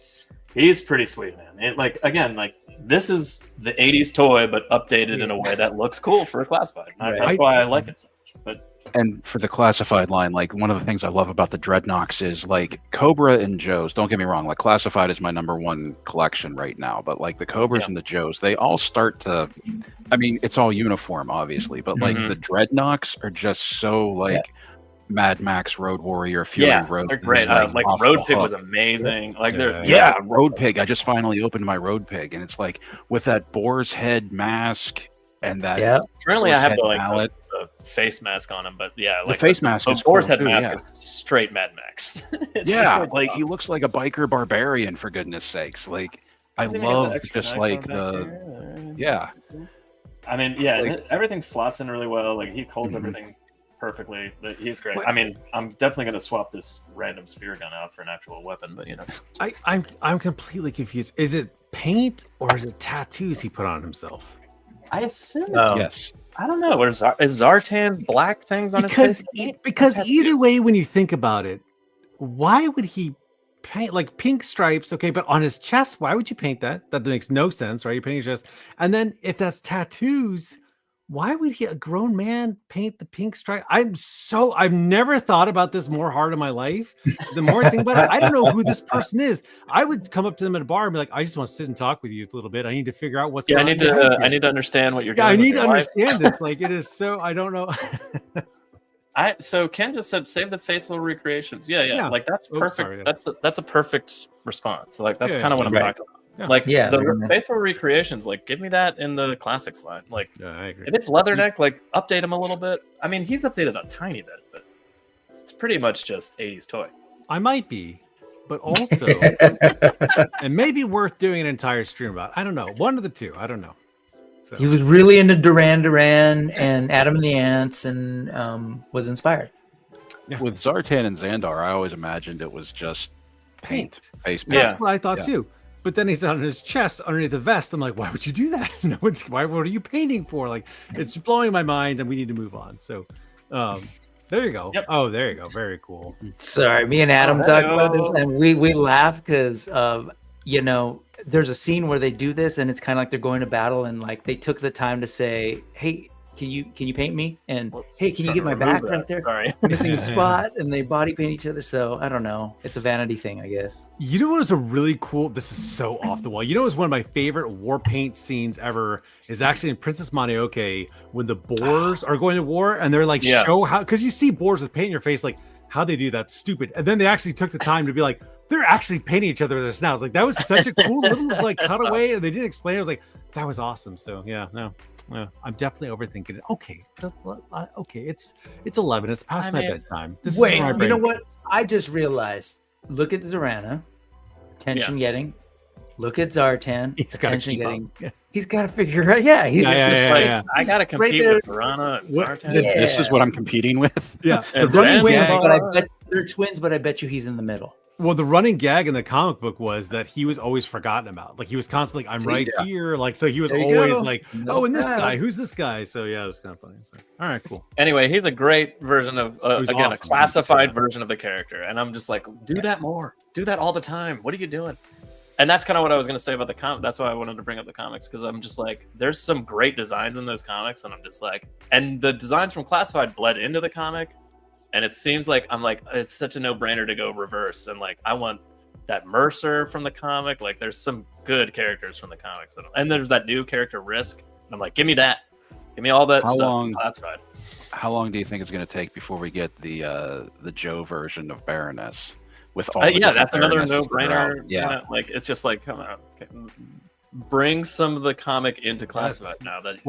he's pretty sweet, man. It, like again, like this is the '80s toy, but updated in a way that looks cool for a classified. That's why I like it so much. But And for the classified line, like one of the things I love about the Dreadnoks is like Cobra and Joes. Don't get me wrong, like classified is my #1 collection right now, but like the Cobras and the Joes, they all start to, I mean, it's all uniform, obviously, but like the Dreadnoks are just so like Mad Max, Road Warrior, Fury Road. They're great. Like Road Pig was amazing. Like they're Road Pig. I just finally opened my Road Pig, and it's like with that boar's head mask and that. Currently, I have the face mask on him, but like the face mask. The boar's head mask is straight Mad Max. Like he looks like a biker barbarian, for goodness sakes. Like I love just like the I mean, like, everything slots in really well. Like he holds everything perfectly. He's great. I mean, I'm definitely going to swap this random spear gun out for an actual weapon, but you know, I'm completely confused. Is it paint or is it tattoos he put on himself? I assume it's I don't know. Is Zartan's black things on his face? Because either way, when you think about it, why would he paint like pink stripes? Okay, but on his chest, why would you paint that? That makes no sense, right? You're painting his chest, and then if that's tattoos, why would a grown man paint the pink stripe? I've never thought about this more hard in my life. The more I think about it, I don't know who this person is. I would come up to them at a bar and be like, I just want to sit and talk with you a little bit. I need to figure out what's going on. I need to understand what you're doing. I need to understand this. Like it is so, I don't know. So Ken just said, save the faithful recreations. Yeah. Like that's perfect. That's a perfect response. Like that's kind of what I'm talking about. Like the faithful recreations, like give me that in the classics line. Like I agree. If it's Leatherneck, like update him a little bit. I mean, he's updated a tiny bit, but it's pretty much just 80s toy. I might be, but also and maybe worth doing an entire stream about. I don't know. One of the two. I don't know. So. He was really into Duran Duran and Adam and the Ants and was inspired. With Zartan and Xandar, I always imagined it was just paint. Face paint. That's what I thought too. But then he's on his chest underneath the vest. I'm like, why would you do that? What are you painting for? Like, it's blowing my mind, and we need to move on. So, there you go. Yep. Oh, there you go. Very cool. Sorry, me and Adam talked about this, and we laugh because you know, there's a scene where they do this, and it's kind of like they're going to battle, and like they took the time to say, hey, can you paint me? And hey, can you get my back right there? Sorry, missing a spot, and they body paint each other. So I don't know. It's a vanity thing, I guess. You know what was a really cool? This is so off the wall. You know, it was one of my favorite war paint scenes ever. Is actually in Princess Mononoke when the boars are going to war, and they're like show how, because you see boars with paint in your face, like how they do that, stupid. And then they actually took the time to be like, they're actually painting each other with their snouts. Like that was such a cool little like cutaway, and they didn't explain it. I was like, that was awesome. So I'm definitely overthinking it. Okay, it's 11. It's past my bedtime. Wait, you know what? I just realized. Look at the Durana, attention getting. Look at Zartan, attention getting. He's got to figure out. Yeah, he's I got to compete with Durana and Zartan. This is what I'm competing with. Yeah, they're twins, but I bet you he's in the middle. Well, the running gag in the comic book was that he was always forgotten about. Like he was constantly, I'm right here. Like, so he was always like, and this guy, who's this guy? So yeah, it was kind of funny. So, all right, cool. Anyway, he's a great version of, again, a classified version of the character. And I'm just like, do that more. Do that all the time. What are you doing? And that's kind of what I was going to say about the comic. That's why I wanted to bring up the comics, because I'm just like, there's some great designs in those comics. And I'm just like, and the designs from classified bled into the comic. And it seems like it's such a no-brainer to go reverse. And like, I want that Mercer from the comic. Like, there's some good characters from the comics. And there's that new character, Risk. And I'm like, give me that. Give me all that stuff classified. How long do you think it's going to take before we get the Joe version of Baroness? With all that's another no-brainer. Yeah, like it's just like, come on. Okay. Bring some of the comic into classified now. That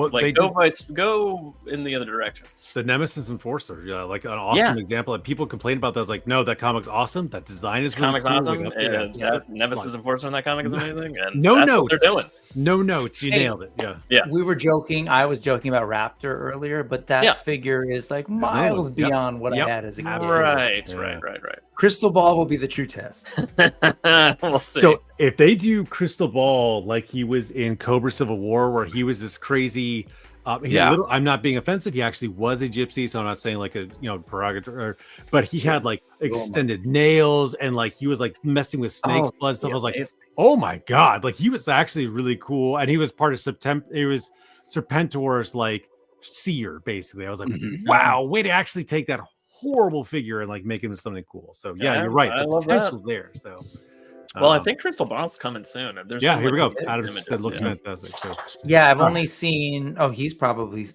go in the other direction. The Nemesis Enforcer, like an awesome example. And people complain about that. I was like, no, that comic's awesome. That design is really cool. Awesome. That Nemesis Enforcer in that comic is amazing. And no that's notes. What they're doing. No notes. You nailed it. Yeah. We were joking. I was joking about Raptor earlier, but that figure is like miles beyond what I had as a kid. Right. Crystal Ball will be the true test. We'll see. So if they do Crystal Ball like he was in Cobra Civil War, where he was this crazy I'm not being offensive. He actually was a gypsy, so I'm not saying like a prerogative, but he had like extended nails and like he was like messing with snakes' blood stuff. I was like, oh my god, like he was actually really cool, and he was part of Serpentor's like seer, basically. I was like, wow, way to actually take that horrible figure and like make him into something cool. So yeah, you're right. The potential's there. So well, I think Crystal Ball's coming soon. Here we go. Adam said looks fantastic. So I've only seen he's probably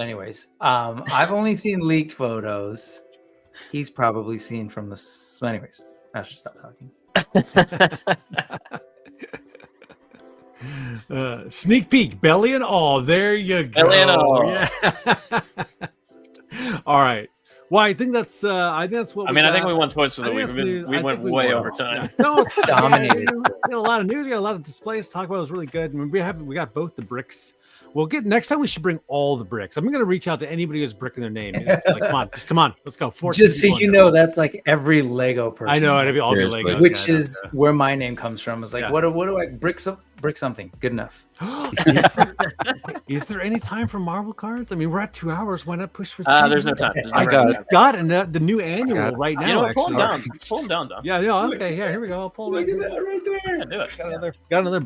anyways. I've only seen leaked photos. He's probably seen from the anyways. I should stop talking. Sneak peek, belly and all. There you go. Belly and all. Yeah. All right. Well, I think that's what. I think we won Toys for the Week. We went way over time. No, it's dominated. We got a lot of news. We got a lot of displays to talk about. It was really good. I mean, we got both the bricks. We'll get next time. We should bring all the bricks. I'm going to reach out to anybody who's brick in their name. Like, come on, let's go. Just so you know, that's like every Lego person. I know. It'd be all the Legos, which is where my name comes from. It's like, what do I brick something? Good enough. Is there any time for Marvel cards? I mean, we're at 2 hours. Why not push for? There's no time. I got the new annual right now. You know, actually, pull them down. Yeah. Okay. Yeah. Here we go. I'll pull. Look at that right there. Got another.